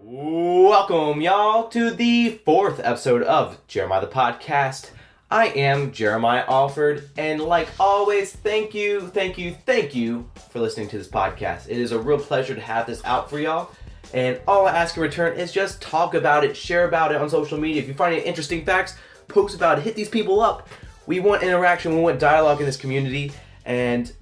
Welcome, y'all, to the 4th episode of Jeremiah the Podcast. I am Jeremiah Alford, and like always, thank you for listening to this podcast. It is a real pleasure to have this out for y'all, and all I ask in return is just talk about it, share about it on social media. If you find any interesting facts, post about it, hit these people up. We want interaction, we want dialogue in this community, and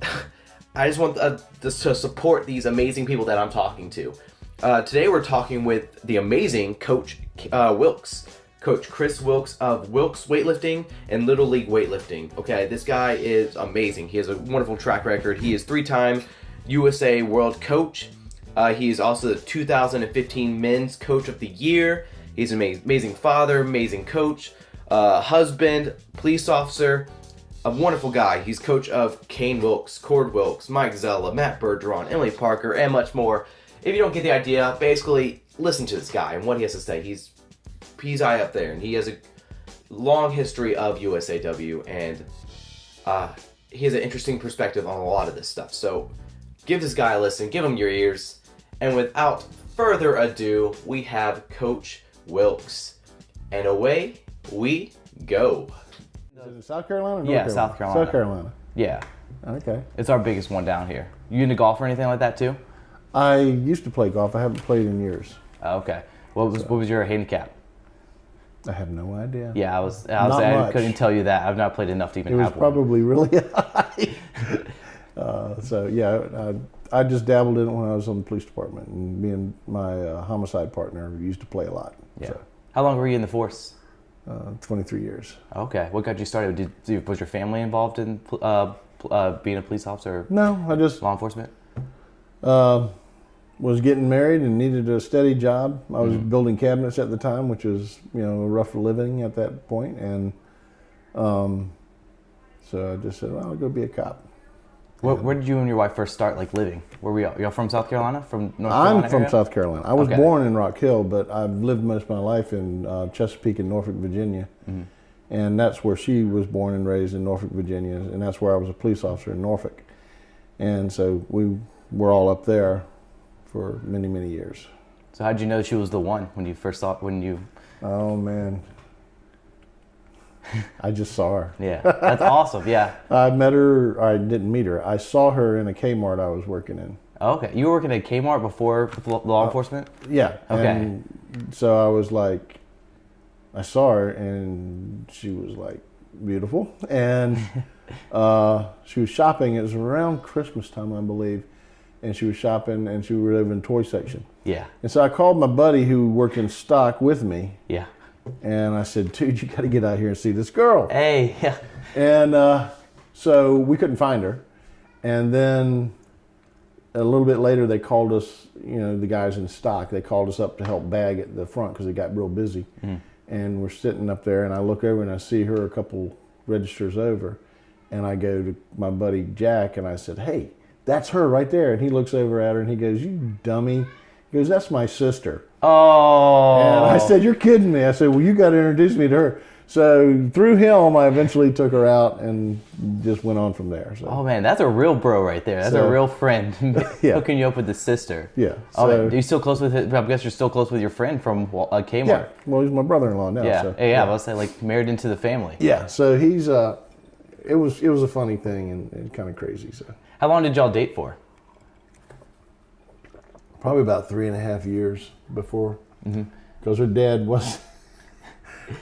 I just want to support these amazing people that I'm talking to. Today we're talking with the amazing Coach Wilkes. Coach Chris Wilkes of Wilkes Weightlifting and Little League Weightlifting. Okay, this guy is amazing. He has a wonderful track record. He is 3-time USA World Coach. He is also the 2015 Men's Coach of the Year. He's an amazing father, amazing coach, husband, police officer, a wonderful guy. He's coach of Kane Wilkes, Cord Wilkes, Mike Zella, Matt Bergeron, Emily Parker, and much more. If you don't get the idea, basically listen to this guy and what he has to say. He's high up there, and he has a long history of USAW, and he has an interesting perspective on a lot of this stuff. So give this guy a listen, give him your ears, and without further ado, we have Coach Wilkes, and away we go. Is it in South Carolina or North Yeah, Carolina? South Carolina. South Carolina. Yeah. Okay. It's our biggest one down here. You into golf or anything like that too? I used to play golf. I haven't played in years. Okay. What was your handicap? I have no idea. Yeah, I couldn't tell you that. I've not played enough to even have one. It was probably really high. I just dabbled in it when I was on the police department, and me and my homicide partner used to play a lot. Yeah. So, how long were you in the force? 23 years. Okay. What got you started? Was your family involved in being a police officer? No, I just law enforcement. Was getting married and needed a steady job. I was building cabinets at the time, which was a rough living at that point, and so I just said, well, I'll go be a cop. Where did you and your wife first start living? Where were y'all from? South Carolina? From North Carolina? I'm from South Carolina. I was born in Rock Hill, but I've lived most of my life in Chesapeake and Norfolk, Virginia, and that's where she was born and raised, in Norfolk, Virginia, and that's where I was a police officer in Norfolk, and so we were all up there for many, many years. So how did you know she was the one when you first saw Oh man, I just saw her. Yeah, that's awesome. Yeah. I met her. I didn't meet her. I saw her in a Kmart I was working in. Okay, you were working at Kmart before law enforcement? Yeah. Okay. And so I was like, I saw her and she was like beautiful, and she was shopping. It was around Christmas time, I believe. And she was shopping, and she was over in the toy section. Yeah. And so I called my buddy who worked in stock with me. Yeah. And I said, dude, you got to get out here and see this girl. Hey. Yeah. And so we couldn't find her. And then a little bit later, they called us, the guys in stock, they called us up to help bag at the front because it got real busy. And we're sitting up there, and I look over and I see her a couple registers over. And I go to my buddy Jack, and I said, hey, that's her right there. And he looks over at her and he goes, you dummy. He goes, that's my sister. Oh. And I said, you're kidding me. I said, well, you got to introduce me to her. So through him, I eventually took her out and just went on from there. So. Oh man, that's a real bro right there. That's a real friend hooking you up with the sister. Yeah. Are you still close with I guess you're still close with your friend from Kmart. Yeah. Well, he's my brother-in-law now. Yeah. So, I was say married into the family. Yeah. So he's it was a funny thing and kind of crazy. So. How long did y'all date for? Probably about 3.5 years before, because her dad was,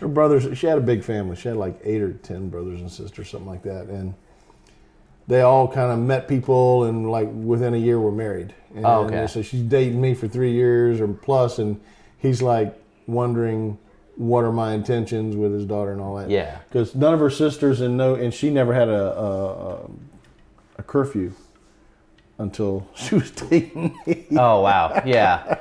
her brothers, she had a big family. She had like 8 or 10 brothers and sisters, something like that. And they all kind of met people and within a year were married. And so she's dating me for 3 years or plus, and he's wondering what are my intentions with his daughter and all that. Yeah. Because none of her sisters and she never had a curfew until she was dating me. Oh, wow. Yeah.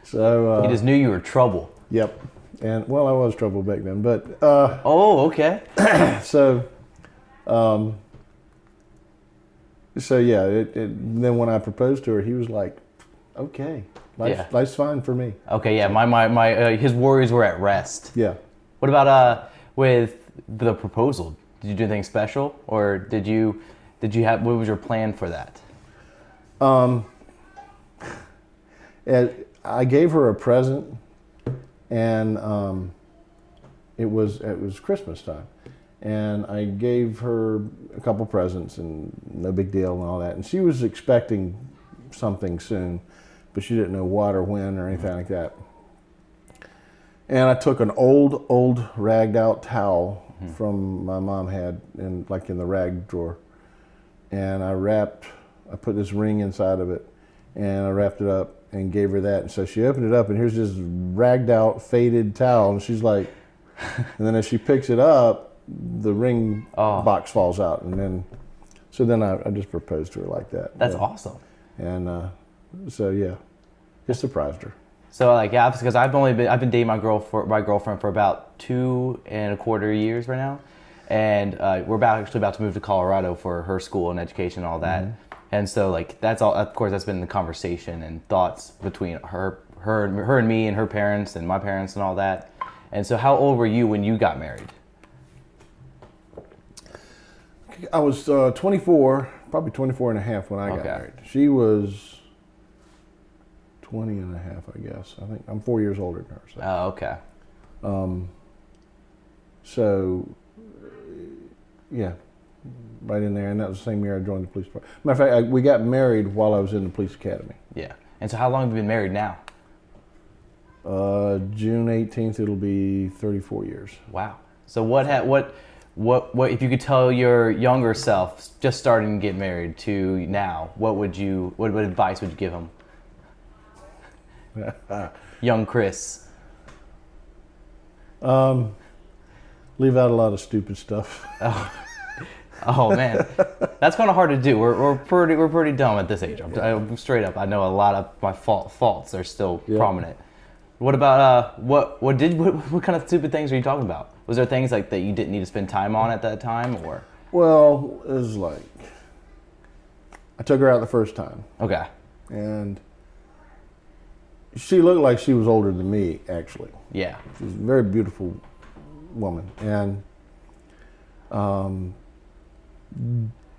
So he just knew you were trouble. Yep. And I was trouble back then, but okay. So yeah, then when I proposed to her, he was like, okay, life's fine for me. Okay, yeah, my his worries were at rest. Yeah. What about with the proposal? Did you do anything special, or did you have, what was your plan for that? I gave her a present, and it was Christmas time, and I gave her a couple presents, and no big deal and all that. And she was expecting something soon, but she didn't know what or when or anything like that. And I took an old ragged out towel from my mom had in the rag drawer, and I put this ring inside of it, and I wrapped it up and gave her that. And so she opened it up, and here's this ragged out, faded towel, and she's like, and then as she picks it up, the ring box falls out, and then I just proposed to her like that. That's awesome. And so yeah, just surprised her. So because I've been dating my girlfriend for about 2.25 years right now, and we're about to move to Colorado for her school and education and all that. Mm-hmm. And so that's all. Of course, that's been the conversation and thoughts between her and me and her parents and my parents and all that. And so, how old were you when you got married? I was 24, probably 24 and a half when I got married. She was 20 and a half, I guess. I think I'm 4 years older than her. So. Oh, okay. So, yeah, right in there. And that was the same year I joined the police department. Matter of fact, we got married while I was in the police academy. Yeah. And so how long have you been married now? June 18th, it'll be 34 years. Wow. So what if you could tell your younger self just starting to get married to now, what advice would you give him? Young Chris. Leave out a lot of stupid stuff. Oh man, that's kind of hard to do. We're pretty dumb at this age. I'm straight up. I know a lot of my faults are still prominent. What about what kind of stupid things are you talking about? Was there things that you didn't need to spend time on at that time, or? Well, it was I took her out the first time. Okay. And she looked like she was older than me, actually. Yeah. She was a very beautiful woman, and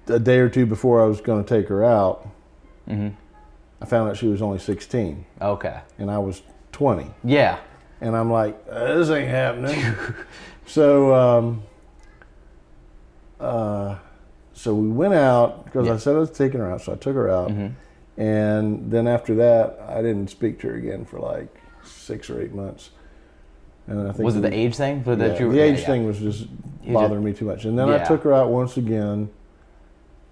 a day or two before I was going to take her out, I found out she was only 16. Okay. And I was 20. Yeah. And I'm like, this ain't happening. So we went out because I said I was taking her out. So I took her out. And then after that, I didn't speak to her again for 6 or 8 months. And I think was it the age thing? The age thing was just bothering me too much. And then I took her out once again.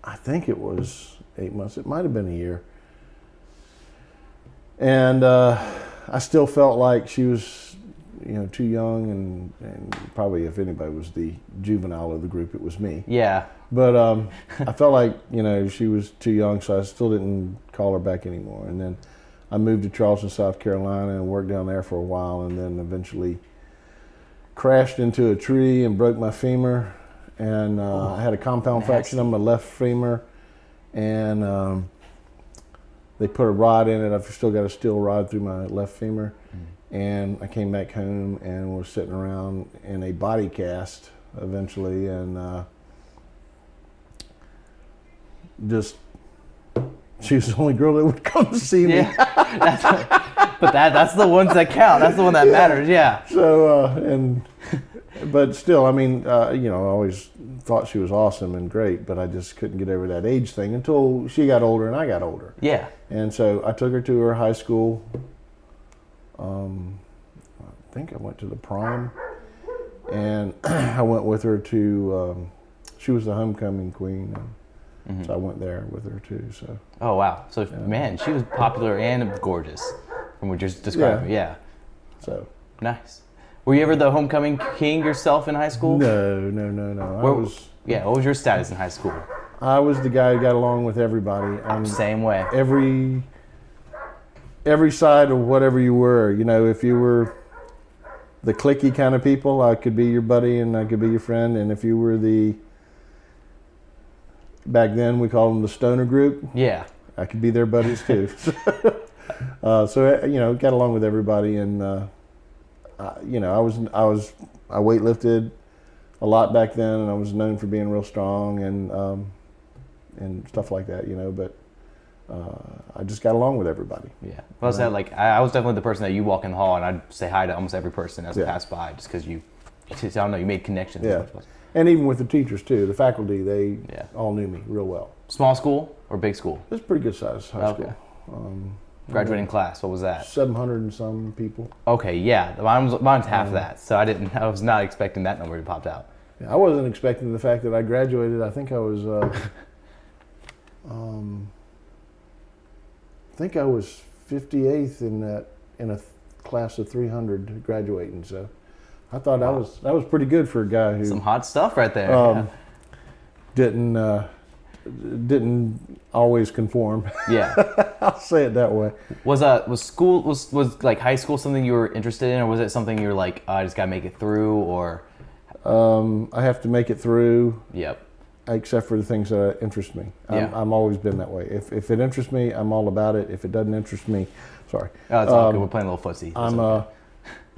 I think it was 8 months. It might have been a year. And I still felt like she was, too young, and probably if anybody was the juvenile of the group, it was me. Yeah. But I felt like, she was too young, so I still didn't call her back anymore. And then I moved to Charleston, South Carolina, and worked down there for a while, and then eventually crashed into a tree and broke my femur. And I had a compound fracture on my left femur, and they put a rod in it. I've still got a steel rod through my left femur. And I came back home and was sitting around in a body cast eventually, and she was the only girl that would come to see me. But that's the ones that count. That's the one that matters. Yeah. So but still, I always thought she was awesome and great, but I just couldn't get over that age thing until she got older and I got older. Yeah. And so I took her to her high school. I think I went to the prom, and I went with her to. She was the homecoming queen. So I went there with her too. So. Oh wow! So man, she was popular and gorgeous, from what you're describing. Yeah. So. Nice. Were you ever the homecoming king yourself in high school? No. What was your status in high school? I was the guy who got along with everybody. Same way. Every side of whatever you were. If you were the cliquey kind of people, I could be your buddy and I could be your friend. And if you were back then we called them the stoner group. Yeah. I could be their buddies too. So got along with everybody, and I weightlifted a lot back then, and I was known for being real strong and stuff like that, but I just got along with everybody. Yeah. Well, I said, like, I was definitely the person that you walk in the hall and I'd say hi to almost every person as I passed by, just because you just, I don't know, you made connections. Yeah. And even with the teachers too, the faculty, they all knew me real well. Small school or big school? It was a pretty good size high school. Graduating class, what was that? 700 and some people. Okay, yeah. Mine's half that, so I was not expecting that number to pop out. Yeah, I wasn't expecting the fact that I graduated. I think I was, I think I was 58th in a class of 300 graduating. So I thought that was pretty good for a guy who some hot stuff right there. Didn't always conform. Yeah. I'll say it that way. Was like high school something you were interested in, or was it something you were like, I just gotta make it through, or? I have to make it through. Yep. Except for the things that interest me. I'm always been that way. If it interests me, I'm all about it. If it doesn't interest me, sorry. Oh, it's all good. We're playing a little footsie.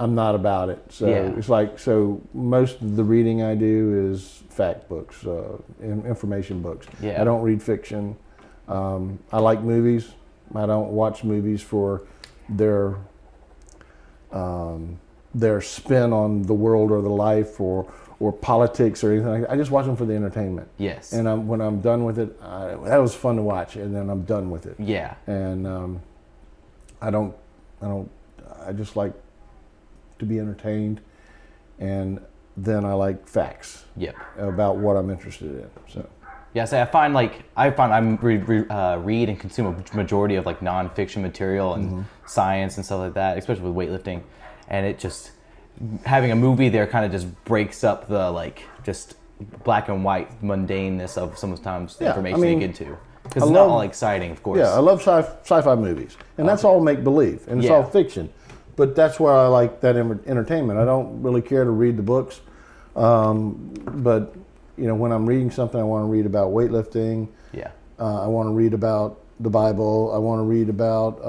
I'm not about it. So it's like, so most of the reading I do is fact books, information books. Yeah. I don't read fiction. I like movies. I don't watch movies for their spin on the world or the life or politics or anything like that. I just watch them for the entertainment. Yes. And when I'm done with it, that was fun to watch, and then I'm done with it. Yeah. And I just like to be entertained, and then I like facts. Yep. About what I'm interested in. So. Yeah, so I find I read and consume a majority of like nonfiction material and science and stuff like that, especially with weightlifting, and it just having a movie there kind of just breaks up the like just black and white mundaneness of sometimes the information you get into, because it's not all exciting, of course. Yeah, I love sci-fi movies, and that's all make believe, and it's all fiction, but that's where I like that entertainment. I don't really care to read the books, but when I'm reading something, I want to read about weightlifting. Yeah. I want to read about the Bible. I want to read about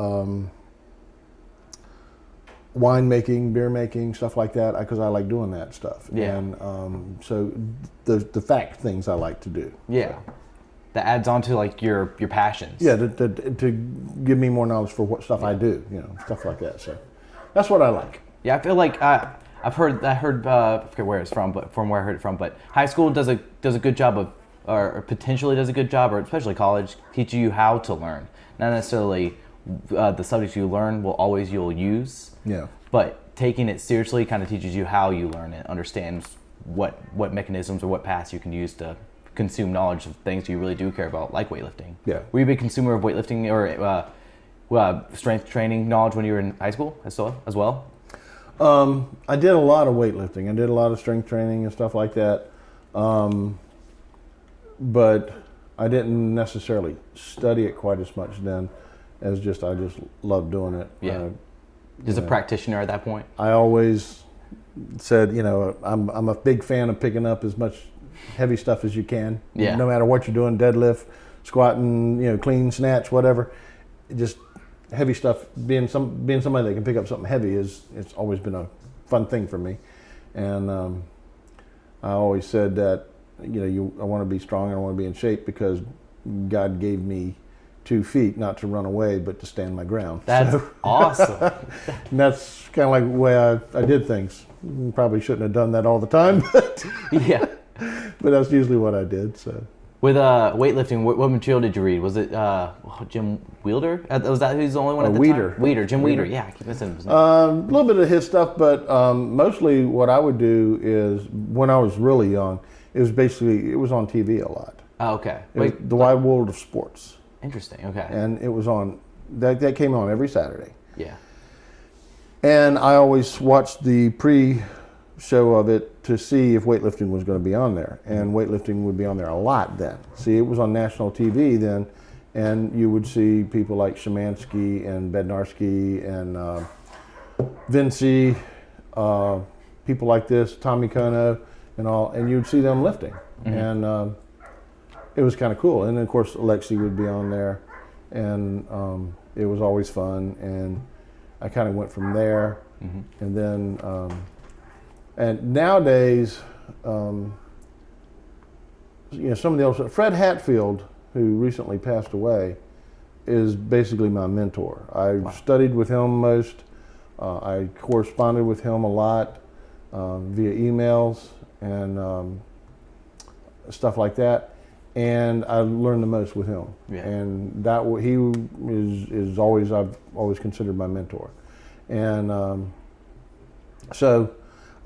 wine making, beer making, stuff like that, because I like doing that stuff. Yeah. And so the fact things I like to do. Yeah. That adds on to like your passions. Yeah, to give me more knowledge for what stuff I do, stuff like that. So that's what I like. Yeah, I feel like I forget where it's from, but from where I heard it from, but high school does a good job of, or potentially does a good job, or especially college, teaching you how to learn. Not necessarily the subjects you learn you'll use. Yeah. But taking it seriously kind of teaches you how you learn it, understands what mechanisms or what paths you can use to consume knowledge of things you really do care about, like weightlifting. Yeah. Were you a big consumer of weightlifting or strength training knowledge when you were in high school as well? I did a lot of weightlifting. I did a lot of strength training and stuff like that. But I didn't necessarily study it quite as much then as I just loved doing it. Yeah. As a practitioner at that point? I always said, I'm a big fan of picking up as much heavy stuff as you can. Yeah. No matter what you're doing, deadlift, squatting, clean, snatch, whatever. Just heavy stuff, being somebody that can pick up something heavy it's always been a fun thing for me. And I always said that I want to be strong and I want to be in shape because God gave me 2 feet, not to run away but to stand my ground. That's awesome. And that's kind of like the way I did things. Probably shouldn't have done that all the time, but yeah, but that's usually what I did. So with weightlifting, what material did you read? Was it Jim Wielder? Was that who's the only one at the time? Jim Weeder. Yeah, I keep missing his name. A little bit of his stuff, but mostly what I would do is when I was really young, it was on TV a lot. Oh, okay. The Wide World of Sports. Interesting. Okay. And it was on that came on every Saturday. Yeah. And I always watched the pre-show of it to see if weightlifting was going to be on there, and weightlifting would be on there a lot then. See, it was on national TV then, and you would see people like Szymanski and Bednarski and Vinci, people like this, Tommy Kono, and you'd see them lifting, and it was kind of cool. And then, of course, Alexi would be on there, and it was always fun. And I kind of went from there, and then, and nowadays, some of the old, Fred Hatfield, who recently passed away, is basically my mentor. I studied with him most. I corresponded with him a lot via emails and stuff like that. And I learned the most with him. Yeah. And he is always, I've always considered my mentor. And so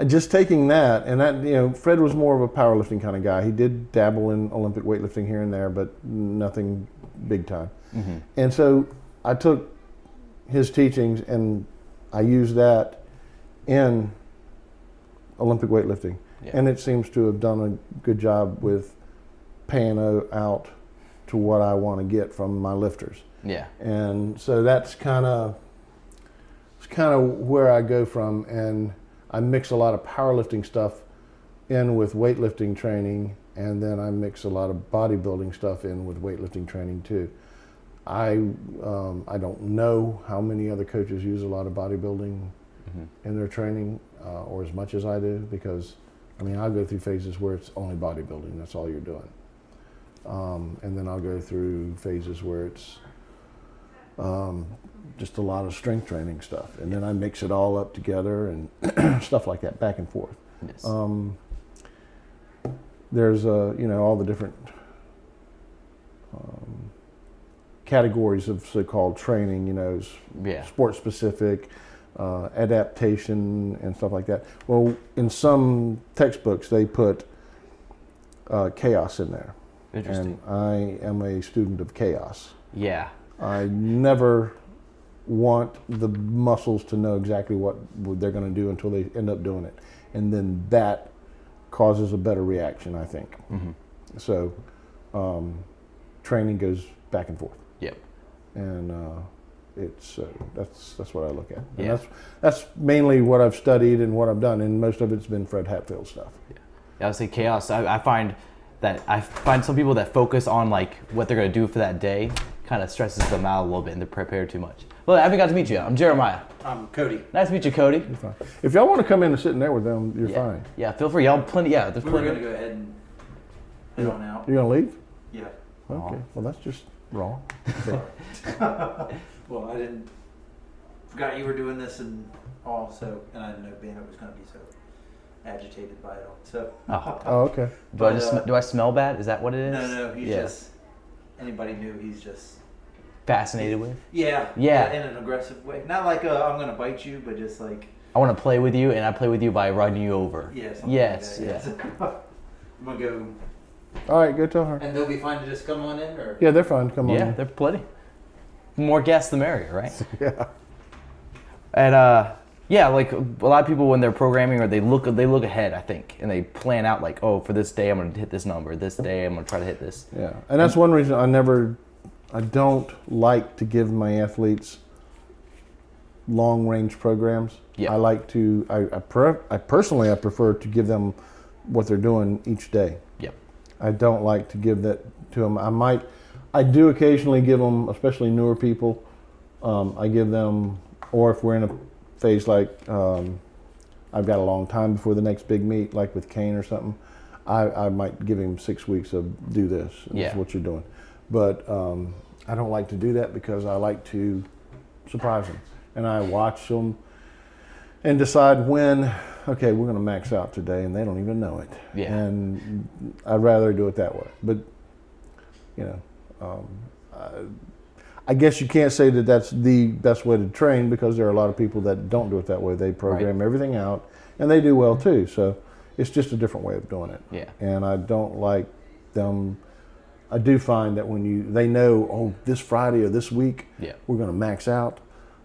just taking that, and that, you know, Fred was more of a powerlifting kind of guy. He did dabble in Olympic weightlifting here and there, but nothing big time. Mm-hmm. And so I took his teachings and I used that in Olympic weightlifting. Yeah. And it seems to have done a good job with paying out to what I want to get from my lifters. Yeah. And so that's kind of where I go from, and I mix a lot of powerlifting stuff in with weightlifting training, and then I mix a lot of bodybuilding stuff in with weightlifting training too. I don't know how many other coaches use a lot of bodybuilding in their training, or as much as I do, because I mean, I'll go through phases where it's only bodybuilding, that's all you're doing. And then I'll go through phases where it's just a lot of strength training stuff. And then I mix it all up together and stuff like that, back and forth. Yes. There's, you know, all the different categories of so-called training, you know, sport specific, adaptation and stuff like that. Well, in some textbooks, they put chaos in there. Interesting. And I am a student of chaos. Yeah. I never want the muscles to know exactly what they're going to do until they end up doing it. And then that causes a better reaction, I think. Mm-hmm. So training goes back and forth. Yep. And it's that's what I look at. And Yeah. that's mainly what I've studied and what I've done, and most of it's been Fred Hatfield stuff. Yeah, I would say chaos. I find some people that focus on like what they're gonna do for that day kind of stresses them out a little bit and they're prepared too much. Well, I haven't got to meet you. I'm Jeremiah. I'm Cody. Nice to meet you, Cody. You're fine. If y'all want to come in and sit in there with them, you're Yeah. fine. Yeah, feel free. Y'all plenty. Yeah, there's We were plenty. going to go ahead and head on out. You're gonna leave? Yeah. Okay. Well, that's just wrong. Well, I didn't. Forgot you were doing this and all, so, and I didn't know Bandit was going to be so agitated by it all. So. Oh, okay. Do I smell bad? Is that what it is? No, he's just. Anybody new? He's just. Fascinated with? Yeah. Yeah. In an aggressive way. Not like I'm going to bite you, but just like. I want to play with you, and I play with you by running you over. Yeah. Yes. Like that, Yeah. I'm going to go. All right, go tell her. And they'll be fine to just come on in, or? Yeah, they're fine. Come on. Yeah, they're plenty. More guests, the merrier, right? Yeah. And yeah, like a lot of people when they're programming or they look ahead, I think, and they plan out like, oh, for this day I'm gonna hit this number. This day I'm gonna try to hit this. Yeah, and that's one reason I don't like to give my athletes long range programs. Yeah. I like to. I personally prefer to give them what they're doing each day. Yep. I don't like to give that to them. I do occasionally give them, especially newer people. I give them, or if we're in a phase like I've got a long time before the next big meet, like with Kane or something, I might give him 6 weeks of do this. And This is what you're doing. But I don't like to do that because I like to surprise them. And I watch them and decide when, okay, we're going to max out today, and they don't even know it. Yeah. And I'd rather do it that way. But, you know, I guess you can't say that that's the best way to train because there are a lot of people that don't do it that way. They program everything out, and they do well too. So it's just a different way of doing it. Yeah. And I don't like them. I do find that when they know, oh, this Friday or this week, we're going to max out.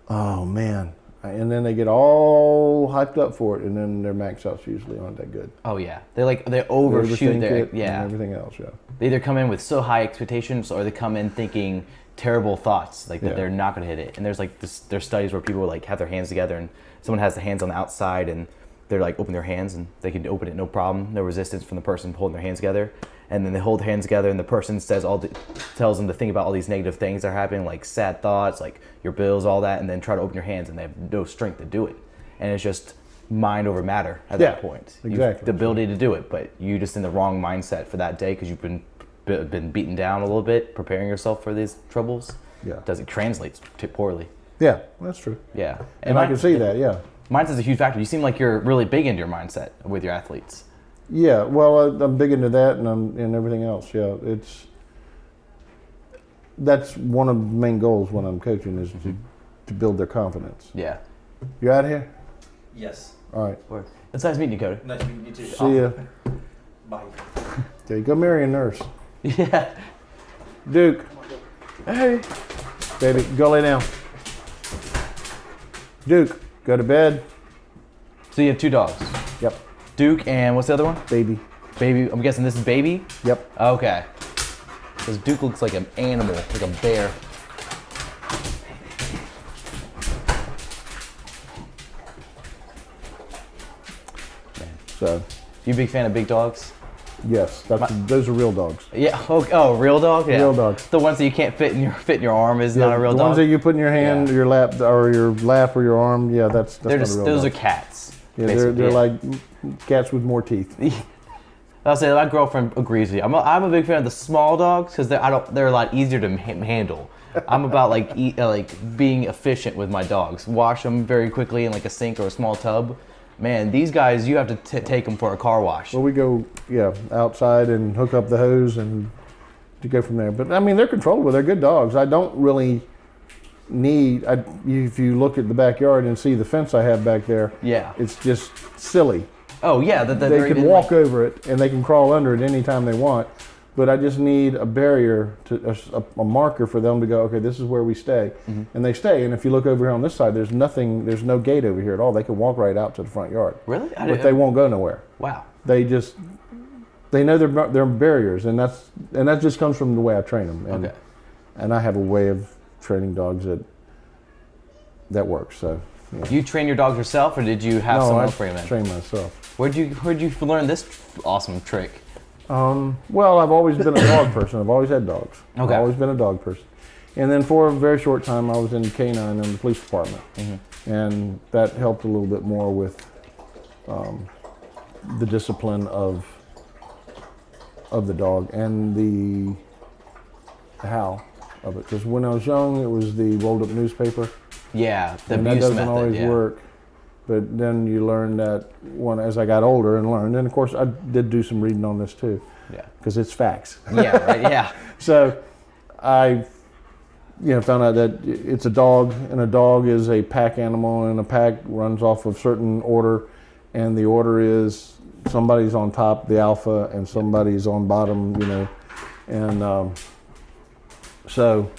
Oh man. And then they get all hyped up for it, and then their max outs usually aren't that good. Oh yeah, they overshoot their and everything else. Yeah. They either come in with so high expectations, or they come in thinking terrible thoughts, like that they're not going to hit it. And there's like there's studies where people like have their hands together, and someone has the hands on the outside, and they're like open their hands, and they can open it no problem, no resistance from the person holding their hands together. And then they hold hands together, and the person tells them to think about all these negative things that are happening, like sad thoughts, like your bills, all that, and then try to open your hands, and they have no strength to do it. And it's just mind over matter at that point. Exactly. You've the ability to do it, but you're just in the wrong mindset for that day because you've been been beaten down a little bit, preparing yourself for these troubles, Yeah. does it translate poorly. Yeah, that's true. Yeah. And I can see that, yeah. Mindset's a huge factor. You seem like you're really big into your mindset with your athletes. Yeah, well, I'm big into that and everything else. Yeah, that's one of the main goals when I'm coaching is to build their confidence. Yeah. You out of here? Yes. All right. It's nice meeting you, Cody. Nice meeting you too. See ya. Bye. Okay, go marry a nurse. Yeah. Duke. Hey. Baby, go lay down. Duke, go to bed. So you have 2 dogs. Yep. Duke and what's the other one? Baby. Baby. I'm guessing this is Baby? Yep. Okay. Because Duke looks like an animal, like a bear. So, You a big fan of big dogs? yes, those are real dogs. Yeah. Oh, real dog? Yeah. Real dogs. The ones that you can't fit in your arm is not a real the dog. ones that you put in your hand, Yeah. your lap, or your arm. Yeah, that's They're not just a real those dog. are cats. Yeah, basically. they're like cats with more teeth. I'll say my girlfriend agrees with you. I'm a big fan of the small dogs because they're a lot easier to handle. I'm about like being efficient with my dogs. Wash them very quickly in like a sink or a small tub. Man, these guys, you have to take them for a car wash. Well, we go outside and hook up the hose and to go from there. But I mean, they're controllable. They're good dogs. I don't really need. If you look at the backyard and see the fence I have back there, Yeah. it's just silly. Oh yeah, They can walk over it and they can crawl under it anytime they want. But I just need a barrier, a marker for them to go, okay, this is where we stay. Mm-hmm. And they stay. And if you look over here on this side, there's no gate over here at all. They can walk right out to the front yard. Really? But they won't go nowhere. Wow. They know their barriers. And that just comes from the way I train them. And, Okay. and I have a way of training dogs that works. So, yeah. You train your dogs yourself, or did you have someone else bring them in? train myself. Where'd you learn this awesome trick? Well, I've always been a dog person. I've always had dogs. Okay. I've always been a dog person. And then for a very short time, I was in K-9 in the police department. Mm-hmm. And that helped a little bit more with the discipline of the dog and the how of it. Because when I was young, it was the rolled up newspaper. Yeah, the And that abuse doesn't method. always Yeah. work. But then you learn that as I got older and learned, and of course I did do some reading on this too. Yeah. Because it's facts. Yeah. Right. Yeah. So I found out that it's a dog, and a dog is a pack animal, and a pack runs off of certain order, and the order is somebody's on top, the alpha, and somebody's on bottom, and so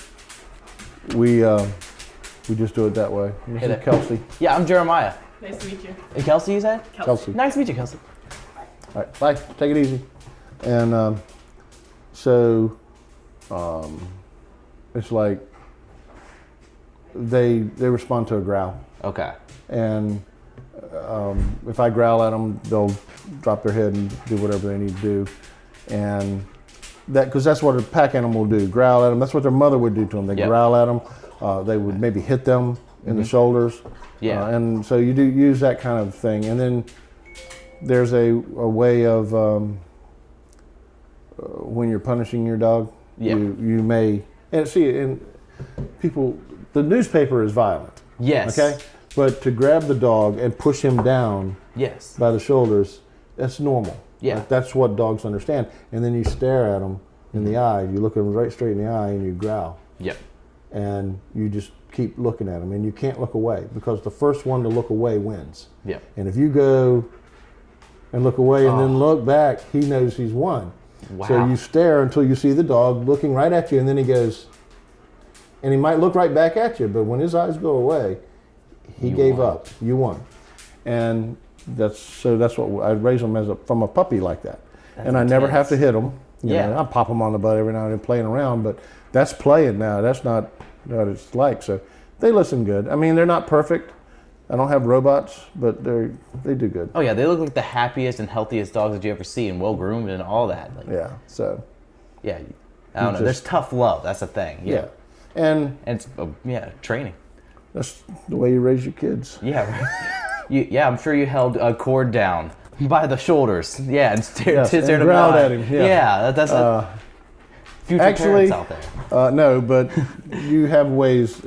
we just do it that way. This Hit is it. Kelsey. Yeah. I'm Jeremiah. Nice to meet you. Hey, Kelsey, you said? Kelsey. Nice to meet you, Kelsey. All right, bye. Take it easy. And it's like they respond to a growl, Okay. and if I growl at them, they'll drop their head and do whatever they need to do, and because that's what a pack animal will do. Growl at them. That's what their mother would do to them. They Yep. growl at them. They would maybe hit them in the shoulders. Yeah. And so you do use that kind of thing, and then there's a way of when you're punishing your dog, Yeah. you may and people. The newspaper is violent. Yes. Okay, but to grab the dog and push him down Yes. by the shoulders, that's normal. Yeah. Like, that's what dogs understand. And then you stare at them in the eye. You look them right straight in the eye and you growl. Yep. And you just keep looking at them, and you can't look away because the first one to look away wins. Yep. And if you go and look away and then look back, he knows he's won. Wow. So you stare until you see the dog looking right at you, and then he goes, and he might look right back at you, but when his eyes go away, he You gave won. up. You won. And that's what I raise them from a puppy like that. And I never have to hit them. Yeah. I pop them on the butt every now and then playing around, but that's playing now. That's not what it's like. So they listen good. I mean, they're not perfect. I don't have robots, but they do good. Oh yeah, they look like the happiest and healthiest dogs that you ever see, and well groomed and all that. Like, Yeah. So yeah. I don't know. There's tough love. That's the thing. yeah. And And it's training. that's the way you raise your kids. Yeah. Right. I'm sure you held a cord down by the shoulders. Yeah, and stared Yes, stared and him growled down. at him, yeah. Yeah. That's future parents out there. No, but you have ways.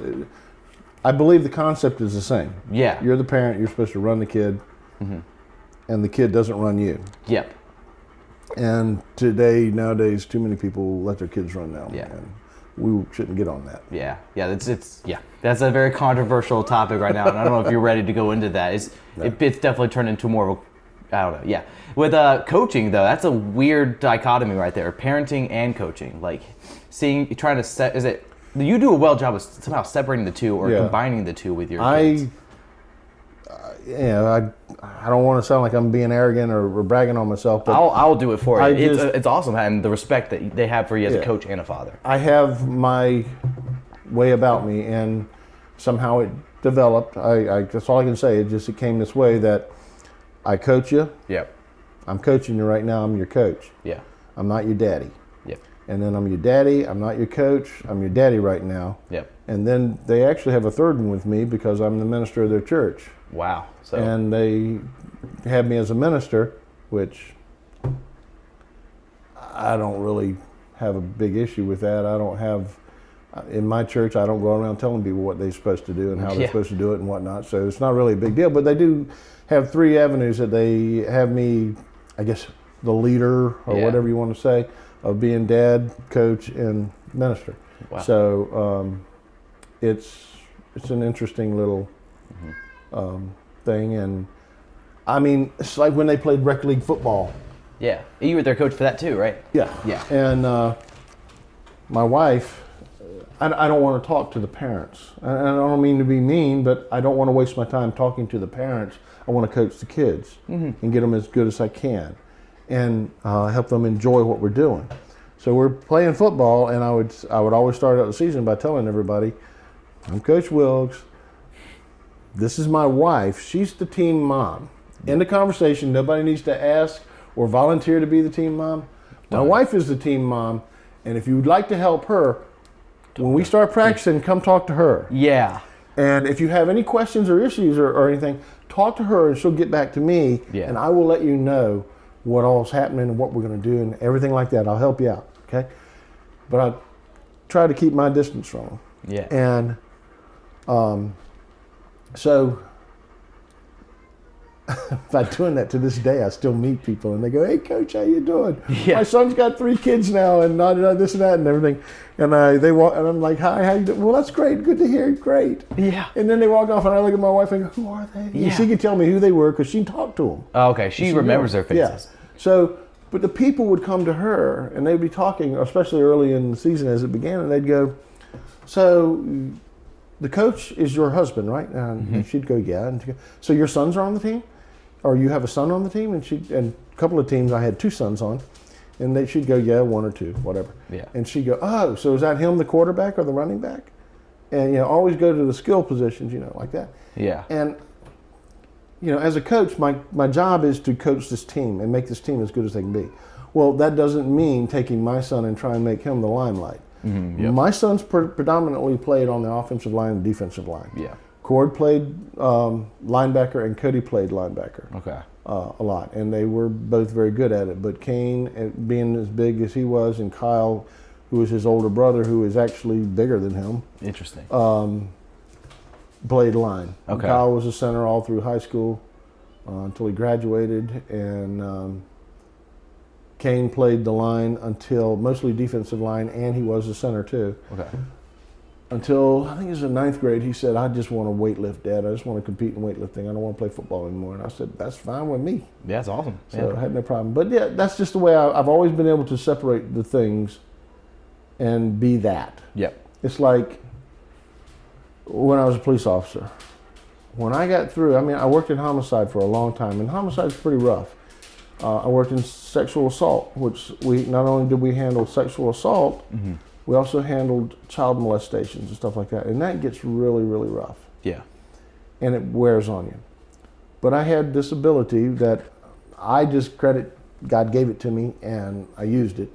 I believe the concept is the same. Yeah. You're the parent. You're supposed to run the kid, and the kid doesn't run you. Yep. And nowadays, too many people let their kids run now. Yeah. And we shouldn't get on that. Yeah. That's a very controversial topic right now, and I don't know if you're ready to go into that. It's definitely turned into more of a, I don't know. Yeah. With coaching though, that's a weird dichotomy right there. Parenting and coaching, like trying to set. Is it? You do a well job of somehow separating the two or combining the two with your kids. I don't want to sound like I'm being arrogant or bragging on myself, but I'll do it for you. It's awesome having the respect that they have for you as a coach and a father. I have my way about me, and somehow it developed. That's all I can say. It came this way that I coach you. Yep. I'm coaching you right now. I'm your coach. Yeah. I'm not your daddy. Yep. And then I'm your daddy. I'm not your coach. I'm your daddy right now. Yep. And then they actually have a third one with me because I'm the minister of their church. Wow. So. And they have me as a minister, which I don't really have a big issue with that. I don't have, in my church, I don't go around telling people what they're supposed to do and how they're supposed to do it and whatnot. So it's not really a big deal. But they do have 3 avenues that they have me, I guess, the leader or whatever you want to say, of being dad, coach, and minister. Wow. So it's an interesting little thing. And I mean, it's like when they played rec league football. Yeah. You were their coach for that too, right? Yeah. Yeah. And my wife, I don't want to talk to the parents. And I don't mean to be mean, but I don't want to waste my time talking to the parents. I want to coach the kids and get them as good as I can and help them enjoy what we're doing. So we're playing football, and I would always start out the season by telling everybody, I'm Coach Wilkes. This is my wife. She's the team mom. In the conversation, nobody needs to ask or volunteer to be the team mom. My wife is the team mom, and if you would like to help her, when we start practicing, come talk to her. Yeah. And if you have any questions or issues or anything, talk to her and she'll get back to me, and I will let you know what all's happening and what we're going to do and everything like that. I'll help you out, okay? But I try to keep my distance from them. Yeah. And so by doing that to this day, I still meet people and they go, hey, Coach, how you doing? Yeah. My son's got 3 kids now and this and that and everything. And they walk, and I'm like, hi, how you doing? Well, that's great. Good to hear. Great. Yeah. And then they walk off and I look at my wife and go, who are they? Yeah. And she can tell me who they were because she talked to them. Oh, okay. She remembers their faces. Yeah. So, but the people would come to her and they'd be talking, especially early in the season as it began, and they'd go, so the coach is your husband, right? And she'd go, yeah. And she'd go, so your sons are on the team? Or you have a son on the team? And a couple of teams I had 2 sons on. And she'd go, yeah, 1 or 2, whatever. Yeah. And she'd go, oh, so is that him, the quarterback or the running back? And, always go to the skill positions, like that. Yeah. And, as a coach, my job is to coach this team and make this team as good as they can be. Well, that doesn't mean taking my son and trying to make him the limelight. Mm-hmm, yep. My sons predominantly played on the offensive line and defensive line. Yeah. Cord played linebacker and Cody played linebacker. Okay. A lot, and they were both very good at it. But Kane, being as big as he was, and Kyle, who was his older brother, who is actually bigger than him. Interesting. Played line. Okay. Kyle was a center all through high school until he graduated, and Kane played the line until mostly defensive line, and he was a center too. Okay. Until I think it was in 9th grade, he said, I just want to weightlift, Dad. I just want to compete in weightlifting. I don't want to play football anymore. And I said, that's fine with me. Yeah, that's awesome. So I had no problem. But yeah, that's just the way I've always been able to separate the things and be that. Yep. It's like when I was a police officer. When I got through, I worked in homicide for a long time, and homicide's pretty rough. I worked in sexual assault, which not only did we handle sexual assault, we also handled child molestations and stuff like that. And that gets really, really rough. Yeah. And it wears on you. But I had this ability that I just credit, God gave it to me and I used it.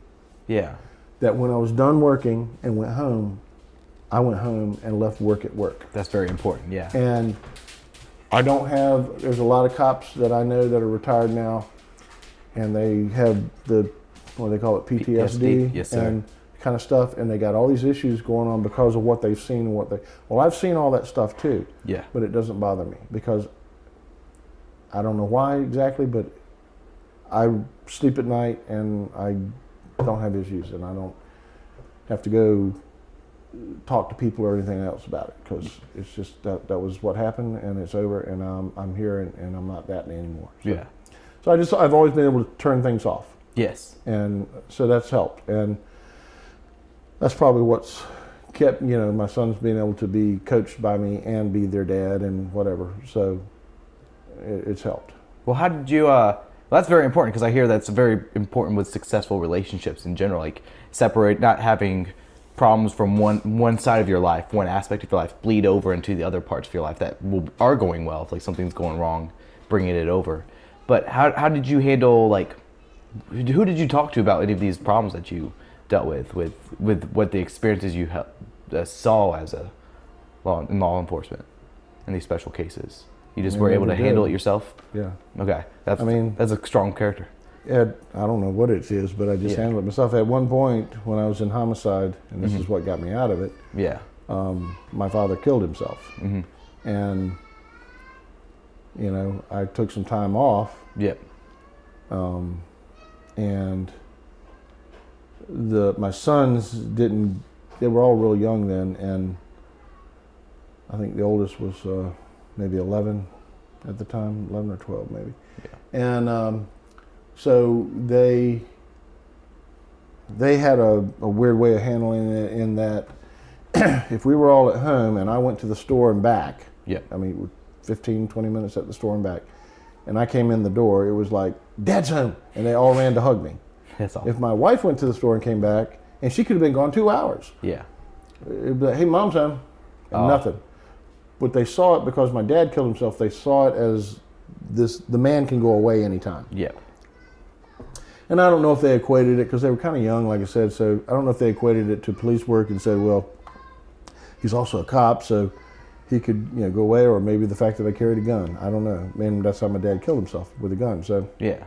Yeah. That when I was done working and went home, I went home and left work at work. That's very important, yeah. And there's a lot of cops that I know that are retired now, and they have what they call it, PTSD. Yes, sir. And kind of stuff, and they got all these issues going on because of what they've seen and well, I've seen all that stuff too. Yeah. But it doesn't bother me because I don't know why exactly, but I sleep at night and I don't have issues, and I don't have to go talk to people or anything else about it, because it's just that was what happened, and it's over, and I'm here, and I'm not that anymore. So I've always been able to turn things off. Yes. And so that's helped, and that's probably what's kept, my sons being able to be coached by me and be their dad and whatever. So it's helped. Well, how did you, well, that's very important, because I hear that's very important with successful relationships in general, like not having problems from one side of your life, one aspect of your life, bleed over into the other parts of your life that are going well. If like something's going wrong, bringing it over. But how did you handle, like, who did you talk to about any of these problems that you dealt with what the experiences you saw as in law enforcement in these special cases? You just were able to handle it yourself? Yeah. Okay. That's a strong character. I don't know what it is, but I just handled it myself. At one point, when I was in homicide, and this is what got me out of it, my father killed himself. And, I took some time off. Yep. And my sons they were all real young then, and I think the oldest was maybe 11 at the time, 11 or 12 maybe. Yeah. And so they had a weird way of handling it, in that if we were all at home and I went to the store and back, 15, 20 minutes at the store and back, and I came in the door, it was like, Dad's home, and they all ran to hug me. That's awesome. If my wife went to the store and came back, and she could have been gone 2 hours. Yeah. It'd be like, hey, Mom's home, and nothing. But they saw it because my dad killed himself. They saw it as the man can go away anytime. Yeah. And I don't know if they equated it, because they were kind of young, like I said, so I don't know if they equated it to police work and said, well, he's also a cop, so he could go away, or maybe the fact that I carried a gun. I don't know. And that's how my dad killed himself, with a gun. So yeah.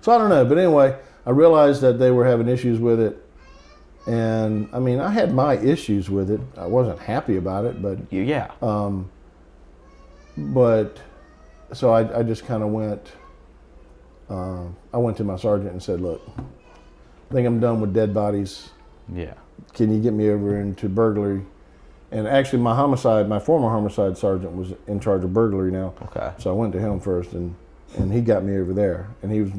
So I don't know. But anyway, I realized that they were having issues with it. And I had my issues with it. I wasn't happy about it, but yeah. But so I just kind of went. I went to my sergeant and said, "Look, I think I'm done with dead bodies. Yeah. Can you get me over into burglary?" And actually, my former homicide sergeant was in charge of burglary now. Okay. So I went to him first, and he got me over there. And he was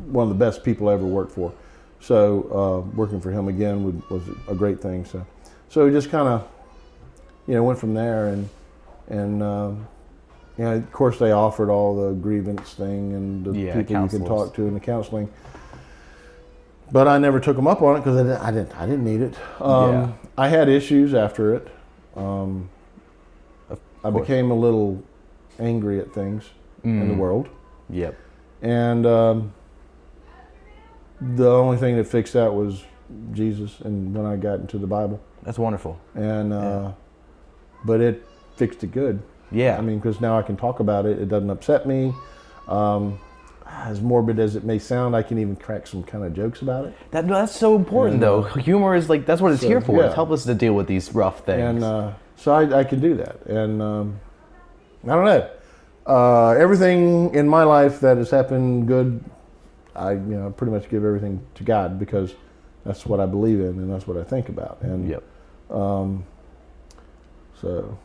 one of the best people I ever worked for. So working for him again was a great thing. So we just kind of, went from there. And of course, they offered all the grievance thing and the people you can talk to and the counseling. But I never took them up on it, because I didn't need it. I had issues after it. I became a little angry at things in the world. Yep. And the only thing that fixed that was Jesus, and when I got into the Bible. That's wonderful. And but it fixed it good. Yeah. Because now I can talk about it. It doesn't upset me. As morbid as it may sound, I can even crack some kind of jokes about it. That's so important, though. Humor is that's what it's here for. Yeah. It's help us to deal with these rough things. And so I can do that. And I don't know. Everything in my life that has happened good, I pretty much give everything to God, because that's what I believe in and that's what I think about. And so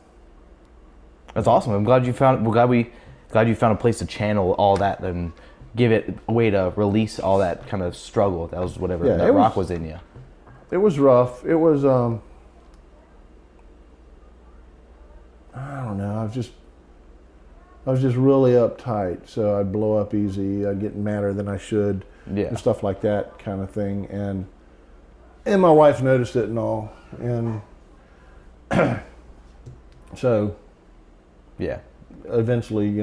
that's awesome. I'm glad you found. Glad you found a place to channel all that and give it a way to release all that kind of struggle. That was whatever that rock was in you. It was rough. It was I don't know. I was just really uptight, so I'd blow up easy. I'd get madder than I should, and stuff like that kind of thing. And my wife noticed it and all, and so eventually,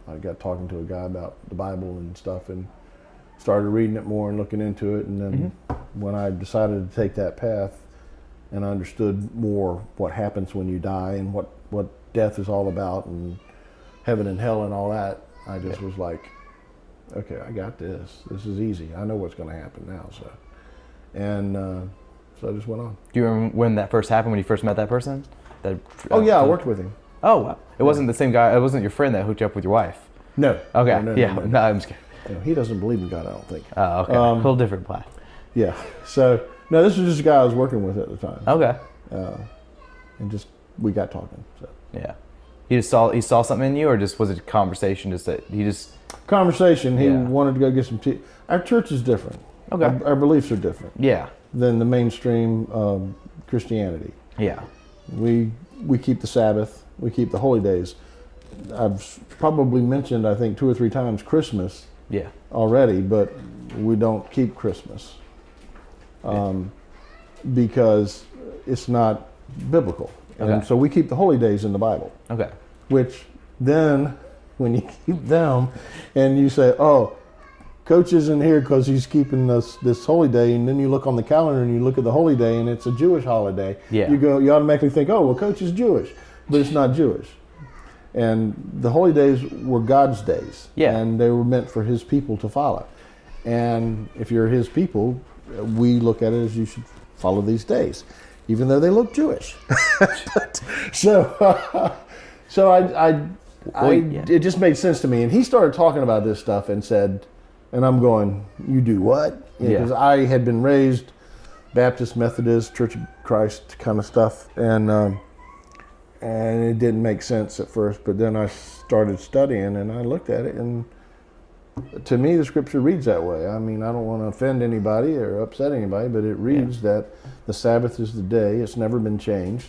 I got talking to a guy about the Bible and stuff, and started reading it more and looking into it. And then when I decided to take that path, and I understood more what happens when you die and what death is all about, and heaven and hell and all that, I just was like, okay, I got this. This is easy. I know what's going to happen now. So, And so I just went on. Do you remember when that first happened, when you first met that person? I worked with him. Oh, wow. It wasn't the same guy. It wasn't your friend that hooked you up with your wife. No. Okay. No, No, I'm just kidding. No, he doesn't believe in God, I don't think. Oh, okay. A whole different path. Yeah. So, no, this was just a guy I was working with at the time. Okay. And just, we got talking. So. Yeah. He saw something in you, or just was it a conversation? Just that he just conversation. He wanted to go get some tea. Our church is different. Okay. Our beliefs are different. Yeah. Than the mainstream Christianity. Yeah. We keep the Sabbath. We keep the holy days. I've probably mentioned, I think, 2 or 3 times Christmas. Yeah. Already, but we don't keep Christmas because it's not biblical. Okay. And so we keep the holy days in the Bible. Okay. Which then, when you keep them, and you say, "Oh, Coach isn't here because he's keeping this holy day," and then you look on the calendar and you look at the holy day and it's a Jewish holiday. Yeah. You automatically think, "Oh, well, Coach is Jewish," but it's not Jewish. And the holy days were God's days. Yeah. And they were meant for His people to follow. And if you're His people, we look at it as you should follow these days, even though they look Jewish. So it just made sense to me. And he started talking about this stuff and said, and I'm going, "You do what?" Because I had been raised Baptist, Methodist, Church of Christ kind of stuff, and it didn't make sense at first. But then I started studying, and I looked at it, and to me, the Scripture reads that way. I mean, I don't want to offend anybody or upset anybody, but it reads that the Sabbath is the day. It's never been changed,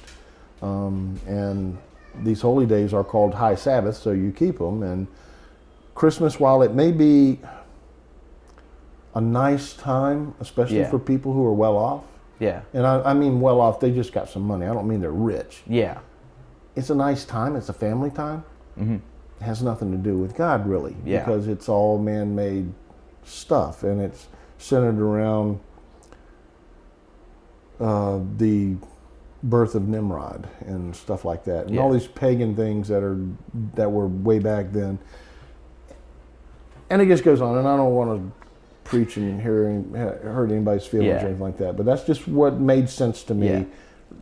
and these holy days are called high Sabbaths, so you keep them. And Christmas, while it may be a nice time, especially for people who are well off. Yeah. And I mean well off, they just got some money. I don't mean they're rich. Yeah. It's a nice time. It's a family time. Mm-hmm. It has nothing to do with God, really. Yeah. Because it's all man-made stuff, and it's centered around the birth of Nimrod and stuff like that, and all these pagan things that were way back then. And it just goes on, and I don't want to preach and hurt anybody's feelings or anything like that, but that's just what made sense to me,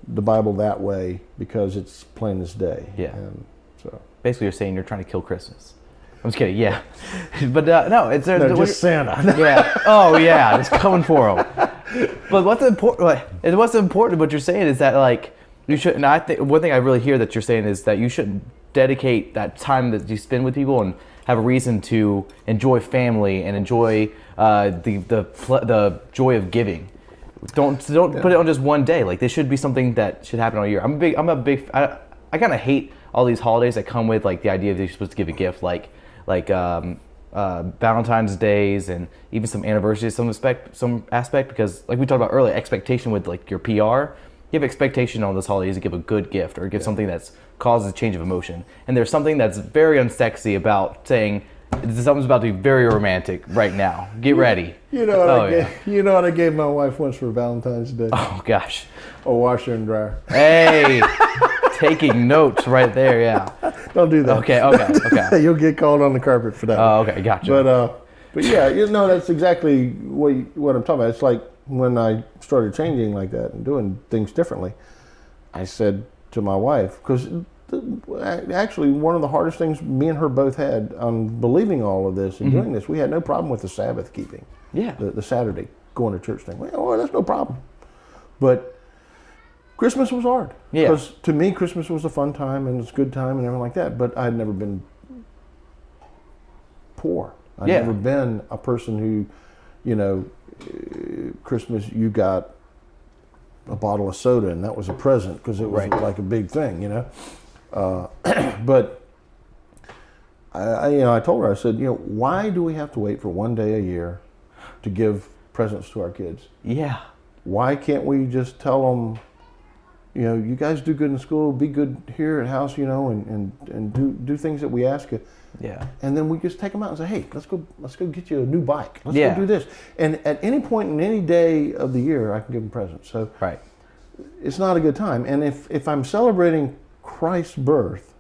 the Bible that way, because it's plain as day. Yeah. And so basically, you're saying you're trying to kill Christmas. I'm just kidding. Yeah, but no, it's just Santa. Yeah. Oh yeah, it's coming for him. But what's important? What you're saying is that like you should. And I think one thing I really hear that you're saying is that you should dedicate that time that you spend with people and have a reason to enjoy family and enjoy the joy of giving. Don't put it on just one day. Like this should be something that should happen all year. I kind of hate all these holidays that come with like the idea that you're supposed to give a gift, like Valentine's Days and even some anniversaries, some aspect, because like we talked about earlier, expectation with like your PR. You have expectation on those holidays to give a good gift or give something that's causes a change of emotion. And there's something that's very unsexy about saying something's about to be very romantic right now. Get ready. You know what You know what I gave my wife once for Valentine's Day? Oh gosh. A washer and dryer. Hey, taking notes right there. Yeah. Don't do that. Okay. You'll get called on the carpet for that. Oh, okay, gotcha. But yeah, that's exactly what I'm talking about. It's like when I started changing like that and doing things differently, I said to my wife, because actually one of the hardest things me and her both had on believing all of this and doing this, we had no problem with the Sabbath keeping. Yeah. The Saturday going to church thing. Well, that's no problem. But Christmas was hard. Yeah. Because to me, Christmas was a fun time and it's a good time and everything like that. But I had never been poor. I'd never been a person who, Christmas, you got a bottle of soda and that was a present because it was like a big thing, But I told her, I said, why do we have to wait for one day a year to give presents to our kids? Yeah. Why can't we just tell them, you guys do good in school, be good here at house, and do things that we ask you. Yeah. And then we just take them out and say, hey, let's go get you a new bike. Let's go do this. And at any point in any day of the year, I can give them presents. So it's not a good time. And if I'm celebrating Christ's birth,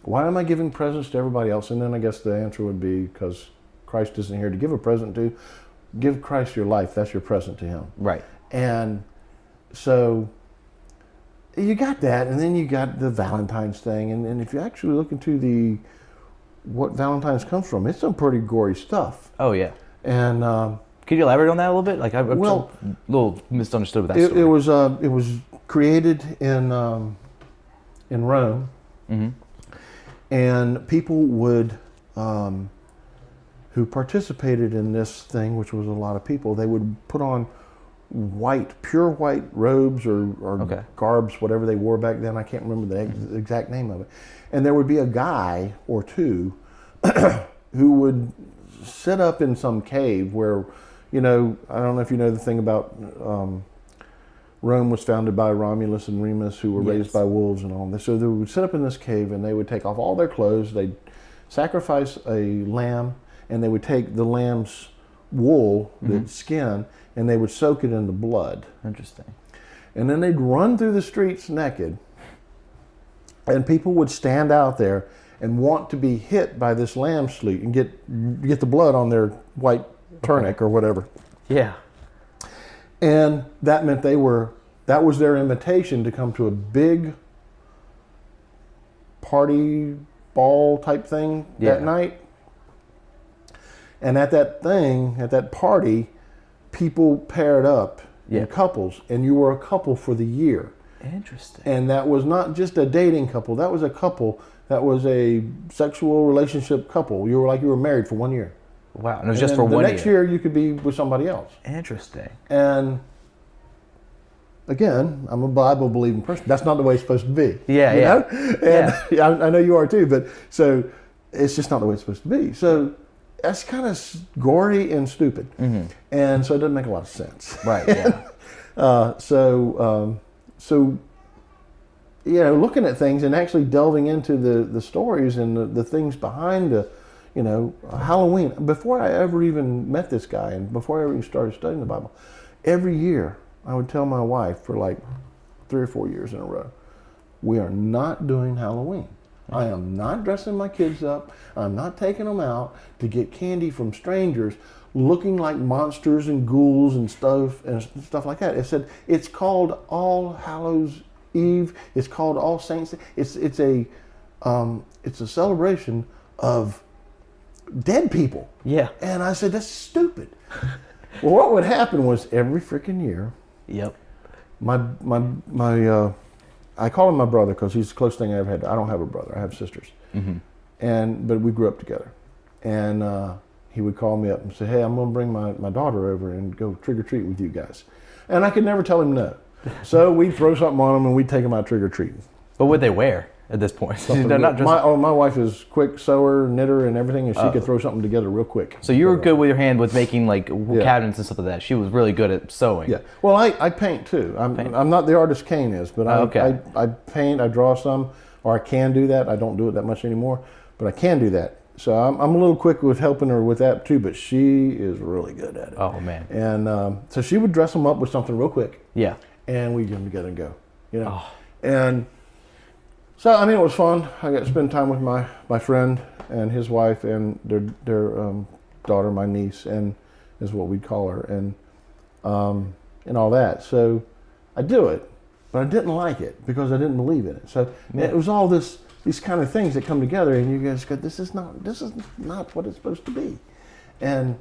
why am I giving presents to everybody else? And then I guess the answer would be because Christ isn't here to give a present to. give Christ your life. That's your present to him. Right. And so you got that, and then you got the Valentine's thing. And if you actually look into what Valentine's comes from, it's some pretty gory stuff. Oh, yeah. And could you elaborate on that a little bit? Like, I'm a little misunderstood with that story. It was created in Rome, Mm-hmm. and people would who participated in this thing, which was a lot of people, they would put on pure white robes or garbs, whatever they wore back then. I can't remember the exact name of it. And there would be a guy or two who would sit up in some cave where, I don't know if you know the thing about Rome was founded by Romulus and Remus, who were raised by wolves and all this. So they would sit up in this cave, and they would take off all their clothes. They'd sacrifice a lamb, and they would take the lamb's wool, the skin, and they would soak it in the blood. Interesting. And then they'd run through the streets naked, and people would stand out there and want to be hit by this lamb sleep and get the blood on their white tunic or whatever. Yeah. And that meant that was their invitation to come to a big party ball type thing that night. And at that party, people paired up in couples, and you were a couple for the year. Interesting. And that was not just a dating couple, that was a couple, that was a sexual relationship couple. You were married for 1 year. Wow, and it was just for 1 year. The next year you could be with somebody else. Interesting. And again, I'm a Bible believing person. That's not the way it's supposed to be. Yeah, you know? And I know you are too, but so it's just not the way it's supposed to be. So that's kind of gory and stupid. Mm-hmm. And so it doesn't make a lot of sense. Right, yeah. So looking at things and actually delving into the stories and the things behind Halloween. Before I ever even met this guy and before I ever even started studying the Bible, every year I would tell my wife for like 3 or 4 years in a row, we are not doing Halloween. I am not dressing my kids up. I'm not taking them out to get candy from strangers looking like monsters and ghouls and stuff like that. I said, it's called All Hallows Eve. It's called All Saints. It's a celebration of dead people. Yeah. And I said, that's stupid. Well, what would happen was every freaking year. Yep. I call him my brother because he's the closest thing I ever had. I don't have a brother. I have sisters. Mm-hmm. But we grew up together. And he would call me up and say, hey, I'm going to bring my daughter over and go trick-or-treat with you guys. And I could never tell him no. So we'd throw something on him and we'd take him out trick-or-treating. What would they wear at this point? My wife is quick sewer, knitter, and everything, and she could throw something together real quick. So you were good with your hand with making like cabinets and stuff like that. She was really good at sewing. Yeah. Well, I paint too. I'm not the artist Kane is, but I paint, I draw some, or I can do that. I don't do it that much anymore, but I can do that. So I'm a little quick with helping her with that too, but she is really good at it. Oh man. And so she would dress them up with something real quick. Yeah. And we'd get them together and go, And so, I mean, it was fun. I got to spend time with my friend and his wife and their daughter, my niece, and is what we'd call her, and all that. So I do it, but I didn't like it because I didn't believe in it. So it was all these kind of things that come together, and you guys go, this is not what it's supposed to be. And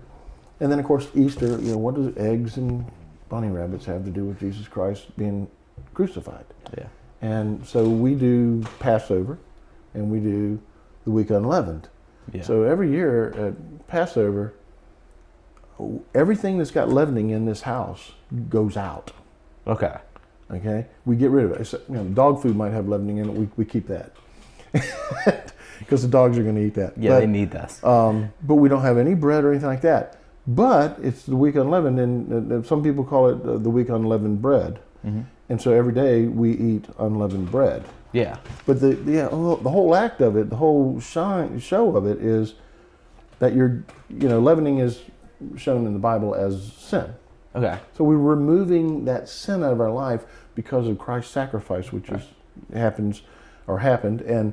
then of course Easter, what does eggs and bunny rabbits have to do with Jesus Christ being crucified? Yeah. And so we do Passover, and we do the week unleavened. Yeah. So every year at Passover, everything that's got leavening in this house goes out. Okay. We get rid of it. So, dog food might have leavening in it. We keep that because the dogs are going to eat that. Yeah, they need that. But we don't have any bread or anything like that. But it's the week unleavened, and some people call it the week unleavened bread. Mm-hmm. And so every day we eat unleavened bread. Yeah. But the whole act of it, the whole show of it is that leavening is shown in the Bible as sin. Okay. So we're removing that sin out of our life because of Christ's sacrifice, which happened, and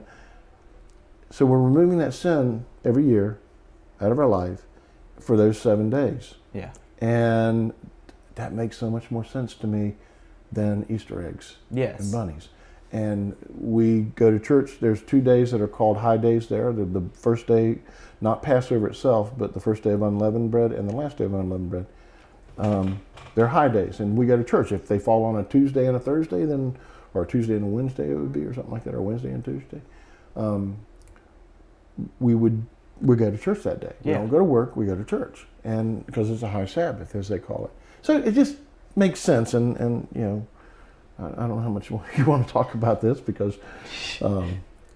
so we're removing that sin every year out of our life for those 7 days. Yeah. And that makes so much more sense to me than Easter eggs and bunnies. And we go to church. There's 2 days that are called high days there. The first day, not Passover itself, but the first day of unleavened bread and the last day of unleavened bread. They're high days, and we go to church. If they fall on a Tuesday and a Thursday, then, or a Tuesday and a Wednesday it would be, or something like that, or Wednesday and Tuesday, we go to church that day. We don't go to work, we go to church, and because it's a high Sabbath, as they call it. So it just makes sense, and you know, I don't know how much more you want to talk about this, because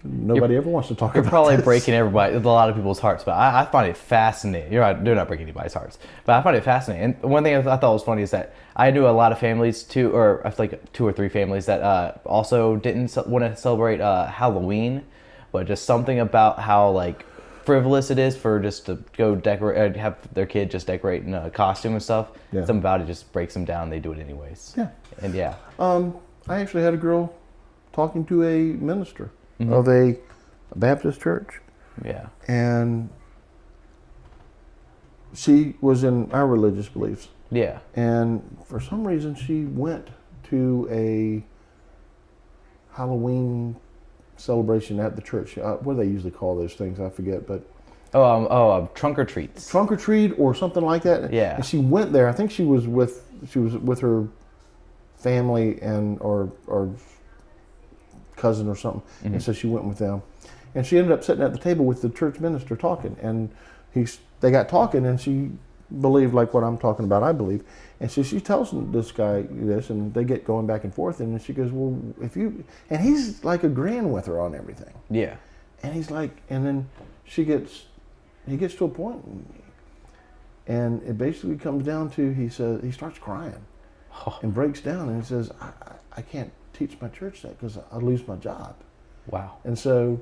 nobody ever wants to talk about it. You're probably breaking a lot of people's hearts, but I find it fascinating. You're not breaking anybody's hearts, but I find it fascinating. And one thing I thought was funny is that I knew a lot of families too, or I feel like 2 or 3 families that also didn't want to celebrate Halloween, but just something about how like frivolous it is for just to go decorate, have their kid just decorate in a costume and stuff. Yeah. Something about it just breaks them down. They do it anyways. Yeah. And yeah. I actually had a girl talking to a minister of a Baptist church. Yeah. And she was in our religious beliefs. Yeah. And for some reason she went to a Halloween celebration at the church. What do they usually call those things? I forget, but trunk or treats. Trunk or treat or something like that. Yeah. And she went there. I think she was with her family and or cousin or something, and so she went with them, and she ended up sitting at the table with the church minister talking, and they got talking, and she believed like what I'm talking about, I believe, and so she tells this guy this, and they get going back and forth, and she goes, well, and he's like agreeing with her on everything. Yeah. And he's like, and then he gets to a point, and it basically comes down to, he says, he starts crying and breaks down, and he says, I can't teach my church that because I'll lose my job. Wow. And so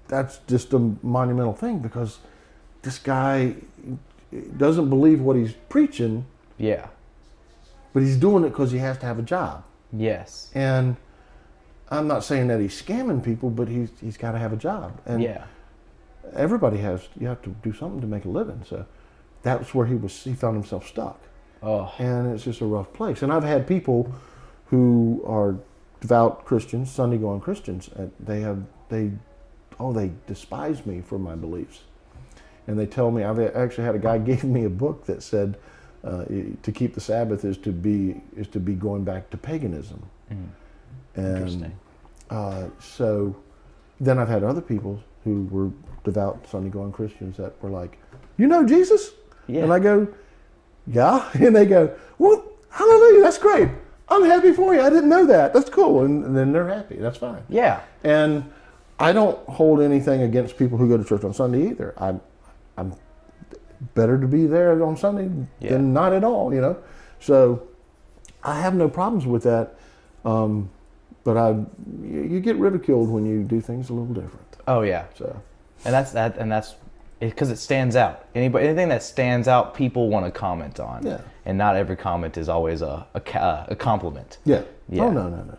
that's just a monumental thing, because this guy doesn't believe what he's preaching. Yeah. But he's doing it because he has to have a job. Yes. And I'm not saying that he's scamming people, but he's got to have a job. And yeah. Everybody you have to do something to make a living. So that's where he found himself stuck. Oh. And it's just a rough place. And I've had people who are devout Christians, Sunday going Christians, and they despise me for my beliefs. And they tell me, I've actually had a guy gave me a book that said to keep the Sabbath is to be going back to paganism. Mm. And so then I've had other people who were devout Sunday going Christians that were like, you know Jesus? Yeah. And I go, yeah. And they go, well, hallelujah, that's great. I'm happy for you. I didn't know that. That's cool. And then they're happy. That's fine. Yeah. And I don't hold anything against people who go to church on Sunday either. I'm better to be there on Sunday than not at all, you know. So I have no problems with that. But you get ridiculed when you do things a little different. Oh yeah. So. And that's because it stands out. Anything that stands out, people want to comment on. Yeah. And not every comment is always a compliment. Yeah. Yeah. Oh no.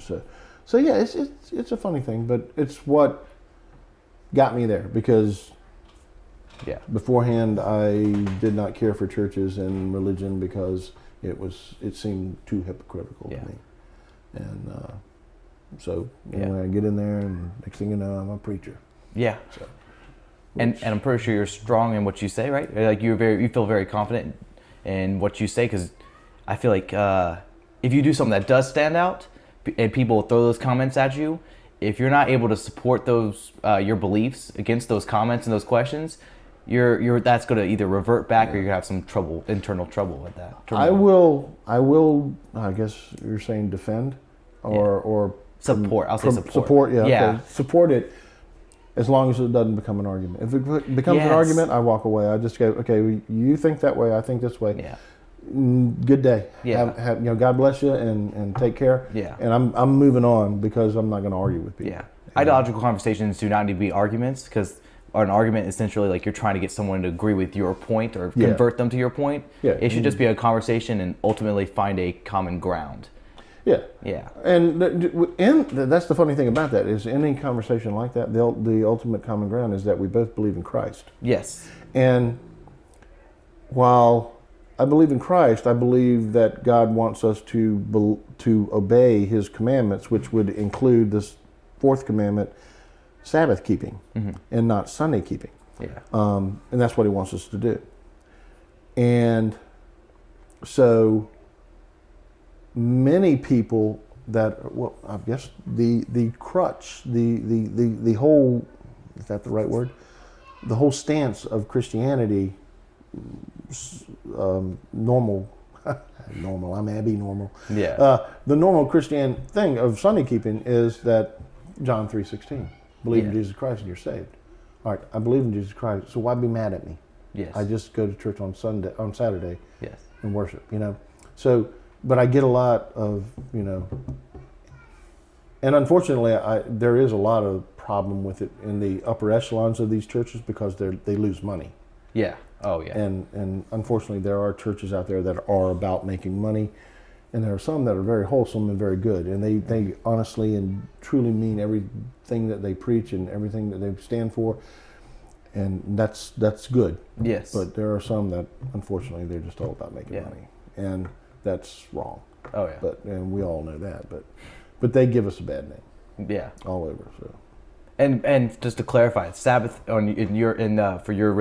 So yeah, it's a funny thing, but it's what got me there, because beforehand I did not care for churches and religion because it seemed too hypocritical to me. And so anyway, I get in there, and next thing you know, I'm a preacher. Yeah. So, and I'm pretty sure you're strong in what you say, right? Like you feel very confident in what you say, because I feel like if you do something that does stand out, and people throw those comments at you, if you're not able to support those your beliefs against those comments and those questions, that's going to either revert back or you're going to have some internal trouble with that. I will. I guess you're saying defend or support. I'll say support. Support, yeah. Yeah. Okay. Support it, as long as it doesn't become an argument. If it becomes an argument, I walk away. I just go, okay, you think that way, I think this way. Yeah. Good day. Yeah. Have, God bless you, and take care. Yeah. And I'm moving on, because I'm not going to argue with people. Yeah. Ideological conversations do not need to be arguments, because an argument is essentially like you're trying to get someone to agree with your point or convert them to your point. Yeah. It should just be a conversation and ultimately find a common ground. Yeah. Yeah. And that's the funny thing about that, is any conversation like that, the ultimate common ground is that we both believe in Christ. Yes. And while I believe in Christ, I believe that God wants us to obey His commandments, which would include this fourth commandment, Sabbath keeping, and not Sunday keeping. Yeah. And that's what He wants us to do. And so many people that, well, I guess the crutch, the whole, is that the right word? The whole stance of Christianity, normal, I'm Abby normal. Yeah. The normal Christian thing of Sunday keeping is that John 3:16, believe in Jesus Christ and you're saved. All right, I believe in Jesus Christ, so why be mad at me? Yes. I just go to church on Saturday, Yes. and worship, So, but I get a lot of, and unfortunately, there is a lot of problem with it in the upper echelons of these churches because they lose money. Yeah. Oh, yeah. And unfortunately, there are churches out there that are about making money, and there are some that are very wholesome and very good, and they honestly and truly mean everything that they preach and everything that they stand for, and that's good. Yes. But there are some that, unfortunately, they're just all about making money, and that's wrong. Oh, yeah. And we all know that, but they give us a bad name. Yeah. All over. So. And just to clarify, Sabbath for your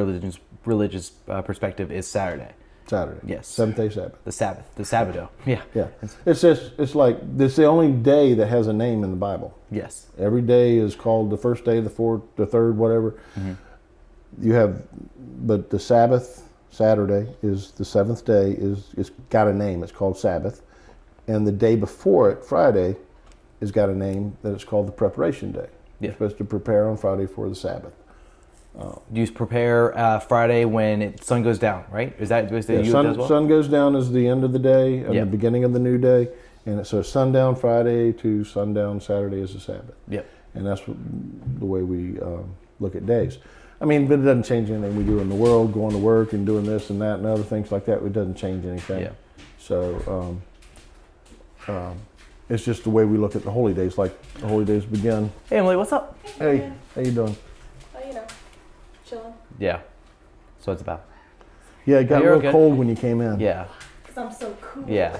religious perspective is Saturday. Saturday. Yes. Seventh-day Sabbath. The Sabbath. The Sabbato. Yeah. Yeah. It's the only day that has a name in the Bible. Yes. Every day is called the first day, the fourth, the third, whatever. But the Sabbath, Saturday, is the seventh day, it's got a name. It's called Sabbath. And the day before it, Friday, has got a name that it's called the preparation day. Yeah. You're supposed to prepare on Friday for the Sabbath. You prepare Friday when sun goes down, right? Is that you as well? Sun goes down is the end of the day, and Yeah. the beginning of the new day. And so sundown Friday to sundown Saturday is the Sabbath. Yep. And that's the way we look at days. I mean, but it doesn't change anything we do in the world, going to work and doing this and that and other things like that. It doesn't change anything. Yeah. So it's just the way we look at the holy days, like the holy days begin. Hey, Emily, what's up? Hey, how you doing? Chilling. Yeah. So it's about. Yeah, it got You're real good. cold when you came in. Yeah. Because I'm so cool. Yeah.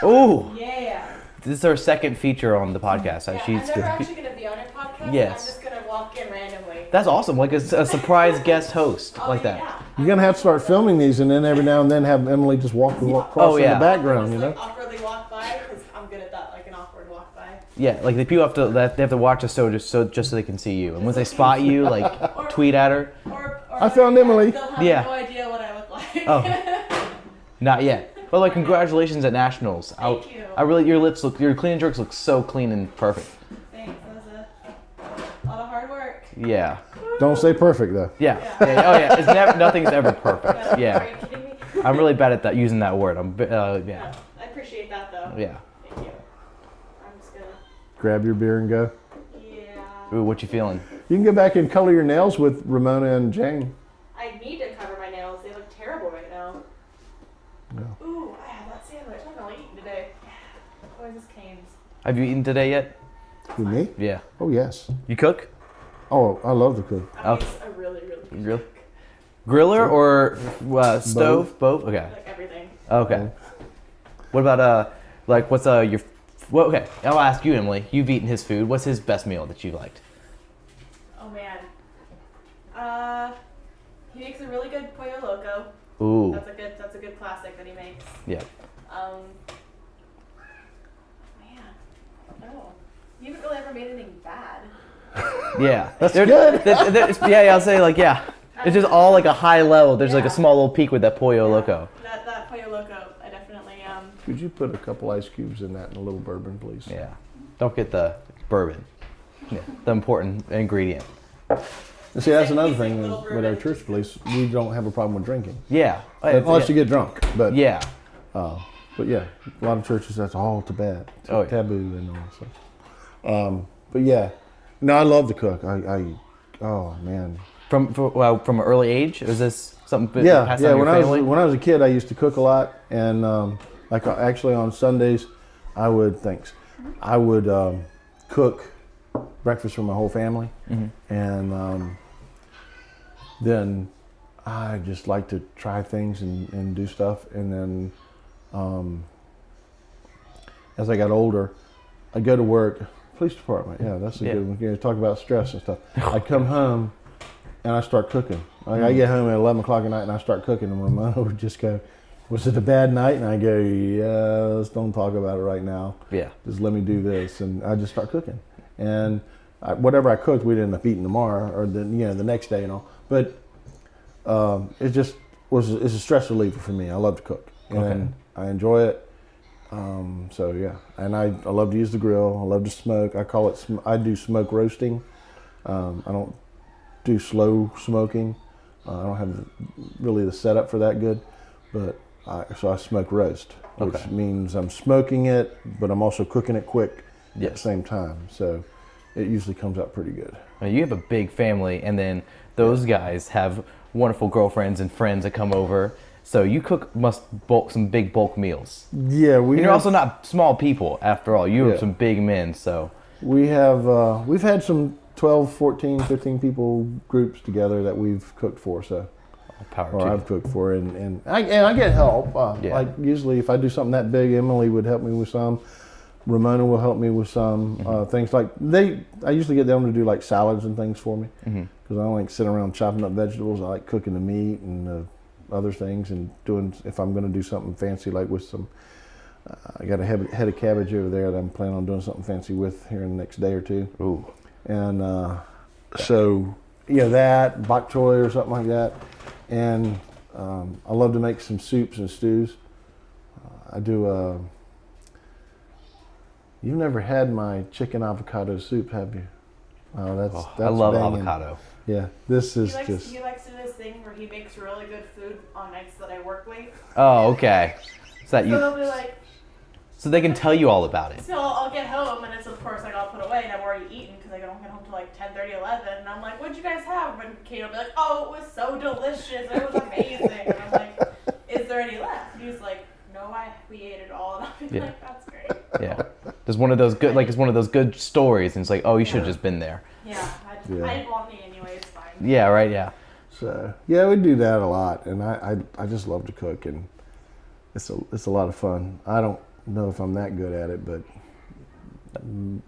Ooh. Yeah. This is our second feature on the podcast. Yeah, I'm never actually going to be on your podcast. Yes. I'm just going to walk in randomly. That's awesome. Like a surprise guest host Oh, like that. Yeah. You're gonna have to start filming these, and then every now and then have Emily just walk across in the background, Just, awkwardly walk by, because I'm good at that, like an awkward walk by. Yeah, like the people have to watch us just so they can see you, and once they spot you, like tweet at her. Or I found Emily. They'll have Yeah. no idea what I look like. Oh, not yet. But like, congratulations at nationals. Thank you. Your clean and jerks look so clean and perfect. Thanks. That was a lot of hard work. Yeah. Don't say perfect though. Yeah. Oh yeah. It's never. Nothing's ever perfect. Are Yeah. you kidding me? I'm really bad at that using that word. Yeah. Yeah. I appreciate that though. Yeah. Thank you. I'm just gonna. Grab your beer and go. Yeah. Ooh, what you feeling? You can go back and color your nails with Ramona and Jane. I need to cover my nails. They look terrible right now. Yeah. Ooh, I had that sandwich. I'm not eating today. What is this Cane's? Have you eaten today yet? Who, me? Yeah. Oh yes. You cook? Oh, I love to cook. I really good Grill? cook. Griller or stove? Both. Okay. Like everything. Okay. What about like what's your? Well, okay. I'll ask you, Emily. You've eaten his food. What's his best meal that you liked? Oh man. He makes a really good pollo loco. Ooh. That's a good classic that he makes. Yeah. Man, I don't know. You haven't really ever made anything bad. Yeah. That's good. Yeah, I'll say like yeah. It's just all like a high level. There's like a Yeah. small little peak with that pollo loco. That pollo loco, I definitely Could you put a couple ice cubes in that and a little bourbon, please? Yeah. Don't get the bourbon. Yeah. The important ingredient. And see, that's another thing with our church police. We don't have a problem with drinking, Yeah. unless you get drunk. But Yeah. But yeah, a lot of churches that's all Oh, yeah. taboo and all that stuff. But yeah, no, I love to cook. Oh man. From an early age, is this something Yeah, passed yeah. on to your family? When I was a kid, I used to cook a lot, and like actually on Sundays, I would cook breakfast for my whole family, and then I just like to try things and do stuff. And then as I got older, I go to work, police department. Yeah, that's a good one. You know, talk about stress and stuff. I come home and I start cooking. Like I get home at 11 o'clock at night and I start cooking, and my mom would just go, "Was it a bad night?" And I go, "Yeah, let's don't talk about it right now. Yeah. Just let me do this." And I just start cooking. And whatever I cooked, we'd end up eating tomorrow or the next day and all. But it just it's a stress reliever for me. I love to cook and I enjoy it. So yeah, and I love to use the grill. I love to smoke. I do smoke roasting. I don't do slow smoking. I don't have really the setup for that good, but so I smoke roast, which means I'm smoking it, but I'm also cooking it quick at the same time. So it usually comes out pretty good. Now, you have a big family, and then those guys have wonderful girlfriends and friends that come over. So you cook some big bulk meals. Yeah, and you're also not small people after all. You have some big men, so. We've had some 12, 14, 15 people groups together that we've cooked for, so. I've cooked for, and I get help. Like usually if I do something that big, Emily would help me with some. Ramona will help me with some things like I usually get them to do like salads and things for me because I don't like sitting around chopping up vegetables. I like cooking the meat and other things and doing, if I'm going to do something fancy like with some, I got a head of cabbage over there that I'm planning on doing something fancy with here in the next day or two. Ooh. And so that bok choy or something like that. And I love to make some soups and stews. I do. You've never had my chicken avocado soup, have you? Oh, that's I love banging. avocado. Yeah, this is He likes to do this thing where he makes really good food on nights that I work late. Oh, okay. So he'll be like, so they can tell you all about it. so I'll get home and it's of course like I'll put away and I've already eaten because I don't get home till like 10:30, 11, and I'm like, "What'd you guys have?" And Kate will be like, "Oh, it was so delicious. It was amazing." And I'm like, "Is there any left?" And he's like, "No, we ate it all." And I'll be like, "That's great." Yeah. There's one of those good, it's one of those good stories, and it's like, oh, you should have just been there. Yeah, I didn't want me anyway. It's fine. Yeah, right. Yeah. So yeah, we do that a lot, and I just love to cook, and it's a lot of fun. I don't know if I'm that good at it, but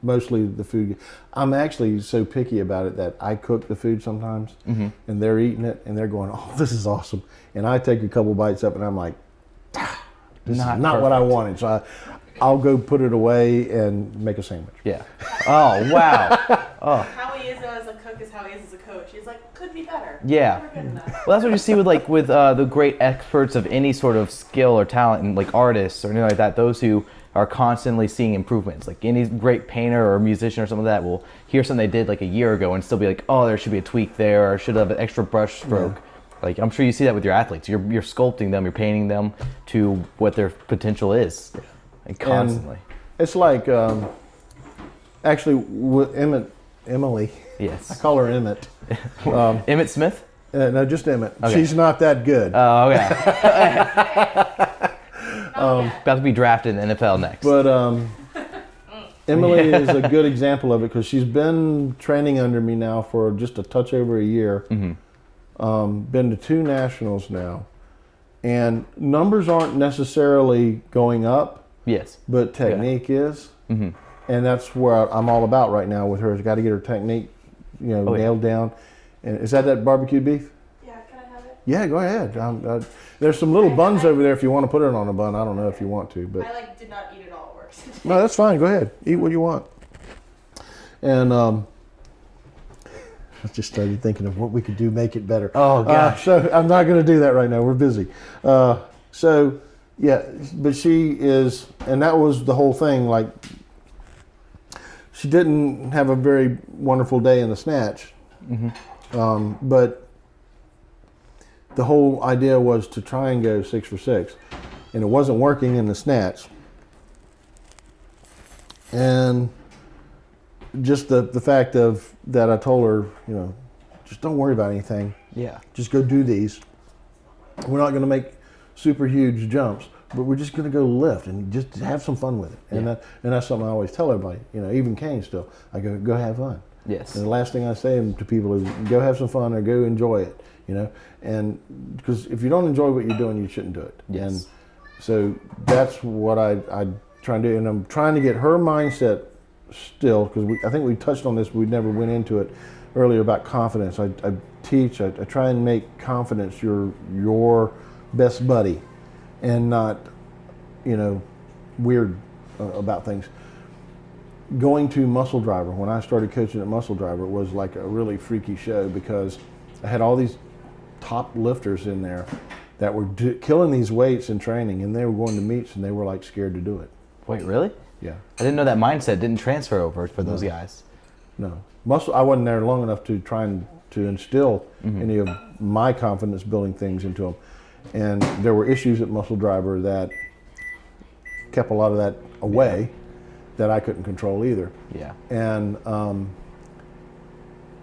mostly the food. I'm actually so picky about it that I cook the food sometimes, and they're eating it, and they're going, "Oh, this is awesome," and I take a couple bites up, and I'm like, "This is not what I wanted." So I'll go put it away and make a sandwich. Yeah. Oh, wow. Oh. How he is as a cook is how he is as a coach. He's like, could be better. Yeah. Never good enough. Well, that's what you see with the great experts of any sort of skill or talent, and like artists or anything like that. Those who are constantly seeing improvements. Like any great painter or musician or something like that will hear something they did like a year ago and still be like, oh, there should be a tweak there, or should have an extra brush stroke. Yeah. Like I'm sure you see that with your athletes. You're sculpting them, you're painting them to what their potential is, and constantly. And it's like actually with Emily. Yes. I call her Emmett. Emmett Smith? No, just Emmett. Okay. She's not that good. Oh, okay. About to be drafted in the NFL next. But Emily is a good example of it because she's been training under me now for just a touch over a year. Been to 2 nationals now. And numbers aren't necessarily going up. Yes. But technique is. And that's where I'm all about right now with her. She's got to get her technique, nailed down. And is that barbecue beef? Yeah, can I have it? Yeah, go ahead. There's some little buns over there if you want to put it on a bun. I don't know if you want to, but I did not eat it all at work. no, that's fine. Go ahead, eat what you want. And I just started thinking of what we could do, make it better. Oh gosh. So I'm not going to do that right now. We're busy. So yeah, but she is, and that was the whole thing. Like, she didn't have a very wonderful day in the snatch. But the whole idea was to try and go 6 for 6, and it wasn't working in the snatch. And just the fact of that, I told her, just don't worry about anything. Yeah. Just go do these. We're not going to make super huge jumps, but we're just going to go lift and just have some fun with it. And that's something I always tell everybody. Even Kane still. I go have fun. Yes. And the last thing I say to people is go have some fun or go enjoy it, you know. And because if you don't enjoy what you're doing, you shouldn't do it. Yes. And so that's what I try to do. And I'm trying to get her mindset still, because I think we touched on this, we never went into it earlier about confidence. I try and make confidence your best buddy and not, you know, weird about things. Going to Muscle Driver, when I started coaching at Muscle Driver, was like a really freaky show because I had all these top lifters in there that were killing these weights in training, and they were going to meets and they were like scared to do it. Wait, really? Yeah. I didn't know that mindset didn't transfer over for those guys. No. I wasn't there long enough to try and to instill any of my confidence building things into them. And there were issues at Muscle Driver that kept a lot of that away that I couldn't control either. Yeah. And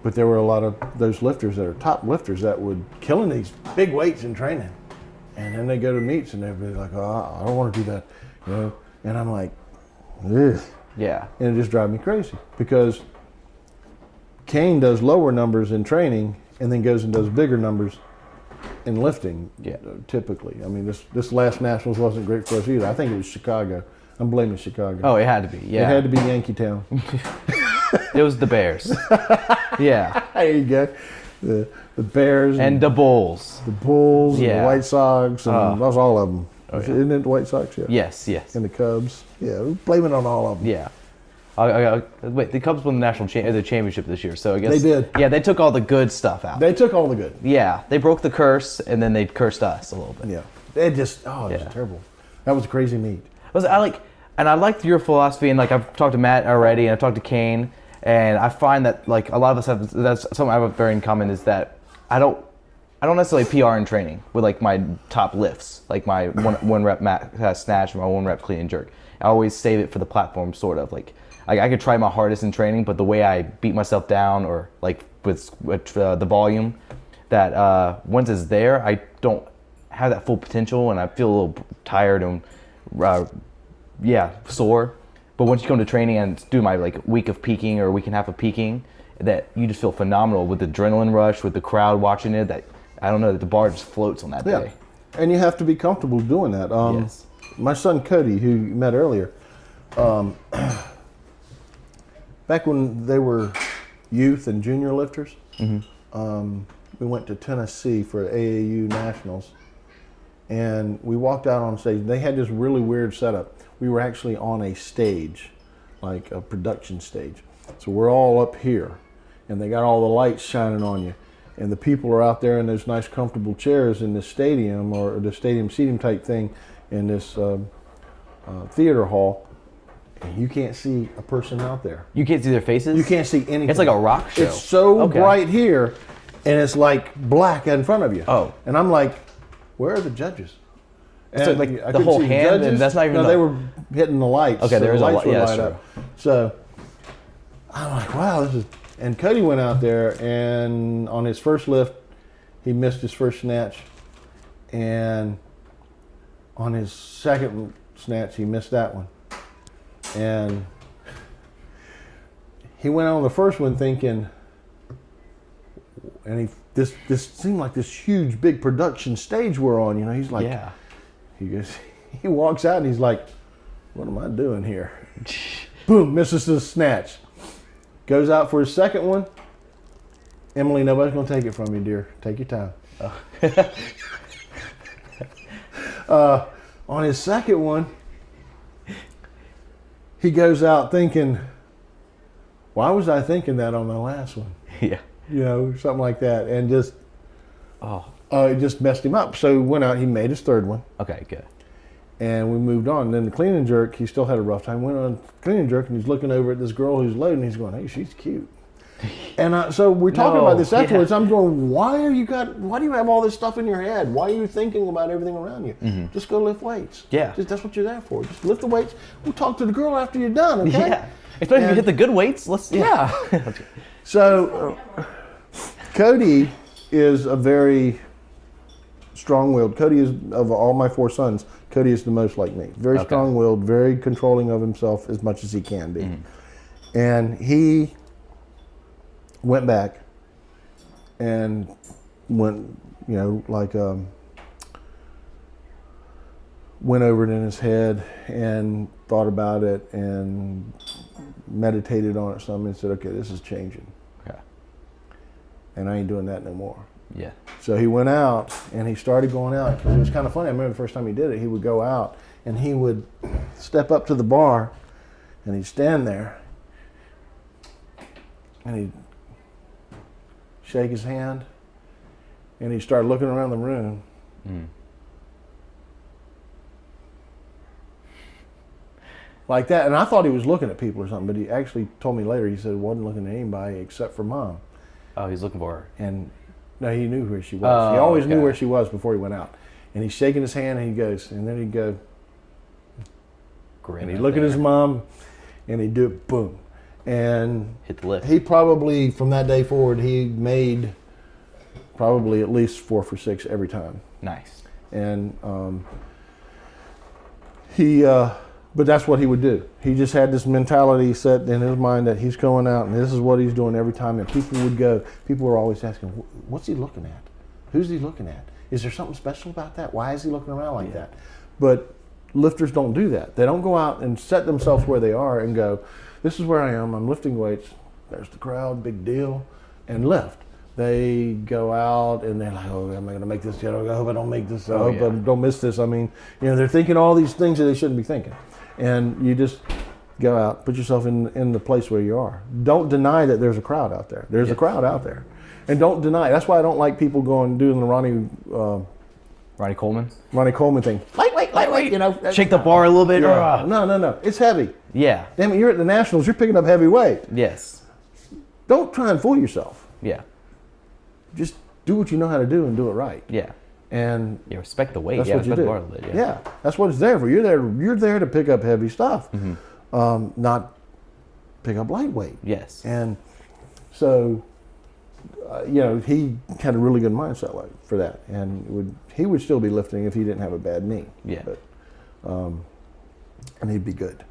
but there were a lot of those lifters that are top lifters that would killing these big weights in training, and then they go to meets and they'd be like, "Oh, I don't want to do that," you know. And I'm like, ugh. Yeah. And it just drives me crazy because Kane does lower numbers in training and then goes and does bigger numbers in lifting. Yeah. Typically, I mean, this last Nationals wasn't great for us either. I think it was Chicago. I'm blaming Chicago. Oh, it had to be. Yeah. It had to be Yankee Town. It was the Bears. Yeah. There you go. The Bears And the Bulls. the Bulls and Yeah. the White Sox and that's all of them. Oh, yeah. Isn't it the White Sox? Yeah. Yes, yes. And the Cubs. Yeah, we're blaming on all of them. Yeah. Wait, the Cubs won the the championship this year, so I guess They did. Yeah, they took all the good stuff out. They took all the good. Yeah, they broke the curse, and then they cursed us a little bit. Yeah. It just, it was Yeah. terrible. That was a crazy meet. I liked your philosophy, and like I've talked to Matt already, and I've talked to Kane, and I find that like a lot of us have, that's something I have very in common, is that I don't necessarily PR in training with like my top lifts, like my one rep snatch or my 1 rep clean and jerk. I always save it for the platform, sort of like I could try my hardest in training, but the way I beat myself down or like with the volume, that once it's there, I don't have that full potential, and I feel a little tired and sore. But once you come to training and do my like week of peaking or week and a half of peaking, that you just feel phenomenal with the adrenaline rush, with the crowd watching it. That I don't know, that the bar just floats on that day. And you have to be comfortable doing that. Yes. My son Cody, who you met earlier, back when they were youth and junior lifters, we went to Tennessee for AAU Nationals, and we walked out on stage. They had this really weird setup. We were actually on a stage, like a production stage. So we're all up here, and they got all the lights shining on you. And the people are out there in those nice comfortable chairs in this stadium, or the stadium seating type thing in this theater hall. And you can't see a person out there. You can't see their faces? You can't see anything. It's like a rock show. It's so Okay. bright here, and it's like black in front of you. Oh. And I'm like, where are the judges? So, And like, I the couldn't whole see hand, and judges. that's not even No, the- they were hitting the lights. Okay, so there is the a lights li- were yeah, light that's up. So I'm like, wow, this is. And Cody went out there, and on his first lift, he missed his first snatch, and on his second snatch, he missed that one, and he went on the first one thinking, and this seemed like this huge big production stage we're on, you know. He's like, Yeah. he walks out and he's like, what am I doing here? Boom, misses the snatch. Goes out for his second one. Emily, nobody's gonna take it from you, dear. Take your time. On his second one, he goes out thinking, why was I thinking that on my last one? Yeah. You know, something like that. And just, Oh. it just messed him up. So he went out, he made his third one, Okay, good. and we moved on. And then the clean and jerk, he still had a rough time. Went on clean and jerk, and he's looking over at this girl who's loading. He's going, hey, she's cute. And so we're talking No, about this afterwards. yeah. I'm going, why do you have all this stuff in your head? Why are you thinking about everything around you? Just go lift weights. Yeah. That's what you're there for. Just lift the weights. We'll talk to the girl after you're done, okay? Yeah. Especially if you hit the good weights. Yeah. So Cody is a very strong-willed. Cody is, of all my 4 sons, Cody is the most like me. Very Okay. strong-willed, very controlling of himself as much as he can be. And he went back and went, went over it in his head and thought about it and meditated on it some and said, okay, this is changing. Okay. And I ain't doing that no more. Yeah. So he went out and he started going out, because it was kind of funny. I remember the first time he did it, he would go out and he would step up to the bar and he'd stand there and he'd shake his hand and he'd start looking around the room. Mm. Like that. And I thought he was looking at people or something, but he actually told me later, he said he wasn't looking at anybody except for Mom. Oh, he's looking for her. And no, he knew where she was. He always knew where she was before he went out. And he's shaking his hand and he goes, and then he'd go, Grin and he'd look at his mom and he'd do it, boom. And hit the lift. He probably, from that day forward, he made probably at least 4 for 6 every time. Nice. And but that's what he would do. He just had this mentality set in his mind that he's going out and this is what he's doing every time. And people would go, people were always asking, what's he looking at? Who's he looking at? Is there something special about that? Why is he looking around like that? But lifters don't do that. They don't go out and set themselves where they are and go, this is where I am, I'm lifting weights, there's the crowd, big deal, and lift. They go out and they're like, oh, am I going to make this yet? I hope I don't make this. I hope I don't miss this. I mean, they're thinking all these things that they shouldn't be thinking. And you just go out, put yourself in the place where you are. Don't deny that there's a crowd out there. There's a crowd out there. And don't deny. That's why I don't like people doing the Ronnie Coleman thing. Lightweight, Shake the bar a little bit. Yeah. No. It's heavy. Yeah. Damn it, you're at the Nationals, you're picking up heavy weight. Yes. Don't try and fool yourself. Yeah. Just do what you know how to do and do it right. Yeah. And respect the weight. That's what you do. The bar a little bit, yeah. That's what it's there for. You're there to pick up heavy stuff, not pick up lightweight. Yes. And so, he had a really good mindset for that, and he would still be lifting if he didn't have a bad knee. Yeah. But, and he'd be good.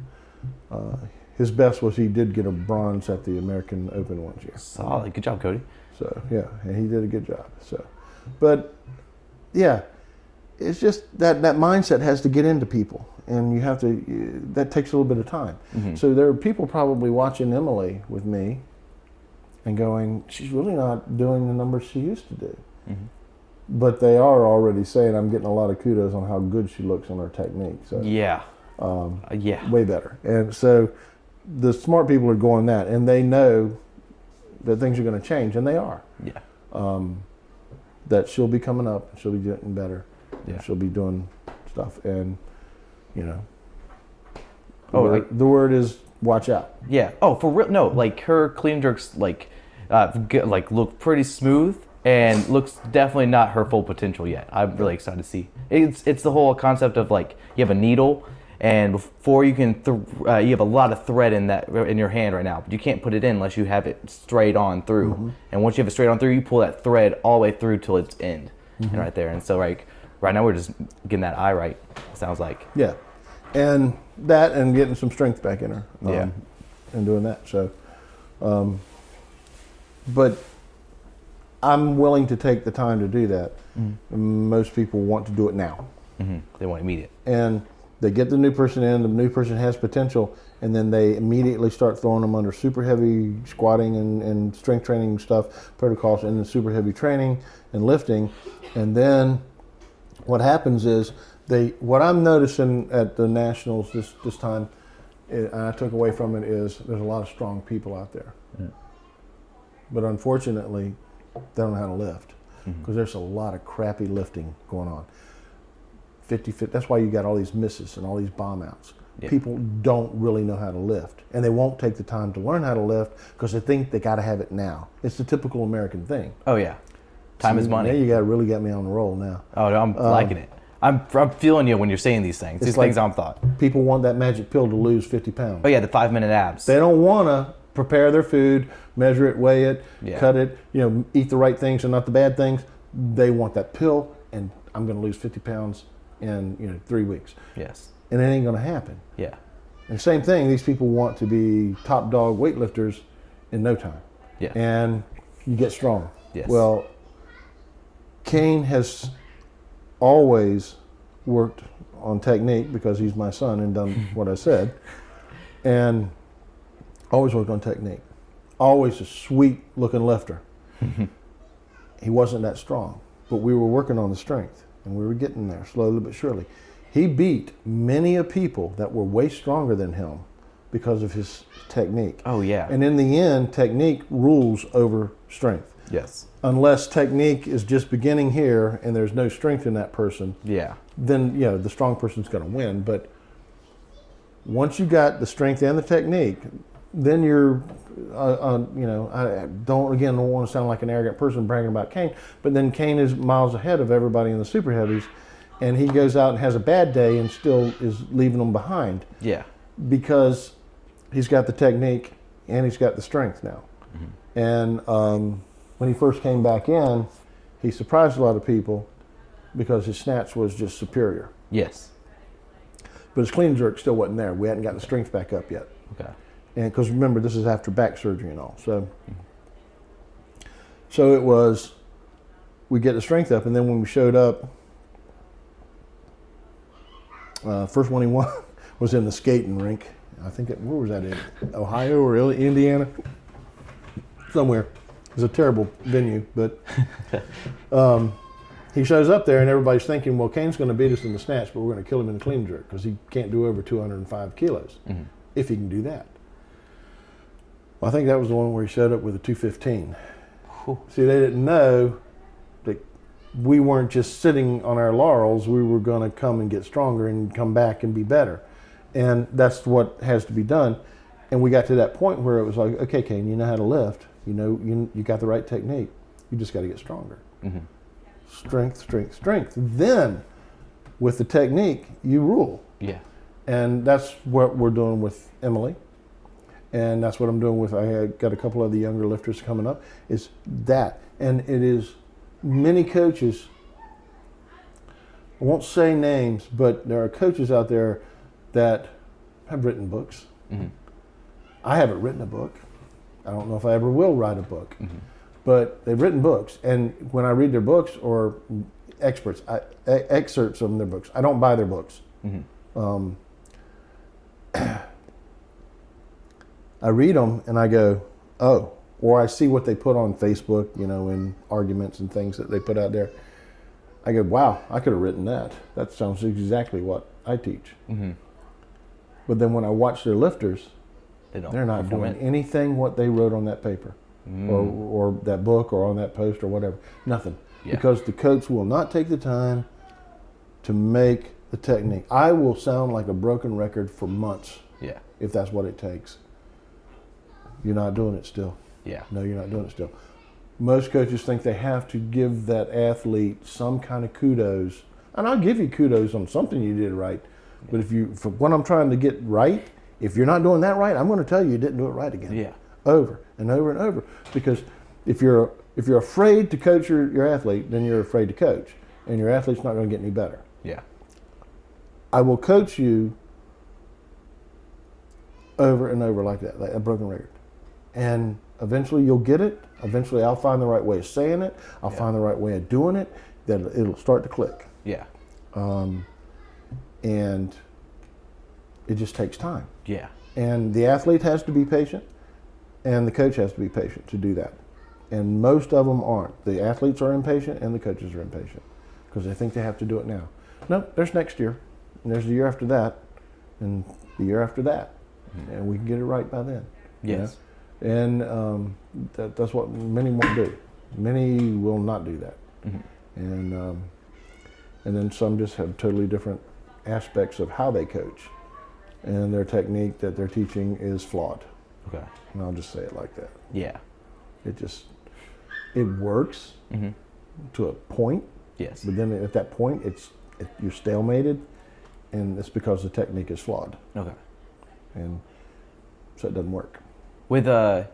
His best was he did get a bronze at the American Open one year. Solid. Good job, Cody. So and he did a good job. So, but yeah, it's just that mindset has to get into people, and you have to. That takes a little bit of time. Mm-hmm. So there are people probably watching Emily with me, and going, she's really not doing the numbers she used to do. Mm-hmm. But they are already saying, I'm getting a lot of kudos on how good she looks on her technique. So way better. And so the smart people are going that, and they know that things are going to change, and they are. Yeah. That she'll be coming up, she'll be getting better, yeah. She'll be doing stuff, and the word is watch out. Yeah. Oh, for real? No, like her clean jerks, look pretty smooth, and looks definitely not her full potential yet. I'm really excited to see. It's the whole concept of you have a needle, and before you can, you have a lot of thread in your hand right now, but you can't put it in unless you have it straight on through. Mm-hmm. And once you have it straight on through, you pull that thread all the way through till its end, and right there. And so right now we're just getting that eye right. It sounds like. Yeah, and getting some strength back in her. And doing that. So, but I'm willing to take the time to do that. Mm-hmm. Most people want to do it now. Mm-hmm. They want immediate. And they get the new person in, the new person has potential, and then they immediately start throwing them under super heavy squatting and strength training stuff, protocols, and then super heavy training and lifting. And then what happens is what I'm noticing at the Nationals this time, and I took away from it, is there's a lot of strong people out there. Yeah. But unfortunately, they don't know how to lift, because there's a lot of crappy lifting going on. 50-50, that's why you got all these misses and all these bomb outs. Yeah. People don't really know how to lift, and they won't take the time to learn how to lift because they think they got to have it now. It's the typical American thing. Oh yeah, time is money. Yeah, you really got me on the roll now. Oh, I'm liking it. I'm feeling you when you're saying these things. These things I'm thought. People want that magic pill to lose 50 pounds. Oh yeah, the 5-minute abs. They don't want to prepare their food, measure it, weigh it, cut it, eat the right things and not the bad things. They want that pill, and I'm going to lose 50 pounds in 3 weeks. Yes. And it ain't going to happen. Yeah. And same thing, these people want to be top dog weightlifters in no time. Yeah. And you get strong. Yes. Well, Kane has always worked on technique because he's my son and done what I said, and always worked on technique. Always a sweet looking lifter. He wasn't that strong, but we were working on the strength and we were getting there slowly but surely. He beat many of people that were way stronger than him because of his technique. Oh, yeah. And in the end, technique rules over strength. Yes. Unless technique is just beginning here and there's no strength in that person, Yeah. then the strong person's going to win. But once you got the strength and the technique, then you're, I don't want to sound like an arrogant person bragging about Kane, but then Kane is miles ahead of everybody in the super heavies, and he goes out and has a bad day and still is leaving them behind. Yeah. Because he's got the technique and he's got the strength now. And when he first came back in, he surprised a lot of people because his snatch was just superior. Yes. But his clean jerk still wasn't there. We hadn't got the strength back up yet. Okay. And because remember, this is after back surgery and all. So it was, we get the strength up, and then when we showed up, first one he won was in the skating rink. I think where was that in? Ohio or Indiana? Somewhere. It was a terrible venue, but he shows up there and everybody's thinking, well, Kane's going to beat us in the snatch, but we're going to kill him in the clean jerk because he can't do over 205 kilos if he can do that. Well, I think that was the one where he showed up with a 215. See, they didn't know that we weren't just sitting on our laurels. We were going to come and get stronger and come back and be better. And that's what has to be done. And we got to that point where it was like, okay, Kane, you know how to lift. You got the right technique. You just got to get stronger. Strength, strength, strength. Then, with the technique, you rule. Yeah. And that's what we're doing with Emily. And that's what I'm doing with, I got a couple of the younger lifters coming up, is that. And it is many coaches, I won't say names, but there are coaches out there that have written books. I haven't written a book. I don't know if I ever will write a book. But they've written books. And when I read their books, or excerpts from their books, I don't buy their books. I read them and I go, oh, or I see what they put on Facebook, in arguments and things that they put out there. I go, wow, I could have written that. That sounds exactly what I teach. But then when I watch their lifters, they're not doing anything what they wrote on that paper or that book or on that post or whatever. Nothing. Yeah. Because the coach will not take the time to make the technique. I will sound like a broken record for months if that's what it takes. You're not doing it still. Yeah. No, you're not doing it still. Most coaches think they have to give that athlete some kind of kudos. And I'll give you kudos on something you did right. But for what I'm trying to get right, if you're not doing that right, I'm going to tell you didn't do it right again. Yeah. Over and over and over. Because if you're afraid to coach your athlete, then you're afraid to coach. And your athlete's not going to get any better. Yeah. I will coach you over and over like that, like a broken record. And eventually you'll get it. Eventually I'll find the right way of saying it. I'll find the right way of doing it. That it'll start to click. Yeah. And it just takes time. Yeah. And the athlete has to be patient, and the coach has to be patient to do that. And most of them aren't. The athletes are impatient, and the coaches are impatient because they think they have to do it now. No, there's next year, and there's the year after that, and the year after that, and we can get it right by then. Yes. And that's what many won't do. Many will not do that. And then some just have totally different aspects of how they coach, and their technique that they're teaching is flawed. Okay. And I'll just say it like that. Yeah. It works to a point. Yes. But then at that point, you're stalemated, and it's because the technique is flawed. Okay. And so it doesn't work. With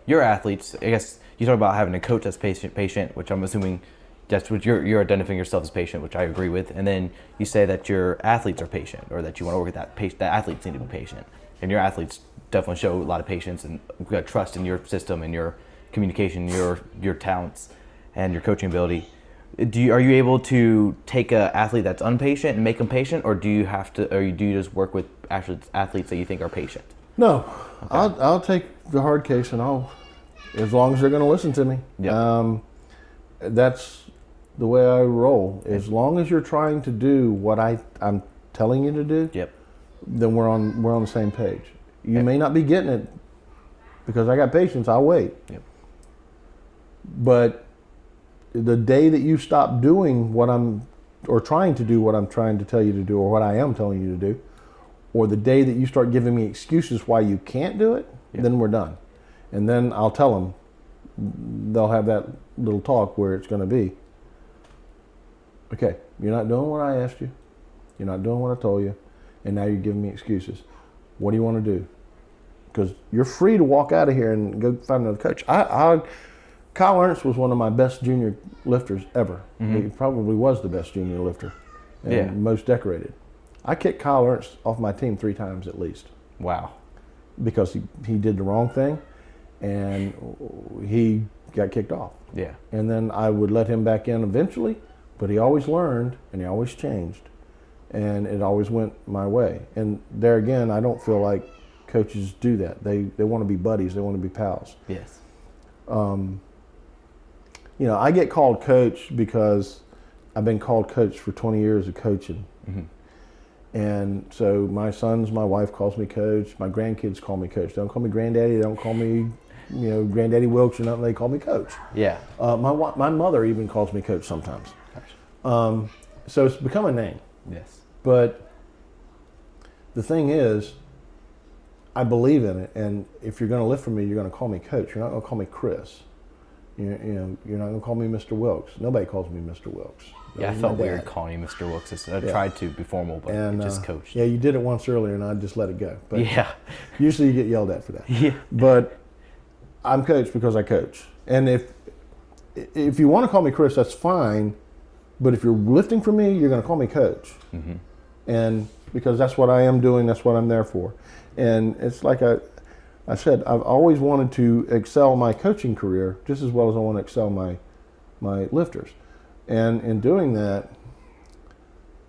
your athletes, I guess you talk about having a coach that's patient, which I'm assuming that's what you're identifying yourself as patient, which I agree with. And then you say that your athletes are patient, or that you want to work with that athletes need to be patient. And your athletes definitely show a lot of patience and trust in your system and your communication, your talents, and your coaching ability. Are you able to take an athlete that's impatient and make them patient, or do you just work with athletes that you think are patient? No, okay. I'll take the hard case, and as long as they're going to listen to me. Yep. That's the way I roll. As long as you're trying to do what I'm telling you to do, yep, then we're on the same page. You may not be getting it because I got patience. I'll wait. Yep. But the day that you stop doing or trying to do what I'm trying to tell you to do, or what I am telling you to do, or the day that you start giving me excuses why you can't do it, then we're done. And then I'll tell them, they'll have that little talk where it's going to be, okay, you're not doing what I asked you, you're not doing what I told you, and now you're giving me excuses. What do you want to do? Because you're free to walk out of here and go find another coach. Kyle Ernst was one of my best junior lifters ever. Mm-hmm. He probably was the best junior lifter and most decorated. I kicked Kyle Ernst off my team 3 times at least. Wow. Because he did the wrong thing and he got kicked off. Yeah. And then I would let him back in eventually, but he always learned and he always changed. And it always went my way. And there again, I don't feel like coaches do that. They want to be buddies. They want to be pals. Yes. I get called coach because I've been called coach for 20 years of coaching. Mm-hmm. And so my sons, my wife calls me coach. My grandkids call me coach. They don't call me granddaddy. They don't call me, Granddaddy Wilkes or nothing. They call me coach. Yeah. My mother even calls me coach sometimes. So it's become a name. Yes. But the thing is, I believe in it. And if you're going to lift for me, you're going to call me coach. You're not going to call me Chris. You're not going to call me Mr. Wilkes. Nobody calls me Mr. Wilkes. Yeah, I felt weird calling you Mr. Wilkes. I tried to be formal, but just coached. Yeah, you did it once earlier, and I just let it go. But yeah. Usually you get yelled at for that. Yeah. But I'm coach because I coach. And if you want to call me Chris, that's fine. But if you're lifting for me, you're going to call me coach. Mm-hmm. And because that's what I am doing, that's what I'm there for. And it's like I said, I've always wanted to excel my coaching career just as well as I want to excel my lifters. And in doing that,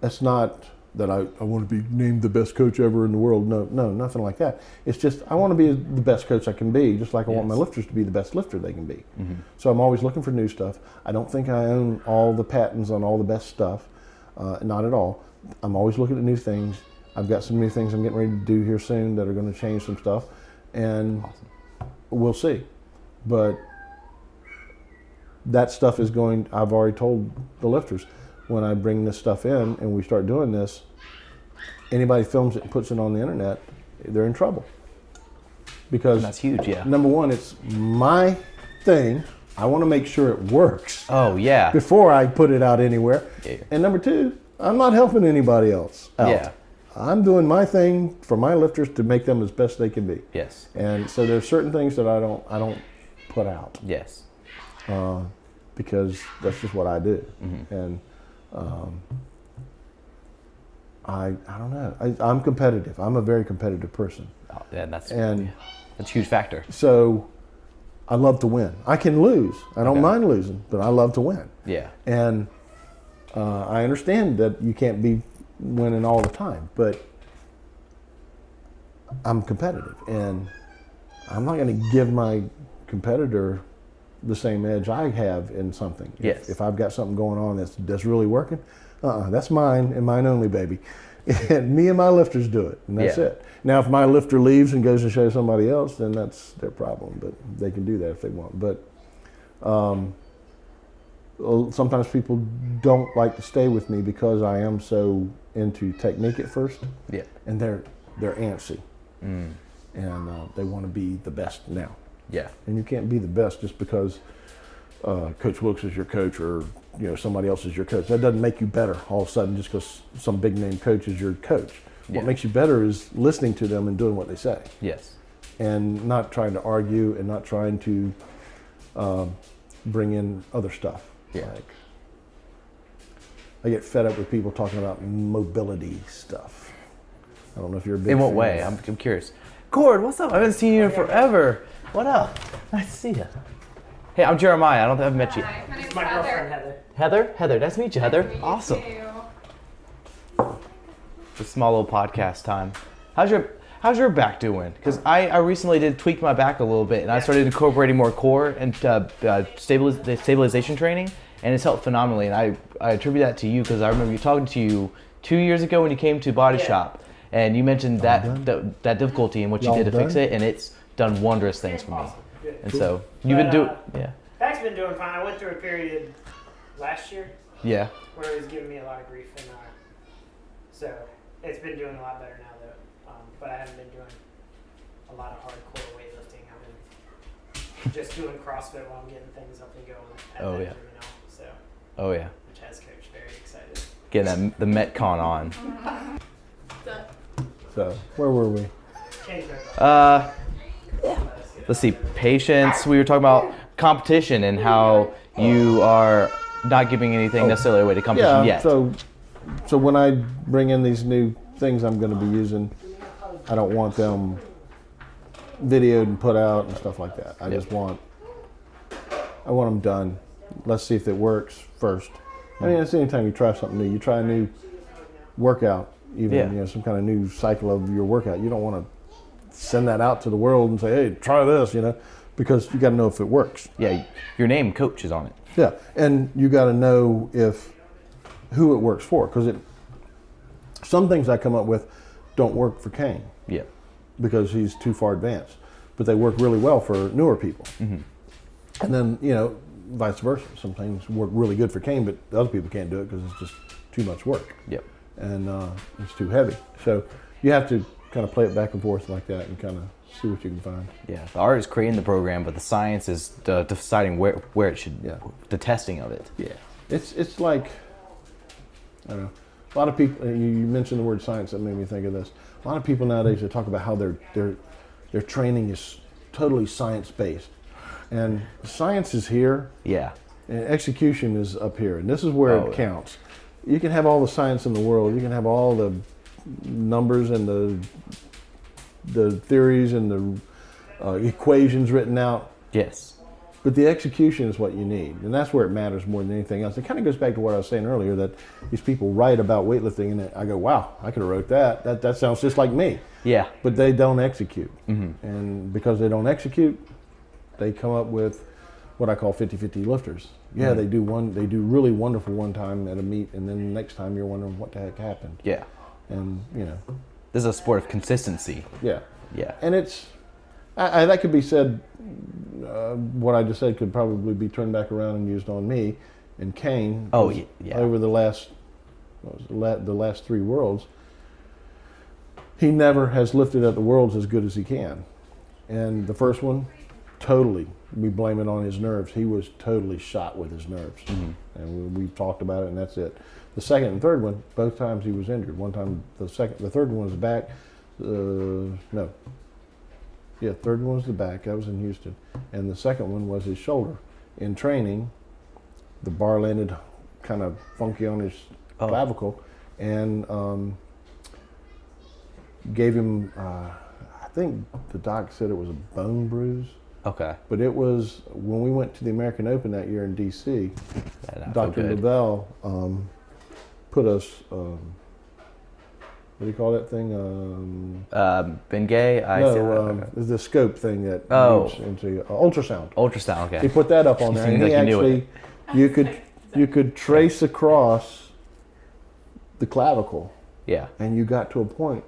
it's not that I want to be named the best coach ever in the world. No, nothing like that. It's just I want to be the best coach I can be, just like I want my lifters to be the best lifter they can be. Mm-hmm. So I'm always looking for new stuff. I don't think I own all the patents on all the best stuff. Not at all. I'm always looking at new things. I've got some new things I'm getting ready to do here soon that are going to change some stuff. And we'll see. But that stuff is I've already told the lifters, when I bring this stuff in and we start doing this, anybody films it and puts it on the internet, they're in trouble. Because that's huge, yeah. Number one, it's my thing. I want to make sure it works. Oh, yeah. Before I put it out anywhere. Yeah. And number two, I'm not helping anybody else out. Yeah. I'm doing my thing for my lifters to make them as best they can be. Yes. And so there's certain things that I don't put out. Yes. Because that's just what I do. Mm-hmm. And I don't know. I'm competitive. I'm a very competitive person. Oh, yeah, that's a huge factor. So I love to win. I can lose. I don't mind losing, but I love to win. Yeah. And I understand that you can't be winning all the time, but I'm competitive, and I'm not going to give my competitor the same edge I have in something. Yes. If I've got something going on that's really working, that's mine and mine only, baby. And me and my lifters do it, and that's it. Now, if my lifter leaves and goes and shows somebody else, then that's their problem, but they can do that if they want. But sometimes people don't like to stay with me because I am so into technique at first. Yeah. And they're antsy. Mm. And they want to be the best now. Yeah. And you can't be the best just because Coach Wilkes is your coach or somebody else is your coach. That doesn't make you better all of a sudden just because some big name coach is your coach. Yeah. What makes you better is listening to them and doing what they say. Yes. And not trying to argue and not trying to bring in other stuff. Yeah. Like, I get fed up with people talking about mobility stuff. I don't know if you're a big In what fan way? I'm curious. Cord, what's up? I haven't seen you in forever. What up? Nice to see you. Hey, I'm Jeremiah. I don't think I've met you. Hi, my name's My Heather. girlfriend Heather. Heather, nice to meet you, Heather. Nice to meet you Awesome. too. It's a small little podcast time. How's your back doing? Because I recently did tweak my back a little bit, and I started incorporating more core and stabilization training, and it's helped phenomenally. And I attribute that to you because I remember talking to you 2 years ago when you came to Body Shop, and you mentioned that difficulty and what you Y'all did to fix done? it, and it's done wondrous things for me. Awesome. Good. And so you've been doing, yeah, Back's been doing fine. I went through a period last year yeah. where it was giving me a lot of grief, and so it's been doing a lot better now though. But I haven't been doing a lot of hardcore weightlifting. I've been just doing CrossFit while I'm getting things up and going at Oh, that yeah. gym now. So, Oh yeah, which has Coach very excited. getting the Metcon on. So where were we? Change my Let's see, patience. We were talking about competition and how you are not giving anything necessarily away to competition yet. So when I bring in these new things I'm going to be using, I don't want them videoed and put out and stuff like that. I want them done. Let's see if it works first. I mean, it's anytime you try something new. You try a new workout, even some kind of new cycle of your workout. You don't want to send that out to the world and say, "Hey, try this," because you got to know if it works. Yeah, your name, Coach, is on it. Yeah, and you got to know who it works for, because some things I come up with don't work for Kane Yeah. because he's too far advanced, but they work really well for newer people. Mm-hmm. And then vice versa. Some things work really good for Kane, but other people can't do it because it's just too much work. Yep. And it's too heavy. So you have to kind of play it back and forth like that and kind of see what you can find. Yeah. The art is creating the program, but the science is deciding where it should. Yeah. The testing of it. Yeah. It's like, I don't know. A lot of people. You mentioned the word science. That made me think of this. A lot of people nowadays, they talk about how their training is totally science based, and science is here. Yeah. And execution is up here, and this is where it yeah. counts. You can have all the science in the world. You can have all the numbers and the theories and the equations written out. Yes. But the execution is what you need, and that's where it matters more than anything else. It kind of goes back to what I was saying earlier, that these people write about weightlifting, and I go, "Wow, I could have wrote that. That sounds just like me." Yeah. But they don't execute, Mm-hmm. and because they don't execute, they come up with what I call 50-50 lifters. Yeah, Mm-hmm. they do really wonderful one time at a meet, and then the next time you're wondering what the heck happened. Yeah. And This is a sport of consistency. yeah, Yeah. and it's that could be said. What I just said could probably be turned back around and used on me and Kane. Oh, yeah. Over the last the last 3 worlds, he never has lifted at the worlds as good as he can. And the first one, totally, we blame it on his nerves. He was totally shot with his nerves, and we talked about it, and that's it. The second and third one, both times he was injured. One time, the third one was back. Third one was the back. That was in Houston, and the second one was his shoulder. In training, the bar landed kind of funky on his clavicle, and gave him. I think the doc said it was a bone bruise. Okay. But it was when we went to the American Open that year in D.C. That Dr. good. Lavelle put us. What do you call that thing? Bengay. The scope thing that Oh. moves into ultrasound. Ultrasound. Okay. He put that up on there, and Seems he like you knew actually, you could trace across the clavicle, Yeah. and you got to a point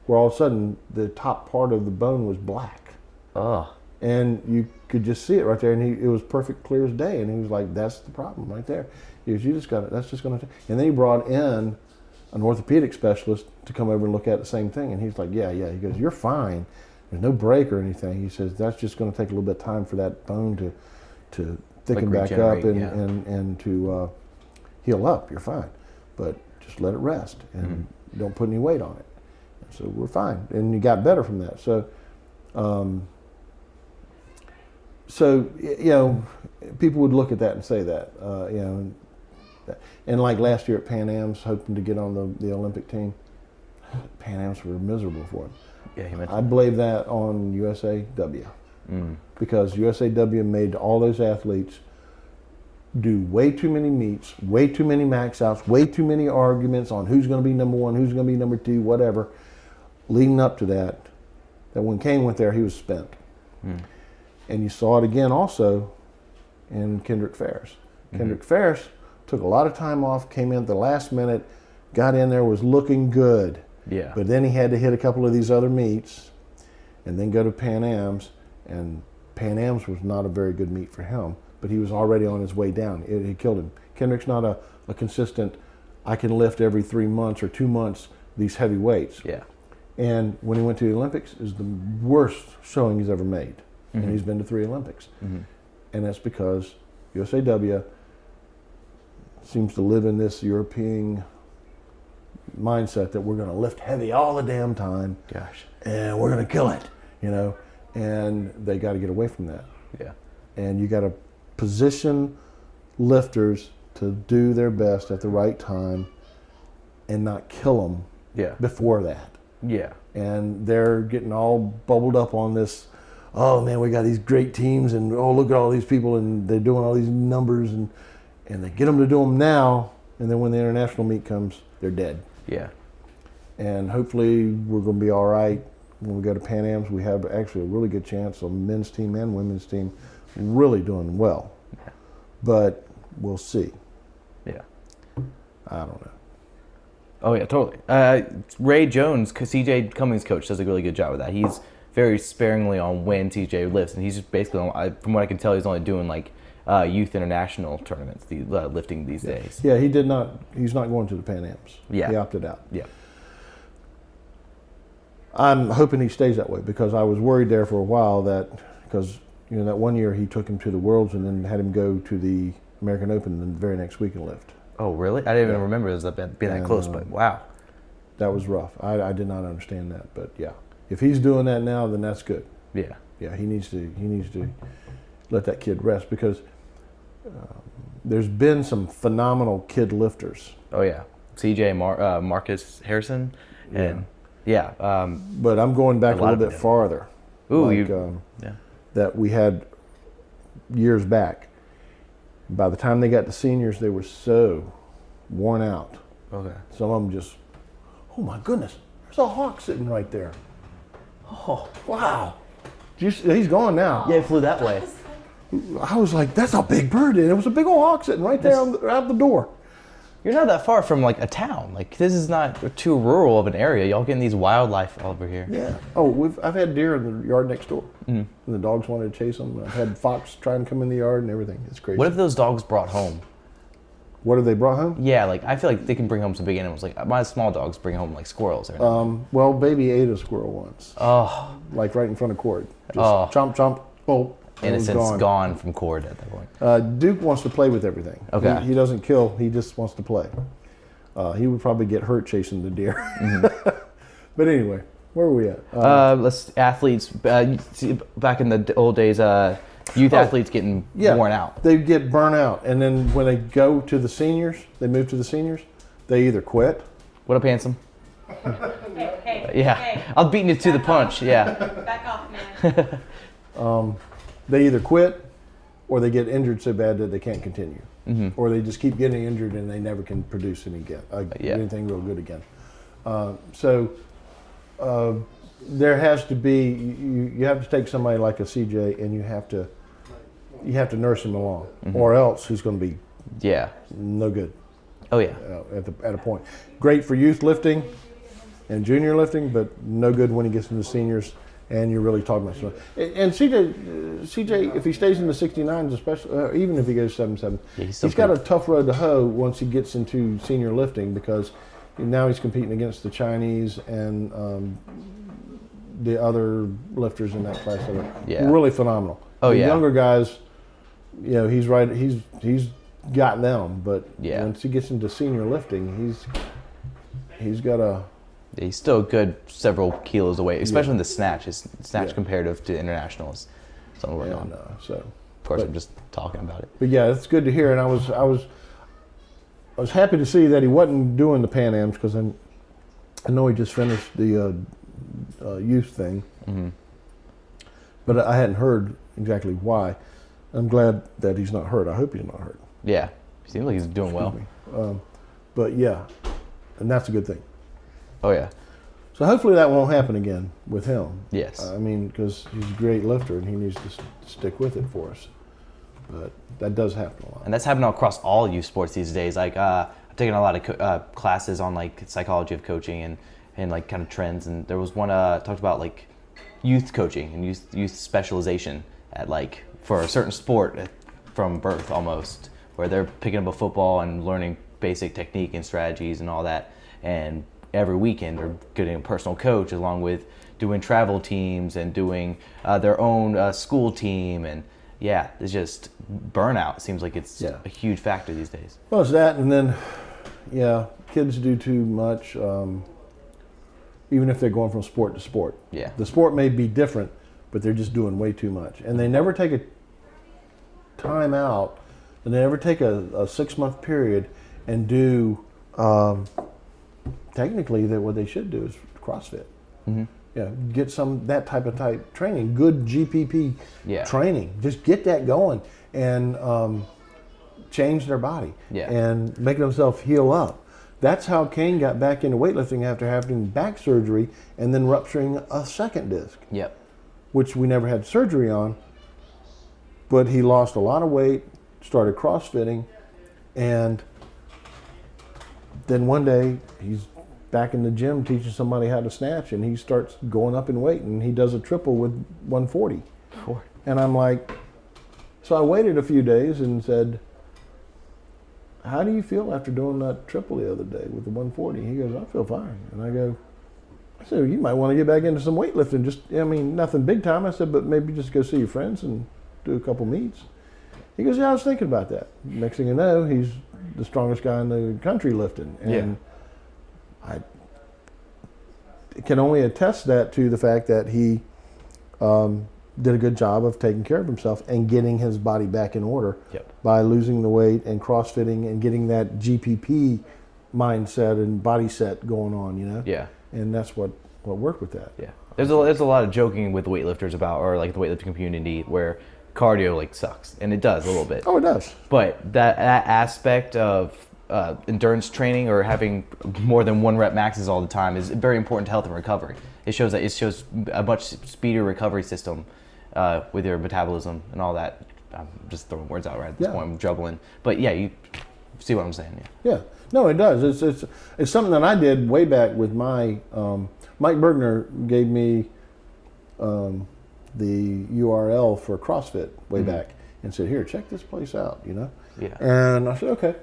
where all of a sudden the top part of the bone was black, Oh. and you could just see it right there, and it was perfect, clear as day. And he was like, "That's the problem right there. That's just going to." And then he brought in an orthopedic specialist to come over and look at the same thing, and he's like, yeah. He goes, "You're fine. There's no break or anything." He says, "That's just going to take a little bit of time for that bone to thicken back up and to heal up. You're fine, but just let it rest and don't put any weight on it." And so we're fine, and he got better from that. So people would look at that and say that, and like last year at Pan Am's, hoping to get on the Olympic team, Pan Am's were miserable for him. Yeah, he mentioned. I blame that on USAW. because USAW made all those athletes do way too many meets, way too many max outs, way too many arguments on who's going to be number one, who's going to be number two, whatever. Leading up to that when Kane went there, he was spent. And you saw it again also in Kendrick Ferris. Kendrick Ferris took a lot of time off, came in at the last minute, got in there, was looking good. Yeah. But then he had to hit a couple of these other meets and then go to Pan Am's, and Pan Am's was not a very good meet for him, but he was already on his way down. It killed him. Kendrick's not a consistent, I can lift every 3 months or 2 months these heavy weights. Yeah. And when he went to the Olympics, it was the worst showing he's ever made. And he's been to 3 Olympics. And that's because USAW seems to live in this European mindset that we're going to lift heavy all the damn time. Gosh. And we're going to kill it, you know. And they got to get away from that. Yeah. And you got to position lifters to do their best at the right time and not kill them before that. Yeah. And they're getting all bubbled up on this, oh man, we got these great teams, and oh, look at all these people, and they're doing all these numbers, and they get them to do them now, and then when the international meet comes, they're dead. Yeah. And hopefully we're going to be all right when we go to Pan Am's. We have actually a really good chance of men's team and women's team really doing well. Yeah. But we'll see. Yeah. I don't know. Oh yeah, totally. Ray Jones, CJ Cummings' coach, does a really good job with that. He's very sparingly on when CJ lifts, and he's just basically, from what I can tell, he's only doing like youth international tournaments, lifting these days. Yeah, he's not going to the Pan Am's. Yeah. He opted out. Yeah. I'm hoping he stays that way, because I was worried there for a while because that one year he took him to the Worlds and then had him go to the American Open the very next week and lift. Oh really? I didn't even remember it being that close, but wow. That was rough. I did not understand that, but yeah. If he's doing that now, then that's good. Yeah. Yeah, he needs to let that kid rest, because there's been some phenomenal kid lifters. Oh yeah. CJ Marcus Harrison and but I'm going back a little bit farther. Ooh, that we had years back. By the time they got to seniors, they were so worn out. Okay. Some of them just, oh my goodness, there's a hawk sitting right there. Oh, wow. He's gone now. Yeah, it flew that way. I was like, that's a big bird. And it was a big old hawk sitting right there out the door. You're not that far from like a town. Like this is not too rural of an area. Y'all getting these wildlife over here. Yeah. Oh, I've had deer in the yard next door. And the dogs wanted to chase them. I've had fox try and come in the yard and everything. It's crazy. What if those dogs brought home? What have they brought home? Yeah, like I feel like they can bring home some big animals. Like my small dogs bring home like squirrels. Well, baby ate a squirrel once. Oh. Like right in front of Cord. Just chomp, chomp. Oh. Innocence gone from Cord at that point. Duke wants to play with everything. Okay. He doesn't kill. He just wants to play. He would probably get hurt chasing the deer. But anyway, where are we at? Athletes. Back in the old days, youth athletes getting worn out. They get burnt out, and then when they go to the seniors, they move to the seniors. They either quit. What up, handsome? Hey. I'm beating you to the punch. Yeah. Back off, man. They either quit, or they get injured so bad that they can't continue, or they just keep getting injured and they never can produce anything real good again. So there has to be you have to take somebody like a CJ and you have to nurse him along, or else he's going to be no good. Oh yeah. At a point, great for youth lifting and junior lifting, but no good when he gets into seniors. And you're really talking about stuff. And CJ, if he stays in the 69s, especially even if he goes 77, he's got a tough road to hoe once he gets into senior lifting, because now he's competing against the Chinese and the other lifters in that class that are really phenomenal. Oh the yeah. Younger guys, he's right. He's got them, but once he gets into senior lifting, he's got a. He's still a good several kilos away, especially in the snatch. His snatch comparative to international is something we're on. So of course, I'm just talking about it. But yeah, it's good to hear, and I was happy to see that he wasn't doing the Pan Ams, because I know he just finished the youth thing, but I hadn't heard exactly why. I'm glad that he's not hurt. I hope he's not hurt. Yeah, he seems like he's doing well. But yeah, and that's a good thing. Oh yeah. So hopefully that won't happen again with him. Yes. I mean, because he's a great lifter and he needs to stick with it for us. But that does happen a lot. And that's happening across all youth sports these days. Like I've taken a lot of classes on like psychology of coaching and like kind of trends. And there was one talked about like youth coaching and youth specialization at like for a certain sport from birth almost, where they're picking up a football and learning basic technique and strategies and all that. And every weekend they're getting a personal coach along with doing travel teams and doing their own school team. And yeah, it's just burnout. It seems like it's a huge factor these days. Well, it's that, and then, yeah, kids do too much, even if they're going from sport to sport. Yeah. The sport may be different, but they're just doing way too much. And they never take a time out, and they never take a 6-month period and do, technically, what they should do is CrossFit. Mm-hmm. Yeah, get that type of training, good GPP training. Just get that going and change their body and make themselves heal up. That's how Kane got back into weightlifting after having back surgery and then rupturing a second disc. Yep. Which we never had surgery on, but he lost a lot of weight, started CrossFitting, and then one day he's back in the gym teaching somebody how to snatch, and he starts going up in weight, and he does a triple with 140. And I'm like, so I waited a few days and said, how do you feel after doing that triple the other day with the 140? He goes, I feel fine. And I said, you might want to get back into some weightlifting. Just, I mean, nothing big time. I said, but maybe just go see your friends and do a couple meets. He goes, yeah, I was thinking about that. Next thing you know, he's the strongest guy in the country lifting. And I can only attest that to the fact that he did a good job of taking care of himself and getting his body back in order by losing the weight and CrossFitting and getting that GPP mindset and body set going on, you know? Yeah. And that's what worked with that. Yeah. There's a lot of joking with weightlifters about, or like the weightlifting community, where cardio like sucks, and it does a little bit. Oh, it does. But that aspect of endurance training or having more than one rep maxes all the time is very important to health and recovery. It shows a much speedier recovery system with your metabolism and all that. I'm just throwing words out right at this point. I'm juggling, but yeah, you see what I'm saying. Yeah. No, it does. It's something that I did way back with my Mike Bergner gave me the URL for CrossFit way back and said, here, check this place out, you know? Yeah. And I said, okay.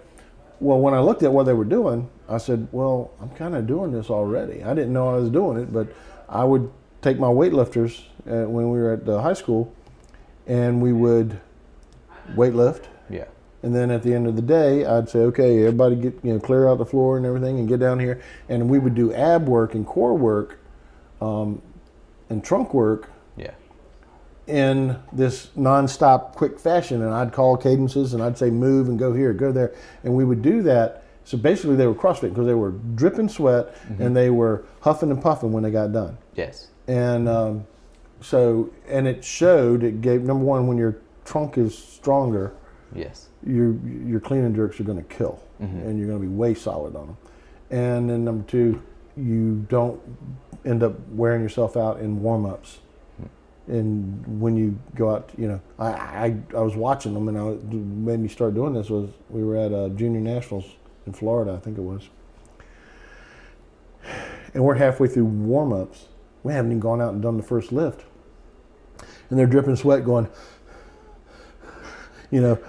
Well, when I looked at what they were doing, I said, well, I'm kind of doing this already. I didn't know I was doing it, but I would take my weightlifters when we were at the high school, and we would weightlift. Yeah. And then at the end of the day, I'd say, okay, everybody get clear out the floor and everything and get down here. And we would do ab work and core work and trunk work in this nonstop quick fashion. And I'd call cadences and I'd say move and go here, go there. And we would do that. So basically they were CrossFit because they were dripping sweat and they were huffing and puffing when they got done. Yes. And and it showed, it gave, number one, when your trunk is stronger, yes, your clean and jerks are going to kill, and you're going to be way solid on them. And then number two, you don't end up wearing yourself out in warm-ups. And when you go out, I was watching them, and what made me start doing this was we were at Junior Nationals in Florida, I think it was. And we're halfway through warm-ups. We haven't even gone out and done the first lift. And they're dripping sweat going,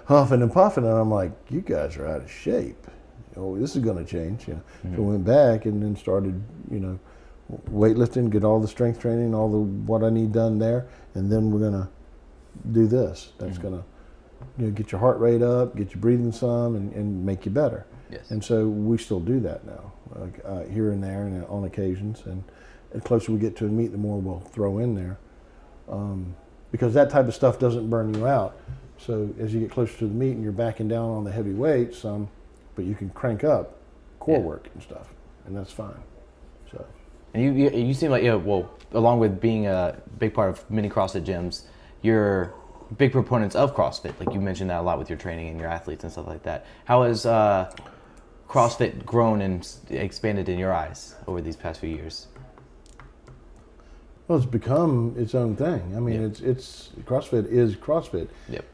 huffing and puffing. And I'm like, you guys are out of shape. This is going to change. So we went back and then started, weightlifting, get all the strength training, what I need done there. And then we're going to do this. That's going to get your heart rate up, get you breathing some, and make you better. Yes. And so we still do that now, here and there and on occasions. And the closer we get to a meet, the more we'll throw in there. Because that type of stuff doesn't burn you out. So as you get closer to the meet and you're backing down on the heavy weights, but you can crank up core work and stuff, and that's fine. So And you seem like, well, along with being a big part of many CrossFit gyms, you're big proponents of CrossFit. Like you mentioned that a lot with your training and your athletes and stuff like that. How has CrossFit grown and expanded in your eyes over these past few years? Well, it's become its own thing. I mean, it's CrossFit is CrossFit,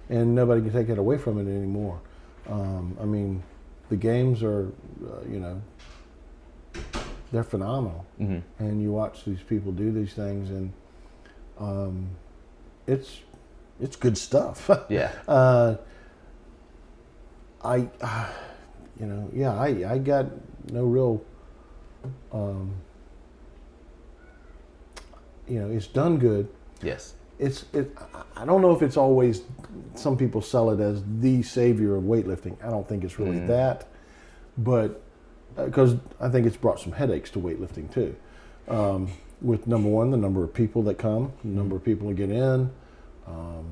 and nobody can take it away from it anymore. I mean, the games are, they're phenomenal, and you watch these people do these things, and it's good stuff. Yeah. I got no real. It's done good. Yes. I don't know if it's always, some people sell it as the savior of weightlifting. I don't think it's really that, but because I think it's brought some headaches to weightlifting too. With number one, the number of people that come, the number of people that get in.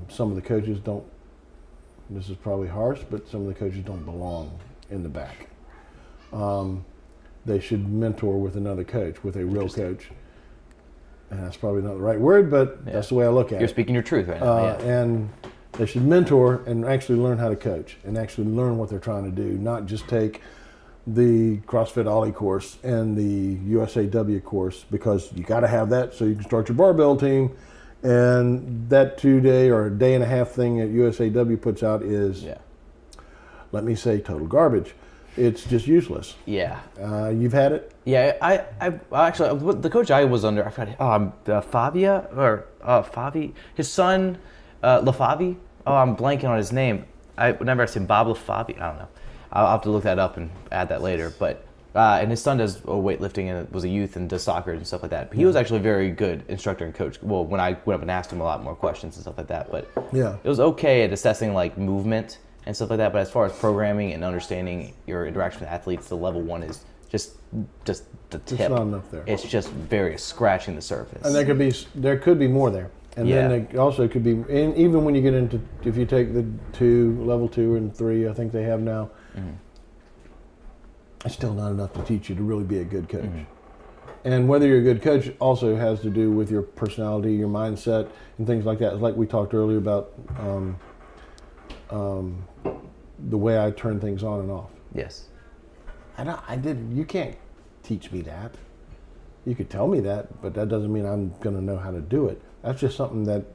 Some of the coaches don't, this is probably harsh, but some of the coaches don't belong in the back. They should mentor with another coach, with a real coach. And that's probably not the right word, but that's the way I look at it. You're speaking your truth right now. And they should mentor and actually learn how to coach and actually learn what they're trying to do, not just take the CrossFit Ollie course and the USAW course, because you got to have that so you can start your barbell team. And that 2-day or a day and a half thing that USAW puts out is, let me say, total garbage. It's just useless. Yeah. You've had it? Yeah, I actually, the coach I was under, I forgot, Favi, his son, LaFavi. Oh, I'm blanking on his name. Whenever I say Bob LaFavi, I don't know. I'll have to look that up and add that later. But and his son does weightlifting and was a youth and does soccer and stuff like that. But he was actually a very good instructor and coach. Well, when I went up and asked him a lot more questions and stuff like that. But it was okay at assessing like movement and stuff like that. But as far as programming and understanding your interaction with athletes, the level one is just the tip. It's not enough there. It's just very scratching the surface. And there could be more there. And then there also could be, and even when you get into, if you take the level 2 and 3, I think they have now, it's still not enough to teach you to really be a good coach. And whether you're a good coach also has to do with your personality, your mindset, and things like that. It's like we talked earlier about the way I turn things on and off. Yes. You can't teach me that. You could tell me that, but that doesn't mean I'm going to know how to do it. That's just something that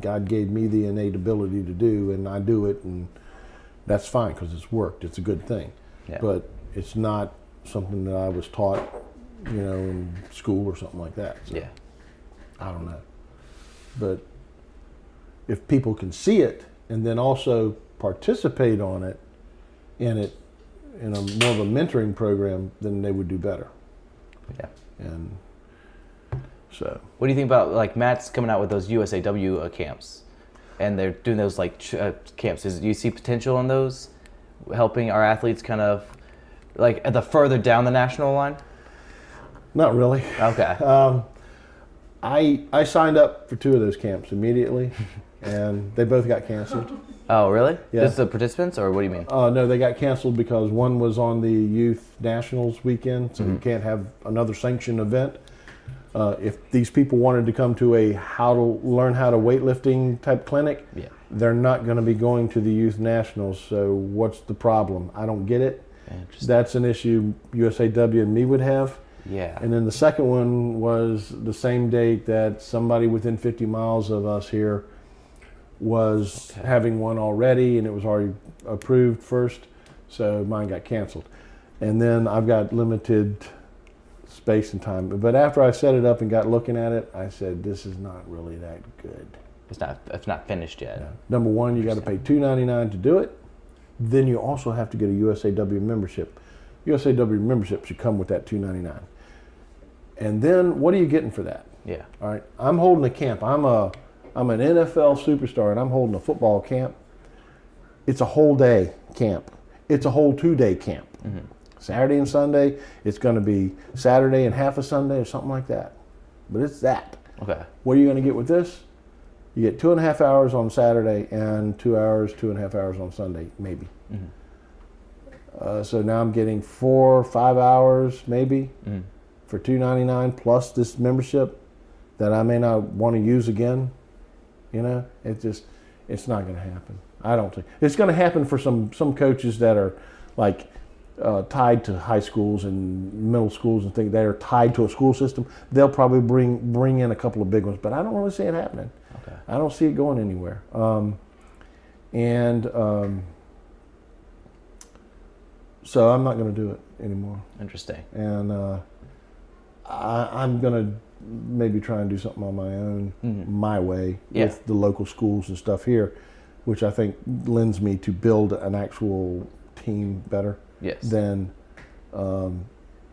God gave me the innate ability to do, and I do it, and that's fine because it's worked. It's a good thing. Yeah. But it's not something that I was taught, in school or something like that. So, I don't know. But if people can see it and then also participate in a more of a mentoring program, then they would do better. Yeah. And so. What do you think about, like, Matt's coming out with those USAW camps, and they're doing those camps? Do you see potential in those helping our athletes kind of like at the further down the national line? Not really. Okay. I signed up for 2 of those camps immediately, and they both got canceled. Oh, really? Yeah. Just the participants, or what do you mean? No, they got canceled because one was on the Youth Nationals weekend, so you can't have another sanctioned event. If these people wanted to come to a learn how to weightlifting type clinic, they're not going to be going to the Youth Nationals. So what's the problem? I don't get it. That's an issue USAW and me would have. Yeah. And then the second one was the same date that somebody within 50 miles of us here was having one already, and it was already approved first, so mine got canceled. And then I've got limited space and time. But after I set it up and got looking at it, I said, this is not really that good. It's not finished yet. Yeah. Number one, you got to pay $2.99 to do it. Then you also have to get a USAW membership. USAW membership should come with that $2.99. And then what are you getting for that? Yeah. All right. I'm holding a camp. I'm an NFL superstar, and I'm holding a football camp. It's a whole day camp. It's a whole 2-day camp. Saturday and Sunday. It's going to be Saturday and half a Sunday or something like that. But it's that. Okay. What are you going to get with this? You get 2.5 hours on Saturday and 2.5 hours on Sunday, maybe. So now I'm getting 4 or 5 hours, maybe, for $2.99 plus this membership that I may not want to use again. It's not going to happen. I don't think it's going to happen for some coaches that are like tied to high schools and middle schools and things that are tied to a school system. They'll probably bring in a couple of big ones, but I don't really see it happening. Okay. I don't see it going anywhere. So I'm not going to do it anymore. Interesting. And I'm going to maybe try and do something on my own, my way, with the local schools and stuff here, which I think lends me to build an actual team better than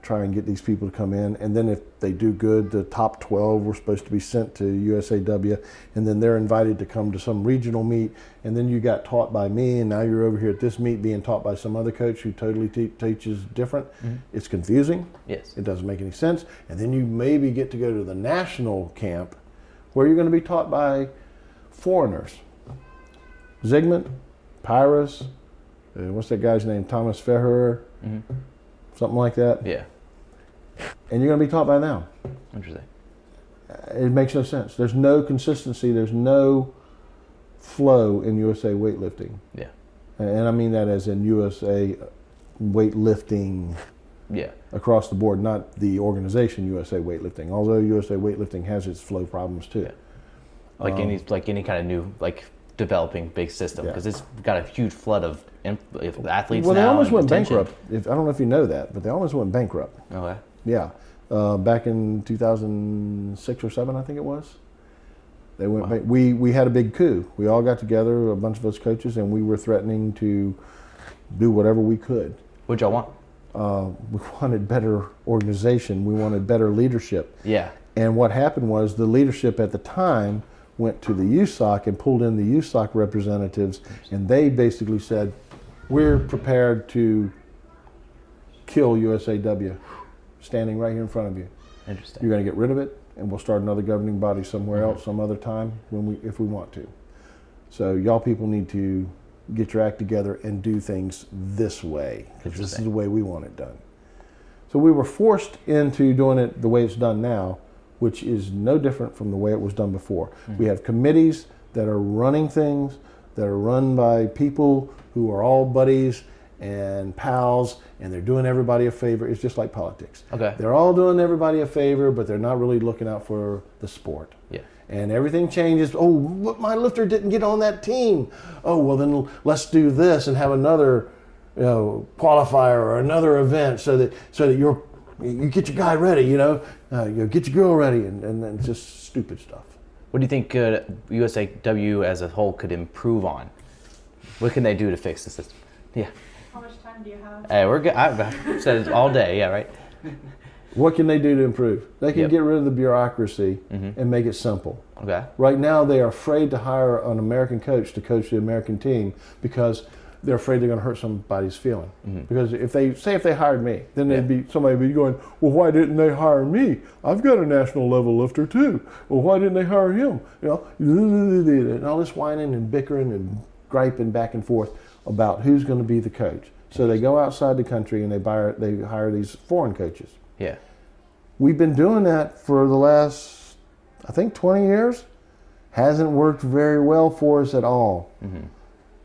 try and get these people to come in. And then if they do good, the top 12 were supposed to be sent to USAW, and then they're invited to come to some regional meet, and then you got taught by me, and now you're over here at this meet being taught by some other coach who totally teaches different. It's confusing. Yes. It doesn't make any sense. And then you maybe get to go to the national camp where you're going to be taught by foreigners. Zygmunt, Pyrrhus, what's that guy's name? Thomas Ferrer, something like that. Yeah. And you're going to be taught by them. Interesting. It makes no sense. There's no consistency. There's no flow in USA weightlifting. Yeah. And I mean that as in USA weightlifting. Yeah. Across the board, not the organization USA Weightlifting. Although USA Weightlifting has its flow problems too. Yeah. Like any kind of new developing big system, because it's got a huge flood of athletes. Well, now they almost and went attention. bankrupt. I don't know if you know that, but they almost went bankrupt. Okay. Yeah, back in 2006 or 7, I think it was. They went. We had a big coup. We all got together, a bunch of us coaches, and we were threatening to do whatever we could. What'd y'all want? We wanted better organization. We wanted better leadership. Yeah. And what happened was the leadership at the time went to the USAC and pulled in the USAC representatives, and they basically said, we're prepared to kill USAW standing right here in front of you. Interesting. You're going to get rid of it, and we'll start another governing body somewhere else some other time if we want to. So y'all people need to get your act together and do things this way, because this is the way we want it done. So we were forced into doing it the way it's done now, which is no different from the way it was done before. We have committees that are running things, that are run by people who are all buddies and pals, and they're doing everybody a favor. It's just like politics. Okay. They're all doing everybody a favor, but they're not really looking out for the sport. Yeah. And everything changes. Oh, look, my lifter didn't get on that team. Oh, well then let's do this and have another qualifier or another event so that you get your guy ready, you get your girl ready, and it's just stupid stuff. What do you think USAW as a whole could improve on? What can they do to fix the system? Yeah. How much time do you have? Hey, we're good. I've said it all day. Yeah, right. What can they do to improve? They can get rid of the bureaucracy and make it simple. Okay. Right now, they are afraid to hire an American coach to coach the American team because they're afraid they're going to hurt somebody's feeling. Because if they hired me, then somebody would be going, well, why didn't they hire me? I've got a national level lifter too. Well, why didn't they hire him? And all this whining and bickering and griping back and forth about who's going to be the coach. So they go outside the country and they hire these foreign coaches. Yeah. We've been doing that for the last, I think, 20 years. Hasn't worked very well for us at all.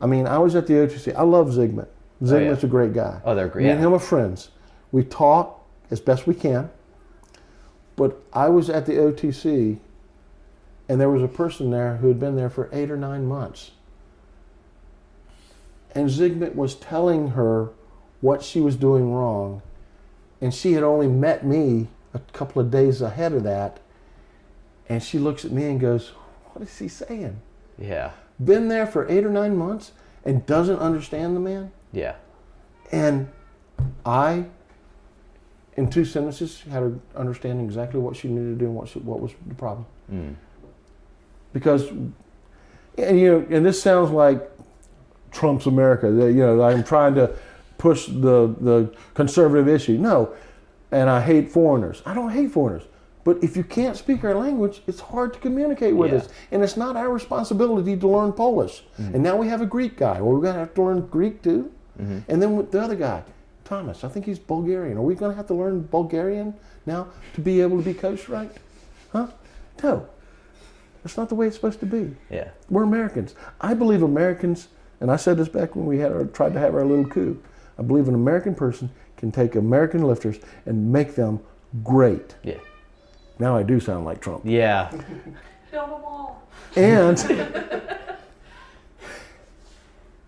I mean, I was at the OTC. I love Zygmunt. Zygmunt's a great guy. Oh, they're great. Me and him are friends. We talk as best we can. But I was at the OTC, and there was a person there who had been there for 8 or 9 months. And Zygmunt was telling her what she was doing wrong, and she had only met me a couple of days ahead of that, and she looks at me and goes, what is he saying? Yeah. Been there for 8 or 9 months and doesn't understand the man? Yeah. And I, in 2 sentences, had her understanding exactly what she needed to do and what was the problem. Because, and this sounds like Trump's America. I'm trying to push the conservative issue. No, and I hate foreigners. I don't hate foreigners. But if you can't speak our language, it's hard to communicate with us. And it's not our responsibility to learn Polish. And now we have a Greek guy. Well, we're going to have to learn Greek too. And then with the other guy, Thomas. I think he's Bulgarian. Are we going to have to learn Bulgarian now to be able to be coached right? Huh? No. That's not the way it's supposed to be. Yeah. We're Americans. I believe Americans, and I said this back when we tried to have our little coup. I believe an American person can take American lifters and make them great. Yeah. Now I do sound like Trump. Yeah. Build a wall. And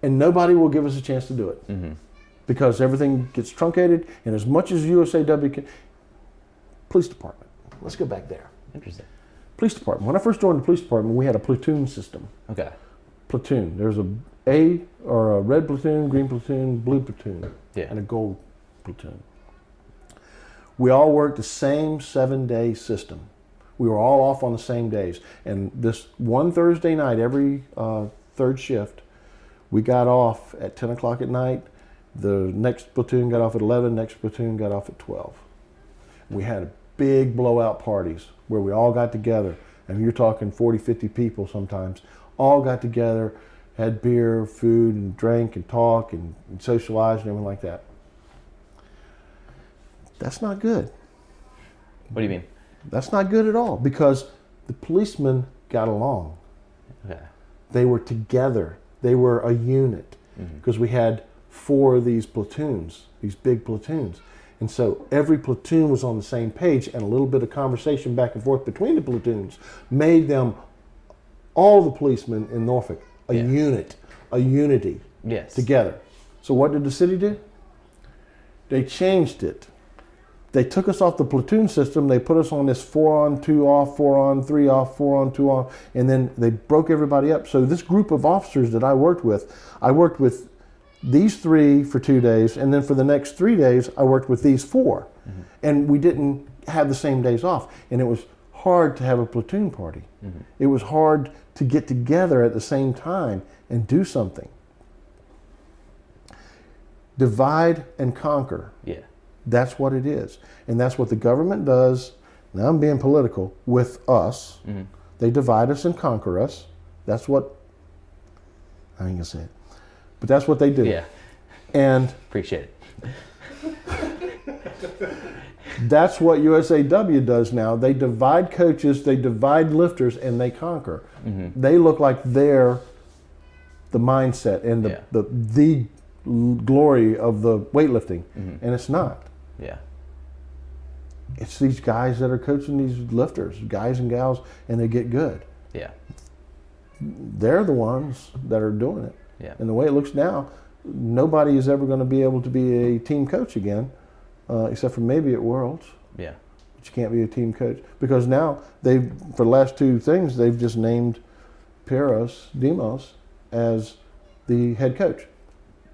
nobody will give us a chance to do it. Mm-hmm. Because everything gets truncated, and as much as USAW can, police department. Let's go back there. Interesting. Police department. When I first joined the police department, we had a platoon system. Okay. Platoon. There's a red platoon, green platoon, blue platoon, and a gold platoon. We all worked the same 7-day system. We were all off on the same days. And this one Thursday night, every third shift, we got off at 10 o'clock at night. The next platoon got off at 11, next platoon got off at 12. We had big blowout parties where we all got together, and you're talking 40, 50 people sometimes, all got together, had beer, food, and drank, and talk, and socialized, and everything like that. That's not good. What do you mean? That's not good at all, because the policemen got along. Okay. They were together. They were a unit, because we had 4 of these platoons, these big platoons. And so every platoon was on the same page, and a little bit of conversation back and forth between the platoons made them, all the policemen in Norfolk, a unit, a unity together. So what did the city do? They changed it. They took us off the platoon system. They put us on this 4 on, 2 off, 4 on, 3 off, 4 on, 2 off, and then they broke everybody up. So this group of officers that I worked with these 3 for 2 days, and then for the next 3 days, I worked with these 4. And we didn't have the same days off. And it was hard to have a platoon party. It was hard to get together at the same time and do something. Divide and conquer. Yeah. That's what it is. And that's what the government does, now I'm being political, with us. They divide us and conquer us. That's what, I ain't gonna say it, but that's what they do. Yeah. And Appreciate it. that's what USAW does now. They divide coaches, they divide lifters, and they conquer. They look like they're the mindset and the glory of the weightlifting, and it's not. Yeah. It's these guys that are coaching these lifters, guys and gals, and they get good. Yeah. They're the ones that are doing it. Yeah. And the way it looks now, nobody is ever going to be able to be a team coach again, except for maybe at Worlds. Yeah. But you can't be a team coach because now for the last 2 things, they've just named Piros Demos as the head coach.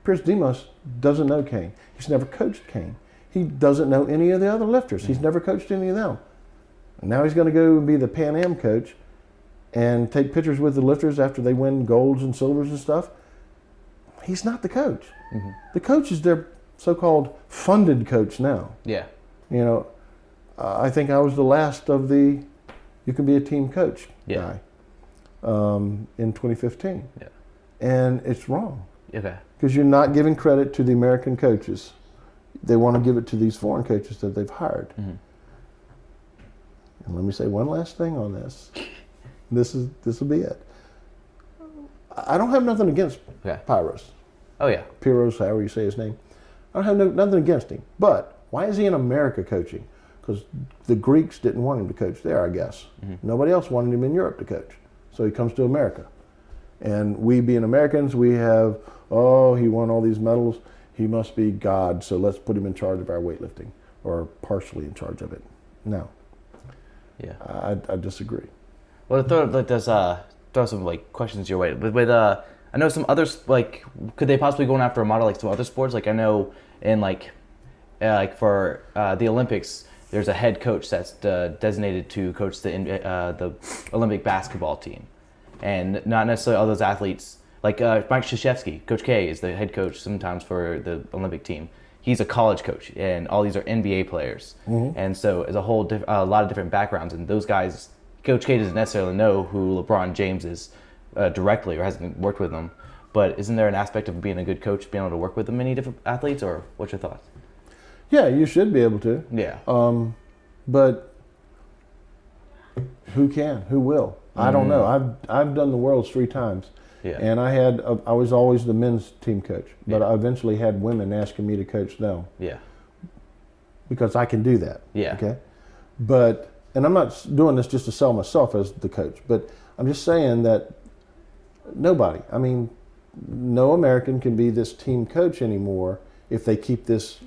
Piros Demos doesn't know Kane. He's never coached Kane. He doesn't know any of the other lifters. He's never coached any of them. And now he's going to go and be the Pan Am coach and take pictures with the lifters after they win golds and silvers and stuff. He's not the coach. The coach is their so-called funded coach now. Yeah. You know, I think I was the last of the you can be a team coach guy in 2015. Yeah. And it's wrong. Okay. Because you're not giving credit to the American coaches. They want to give it to these foreign coaches that they've hired. And let me say one last thing on this. This will be it. I don't have nothing against Piros. Oh yeah. Piros, however you say his name. I don't have nothing against him. But why is he in America coaching? Because the Greeks didn't want him to coach there, I guess. Nobody else wanted him in Europe to coach. So he comes to America. And we being Americans, we have, he won all these medals. He must be God, so let's put him in charge of our weightlifting, or partially in charge of it. No. Yeah. I disagree. Well, throw some questions your way. With I know some others, could they possibly go after a model some other sports? I know in for the Olympics, there's a head coach that's designated to coach the Olympic basketball team, and not necessarily all those athletes. Mike Krzyzewski, Coach K, is the head coach sometimes for the Olympic team. He's a college coach, and all these are NBA players. And so it's a lot of different backgrounds, and those guys, Coach K doesn't necessarily know who LeBron James is directly or hasn't worked with them, But isn't there an aspect of being a good coach, being able to work with many different athletes, or what's your thoughts? Yeah, you should be able to. Yeah. But who can? Who will? I don't know. I've done the Worlds 3 times. Yeah. And I was always the men's team coach, but I eventually had women asking me to coach them. Yeah. Because I can do that. Yeah. Okay. But, and I'm not doing this just to sell myself as the coach, but I'm just saying that no American can be this team coach anymore if they keep this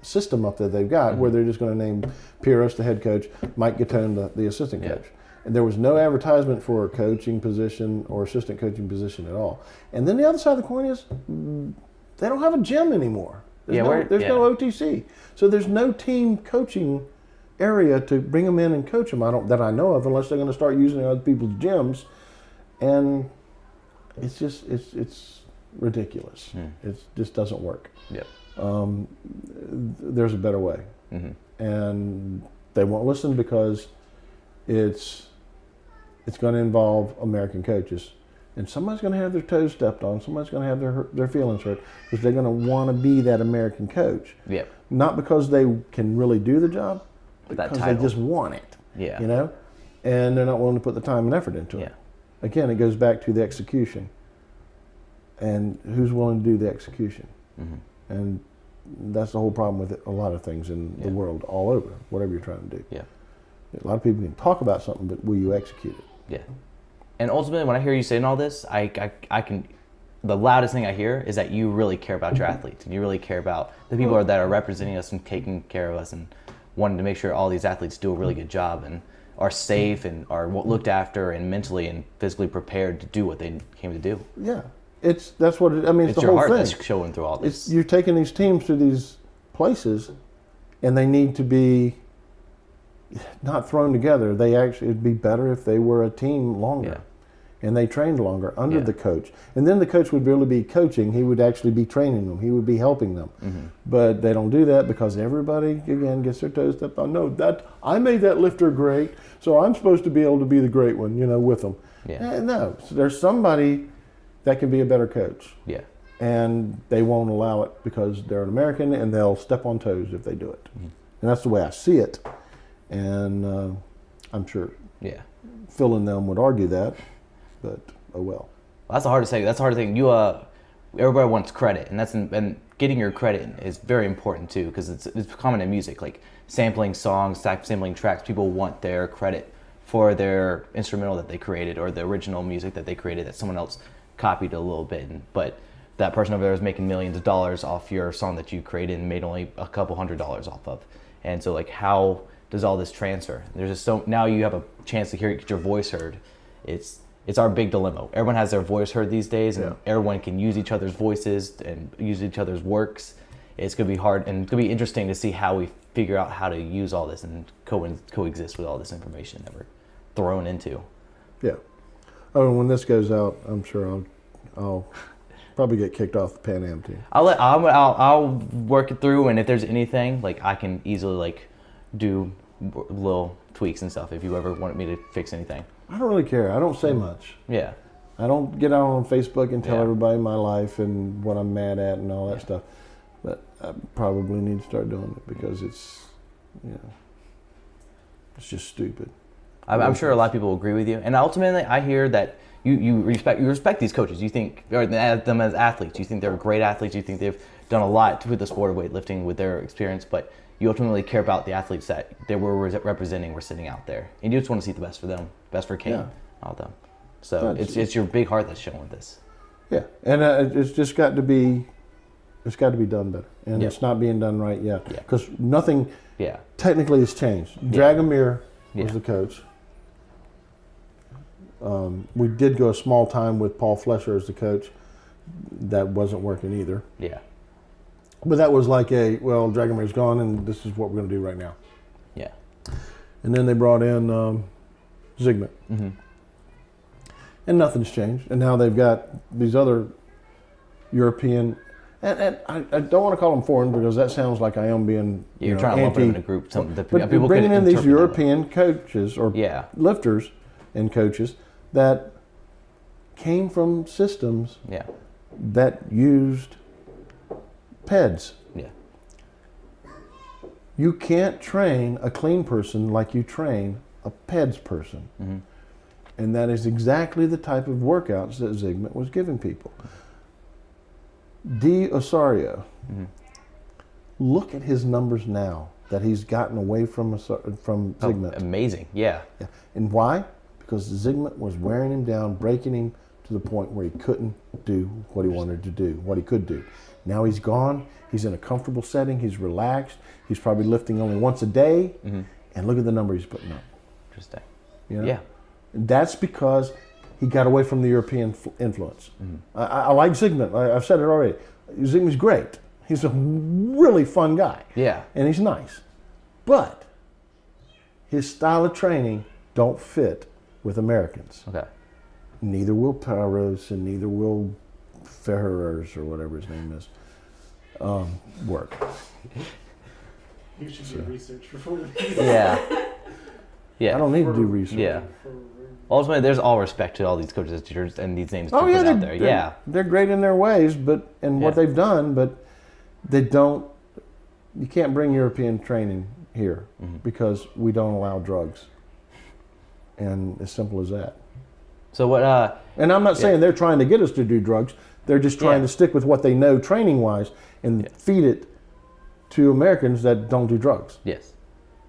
system up that they've got where they're just going to name Piros the head coach, Mike Gattone the assistant coach. And there was no advertisement for a coaching position or assistant coaching position at all. And then the other side of the coin is they don't have a gym anymore. There's no OTC. So there's no team coaching area to bring them in and coach them that I know of, unless they're going to start using other people's gyms. And it's just, it's ridiculous. It just doesn't work. Yep. There's a better way. And they won't listen because it's going to involve American coaches. And somebody's going to have their toes stepped on. Somebody's going to have their feelings hurt because they're going to want to be that American coach. Yep. Not because they can really do the job, but that because title. they just want it. Yeah. You know? And they're not willing to put the time and effort into it. Again, it goes back to the execution. And who's willing to do the execution? And that's the whole problem with a lot of things in the world, all over, whatever you're trying to do. Yeah. A lot of people can talk about something, but will you execute it? Yeah. And ultimately, when I hear you saying all this, I can, the loudest thing I hear is that you really care about your athletes, and you really care about the people that are representing us and taking care of us, and wanting to make sure all these athletes do a really good job and are safe and are looked after and mentally and physically prepared to do what they came to do. Yeah. That's what it, I mean, it's the your whole heart thing. that's showing through all this. You're taking these teams to these places, and they need to be not thrown together. It'd be better if they were a team longer, and they trained longer under the coach. And then the coach would really be coaching. He would actually be training them. He would be helping them. But they don't do that because everybody, again, gets their toes stepped on. No, I made that lifter great, so I'm supposed to be able to be the great one, with them. No, so there's somebody that can be a better coach. Yeah. And they won't allow it because they're an American, and they'll step on toes if they do it. And that's the way I see it. And I'm sure Phil and them would argue that, but oh well. That's the hardest thing. That's the hardest thing. Everybody wants credit, and getting your credit is very important too, because it's common in music, like sampling songs, sampling tracks. People want their credit for their instrumental that they created or the original music that they created that someone else copied a little bit, but that person over there is making millions of dollars off your song that you created and made only a couple $100 off of. And so, like, how does all this transfer? There's just now you have a chance to get your voice heard. It's our big dilemma. Everyone has their voice heard these days, and everyone can use each other's voices and use each other's works. It's gonna be hard, and it's gonna be interesting to see how we figure out how to use all this and coexist with all this information that we're thrown into. Yeah. Oh, and when this goes out, I'm sure I'll probably get kicked off the Pan Am team. I'll work it through, and if there's anything, like, I can easily do little tweaks and stuff if you ever wanted me to fix anything. I don't really care. I don't say much. Yeah. I don't get out on Facebook and tell everybody my life and what I'm mad at and all that stuff. But I probably need to start doing it because it's just stupid. I'm sure a lot of people agree with you, and ultimately, I hear that you respect these coaches. You think them as athletes. You think they're great athletes. You think they've done a lot with the sport of weightlifting with their experience, but you ultimately care about the athletes that they were representing, were sitting out there, and you just want to see the best for them, best for Kane, all of them. So it's your big heart that's showing with this. Yeah, and it's just got to be. It's got to be done better, and it's not being done right yet because nothing technically has changed. Dragomir was the coach. We did go a small time with Paul Flesher as the coach. That wasn't working either. Yeah. But that was like Dragomir's gone, and this is what we're going to do right now. Yeah. And then they brought in Zygmunt. Mm-hmm. And nothing's changed. And now they've got these other European, and I don't want to call them foreign because that sounds like I am being You're trying to lump them in a group. But people bringing in these European coaches or lifters and coaches that came from systems Yeah. that used PEDs. Yeah. You can't train a clean person like you train a PEDS person. Mm-hmm. And that is exactly the type of workouts that Zygmunt was giving people. D. Osorio, Mm-hmm. look at his numbers now that he's gotten away from Zygmunt. Amazing. Yeah. Yeah. And why? Because Zygmunt was wearing him down, breaking him to the point where he couldn't do what he wanted to do, what he could do. Now he's gone. He's in a comfortable setting. He's relaxed. He's probably lifting only once a day. Mm-hmm. And look at the number he's putting up. Interesting. You know? Yeah. That's because he got away from the European influence. Mm-hmm. I like Zygmunt. I've said it already. Zygmunt's great. He's a really fun guy. Yeah. And he's nice. But his style of training don't fit with Americans. Okay. Neither will Paros and neither will Ferrers or whatever his name is work. You should do research before Yeah. Yeah. I don't need to do research. Yeah. Ultimately, there's all respect to all these coaches and these names Oh yeah, out there. Yeah. They're great in their ways, but and what Yeah. they've done, but they don't. You can't bring European training here Mm-hmm. because we don't allow drugs, and as simple as that. So what? And I'm not saying they're trying to get us to do drugs. They're just trying Yeah. to stick with what they know training wise and feed it to Americans that don't do drugs. Yes.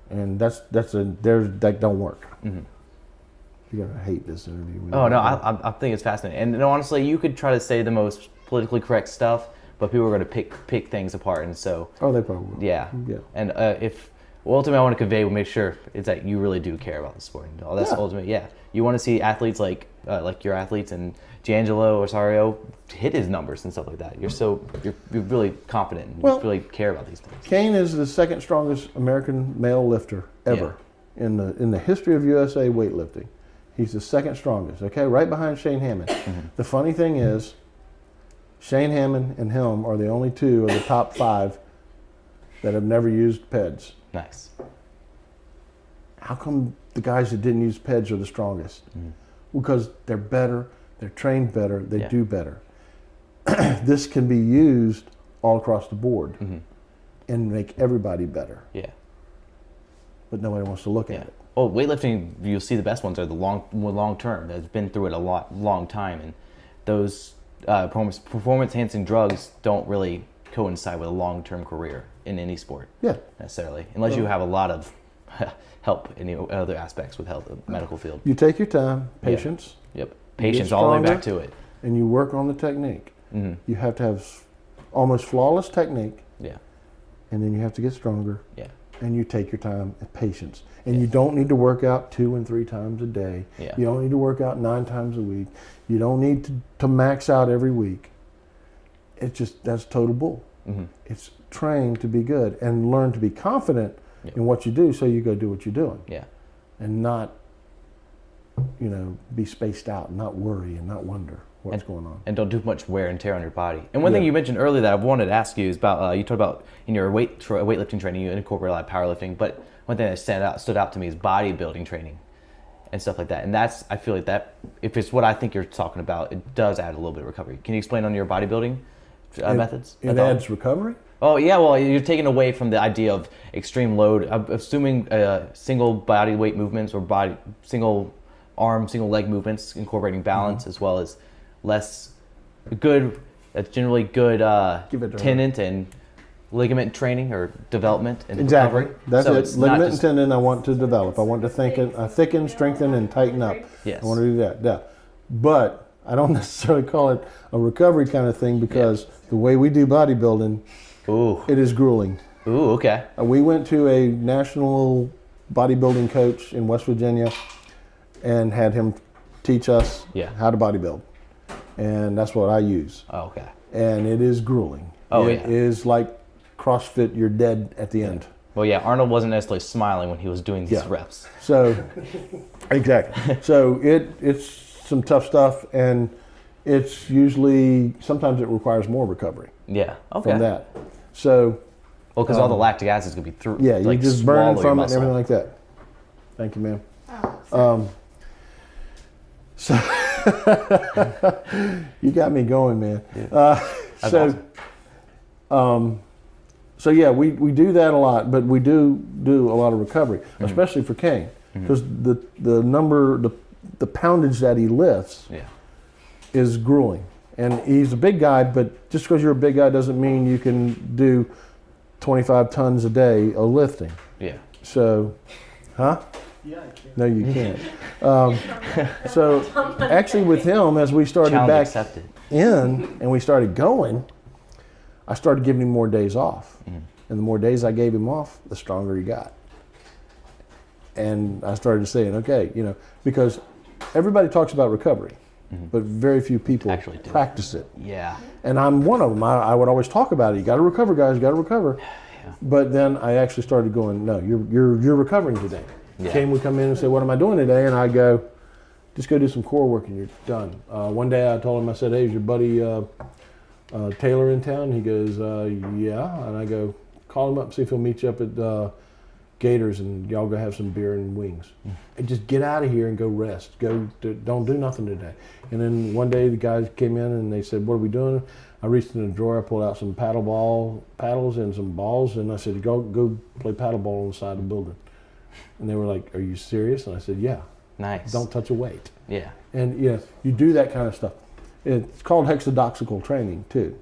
And that don't work. Mm-hmm. You're gonna hate this interview. Oh no, I think it's fascinating. And honestly, you could try to say the most politically correct stuff, but people are going to pick things apart. And so Oh, they probably will. yeah. Yeah. And ultimately, I want to convey, make sure is that you really do care about the sport. And all that's Yeah. ultimate. Yeah. You want to see athletes like your athletes and D'Angelo Osorio hit his numbers and stuff like that. You're really confident and Well, you really care about these things. Kane is the second strongest American male lifter ever in the history of USA weightlifting. He's the second strongest. Okay, right behind Shane Hammond. Mm-hmm. The funny thing is, Shane Hammond and him are the only two of the top 5 that have never used PEDs. Nice. How come the guys that didn't use PEDs are the strongest? Mm-hmm. Because they're better, they're trained better, they Yeah. do better. This can be used all across the board Mm-hmm. and make everybody better, Yeah. but nobody wants to look Yeah. at it. Oh, weightlifting, you'll see the best ones are the long term. That's been through it a long time, and those performance enhancing drugs don't really coincide with a long term career in any sport Yeah. necessarily, unless you have a lot of help in the other aspects with health, medical field. You take your time, patience, Yep, patience all the way back stronger. to it. and you work on the technique. Mm-hmm. You have to have almost flawless technique, Yeah, and then you have to get stronger, yeah, and you take your time and patience. And you don't need to work out 2 and 3 times a day. Yeah. You don't need to work out 9 times a week. You don't need to max out every week. That's total bull. mm-hmm. It's train to be good and learn to be confident Yeah. in what you do, so you go do what you're doing yeah. and not, be spaced out and not worry and not wonder what's going on. And don't do much wear and tear on your body. And one thing Yeah. you mentioned earlier that I wanted to ask you is about you talked about in your weightlifting training you incorporate a lot of powerlifting, but one thing that stood out to me is bodybuilding training and stuff like that. And I feel like that if it's what I think you're talking about, it does add a little bit of recovery. Can you explain on your bodybuilding methods? It adds recovery? Oh yeah, well you're taking away from the idea of extreme load. I'm assuming single body weight movements or single arm, single leg movements, incorporating balance as well as generally good Give it to her. tendon and ligament training or development and Exactly. recovery. That's So it. it's not Ligament and just- tendon I want to develop. I want to thicken, strengthen, and tighten up. Yes. I want to do that. Yeah. But I don't necessarily call it a recovery kind of thing because the way we do bodybuilding, Ooh, it is grueling. okay. We went to a national bodybuilding coach in West Virginia and had him teach us how to bodybuild. And that's what I use. Oh, okay. And it is grueling. Oh, It yeah. is like CrossFit, you're dead at the end. Well, yeah, Arnold wasn't necessarily smiling when he was doing these reps. So, exactly. So it's some tough stuff, and it's usually, sometimes it requires more recovery Yeah. Okay. from that. So, Well, because all the lactic acid is gonna be through. yeah, you're just burning swallow from your it and everything muscle. like that. Thank you, ma'am. Oh, So, You got me going, man. That's So, so yeah, we do that a lot, but we do a lot of recovery, especially for Kane, because the poundage that he lifts is grueling. And he's a big guy, but just because you're a big guy doesn't mean you can do 25 tons a day of lifting. Yeah. So, huh? Yeah, I can. No, you can't. So actually with him, as we started Challenge back accepted. in and we started going, I started giving him more days off. And the more days I gave him off, the stronger he got. And I started saying, okay, because everybody talks about recovery, but very few people Actually do. practice it. Yeah. And I'm one of them. I would always talk about it. You got to recover, guys. You got to recover. Yeah. But then I actually started going, no, you're recovering today. Yeah. Kane would come in and say, what am I doing today? And I go, just go do some core work and you're done. One day I told him, I said, hey, is your buddy Taylor in town? He goes, yeah. And I go, call him up and see if he'll meet you up at Gators and y'all go have some beer and wings. And just get out of here and go rest. Don't do nothing today. And then one day the guys came in and they said, what are we doing? I reached in the drawer, I pulled out some paddles and some balls, and I said, go play paddleball on the side of the building. And they were like, are you serious? And I said, yeah. Nice. Don't touch a weight. Yeah. And you do that kind of stuff. It's called hexadoxical training too,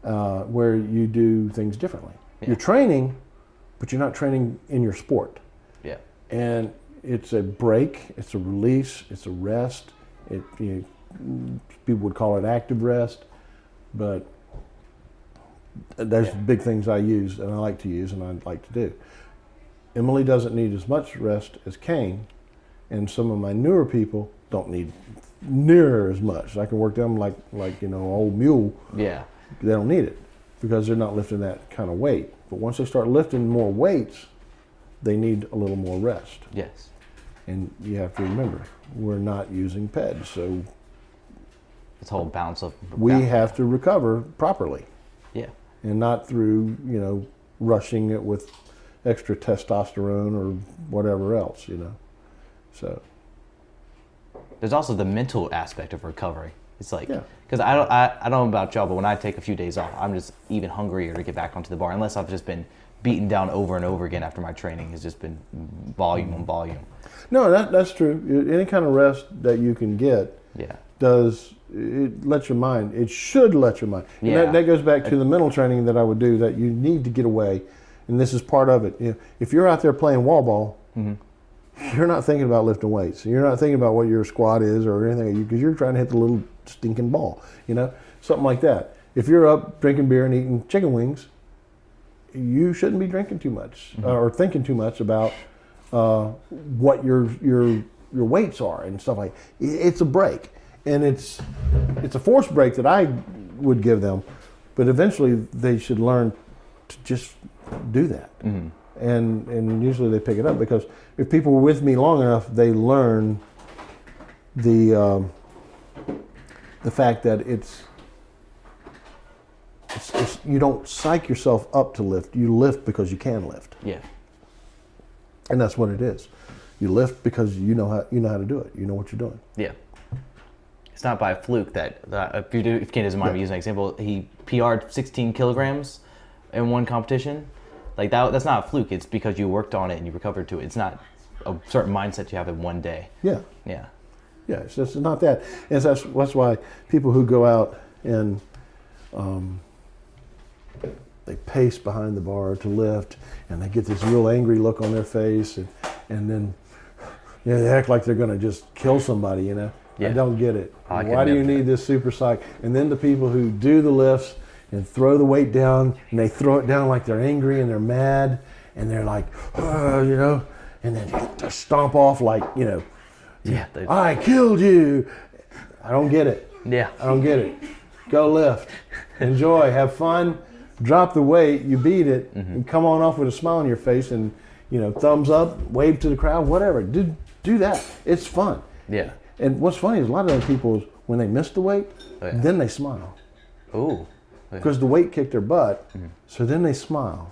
where you do things differently. Yeah. You're training, but you're not training in your sport. Yeah. And it's a break, it's a release, it's a rest. People would call it active rest, but there's big things I use and I like to use and I like to do. Emily doesn't need as much rest as Kane, and some of my newer people don't need near as much. I can work them like old mule. Yeah. They don't need it because they're not lifting that kind of weight. But once they start lifting more weights, they need a little more rest. Yes. And you have to remember, we're not using PEDs, so This whole balance of. we have to recover properly Yeah. and not through, rushing it with extra testosterone or whatever else, So, There's also the mental aspect of recovery. It's like, Yeah. because I don't know about y'all, but when I take a few days off, I'm just even hungrier to get back onto the bar, unless I've just been beaten down over and over again after my training has just been volume on volume. no, that's true. Any kind of rest that you can get Yeah. it should let your mind. And Yeah. that goes back to the mental training that I would do, that you need to get away. And this is part of it. If you're out there playing wall ball, you're not thinking about lifting weights. You're not thinking about what your squat is or anything, because you're trying to hit the little stinking ball, something like that. If you're up drinking beer and eating chicken wings, you shouldn't be drinking too much or thinking too much about what your weights are and stuff like that. It's a break, and it's a forced break that I would give them, but eventually they should learn to just do that. And usually they pick it up, because if people were with me long enough, they learn the fact that it's you don't psych yourself up to lift. You lift because you can lift, Yeah. and that's what it is. You lift because you know how to do it. You know what you're doing. Yeah. It's not by fluke that if Kane doesn't mind me using an example, he PR'd 16 kilograms in one competition. Like that's not a fluke. It's because you worked on it and you recovered to it. It's not a certain mindset you have in one day. Yeah. Yeah. Yeah, it's just not that. And that's why people who go out and they pace behind the bar to lift, and they get this real angry look on their face, and then they act like they're going to just kill somebody. Yeah. I don't get it. I can Why do you never. need this super psych? And then the people who do the lifts and throw the weight down, and they throw it down like they're angry and they're mad, and they're like, and then they stomp off like, Yeah. I killed you. I don't get it. Yeah. I don't get it. Go lift. Enjoy. Have fun. Drop the weight. You beat it. And come on off with a smile on your face and, thumbs up, wave to the crowd, whatever. Do that. It's fun. Yeah. And what's funny is a lot of them people, when they miss the weight, then they smile. Ooh. Because the weight kicked their butt. So then they smile.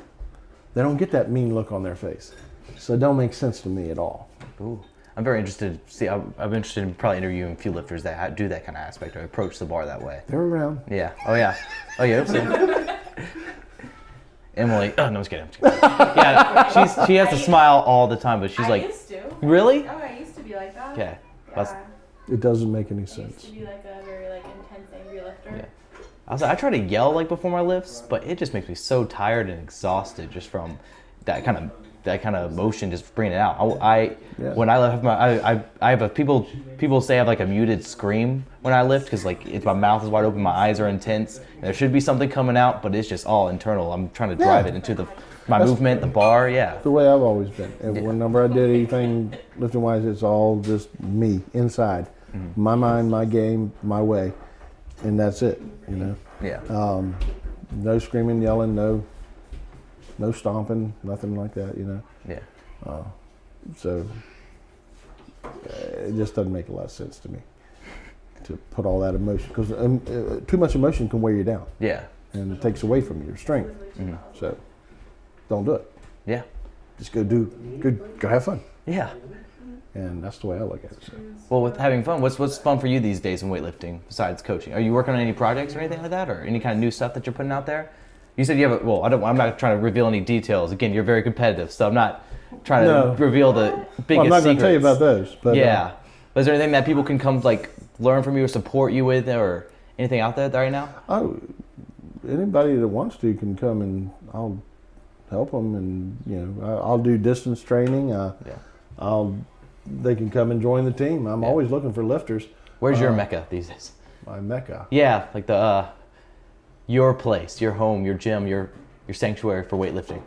They don't get that mean look on their face. So it don't make sense to me at all. Ooh. I'm very interested. See, I'm interested in probably interviewing a few lifters that do that kind of aspect or approach the bar that way. They're around. Yeah. Oh yeah. Oh yeah. Emily. Oh no, I'm just kidding. Yeah, she has to smile all the time, but she's I like, used to. really? Oh, I used to be like that. Okay. Yeah. It doesn't make any I used sense. to be like a very like intense, angry lifter. Yeah. I try to yell like before my lifts, but it just makes me so tired and exhausted just from that kind of emotion, just bringing it out. When I lift I have a people say I have like a muted scream when I lift because like my mouth is wide open, my eyes are intense, and there should be something coming out, but it's just all internal. I'm trying to drive it into my movement, the bar. Yeah. The way I've always been. And whenever I did anything lifting wise, it's all just me inside, my mind, my game, my way, and that's it. You know. Yeah. No screaming, yelling, no stomping, nothing like that. You know. Yeah. So it just doesn't make a lot of sense to me to put all that emotion, because too much emotion can weigh you down. Yeah. And it takes away from your strength. So don't do it. Yeah. Just go have fun. Yeah. And that's the way I look at it. So. Well, with having fun, what's fun for you these days in weightlifting besides coaching? Are you working on any projects or anything like that, or any kind of new stuff that you're putting out there? You said you have I'm not trying to reveal any details. Again, you're very competitive, so I'm not trying to reveal the biggest Well, I'm not going secrets. to tell you about those. But, yeah. But is there anything that people can come like learn from you or support you with, or anything out there right now? Anybody that wants to can come, and I'll help them, and I'll do distance training. They can come and join the team. I'm always looking for lifters. Where's your mecca these days? My mecca. Yeah, like your place, your home, your gym, your sanctuary for weightlifting.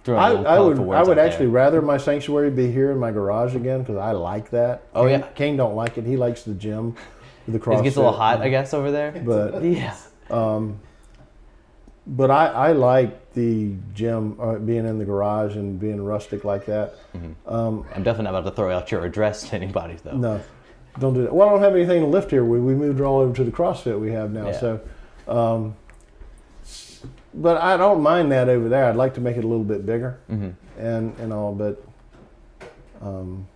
I would actually rather my sanctuary be here in my garage again, because I like that. Oh, yeah. Kane don't like it. He likes the gym, the CrossFit. It gets a little hot, I guess, over there. But yeah. But I like the gym, being in the garage and being rustic like that. I'm definitely not about to throw out your address to anybody, though. No, don't do that. Well, I don't have anything to lift here. We moved all over to the CrossFit we have now. Yeah. So, but I don't mind that over there. I'd like to make it a little bit bigger and all, but I don't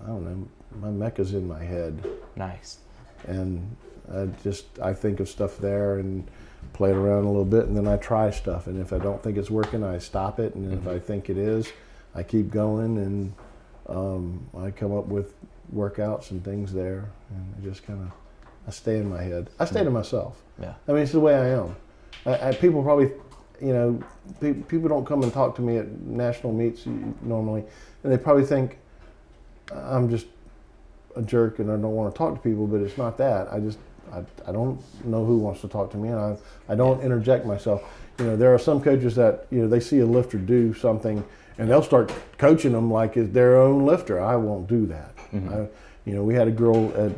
know. My mecca's in my head. Nice. And I think of stuff there and play it around a little bit, and then I try stuff. And if I don't think it's working, I stop it. And if I think it is, I keep going, and I come up with workouts and things there. And I just I stay in my head. I stay to myself. Yeah. I mean, it's the way I am. People probably, people don't come and talk to me at national meets normally, and they probably think I'm just a jerk and I don't want to talk to people, but it's not that. I don't know who wants to talk to me, and I don't interject myself. There are some coaches that they see a lifter do something and they'll start coaching them like it's their own lifter. I won't do that. We had a girl at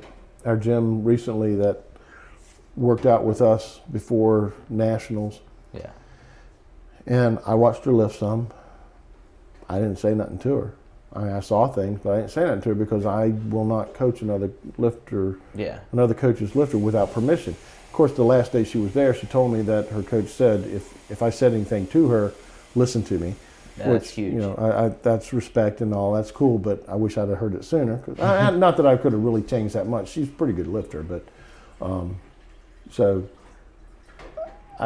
our gym recently that worked out with us before nationals. Yeah. And I watched her lift some. I didn't say nothing to her. I saw things, but I didn't say nothing to her because I will not coach another coach's lifter without permission. Of course, the last day she was there, she told me that her coach said, if I said anything to her, listen to me. That's huge. That's respect and all. That's cool, but I wish I'd have heard it sooner. Not that I could have really changed that much. She's a pretty good lifter, but I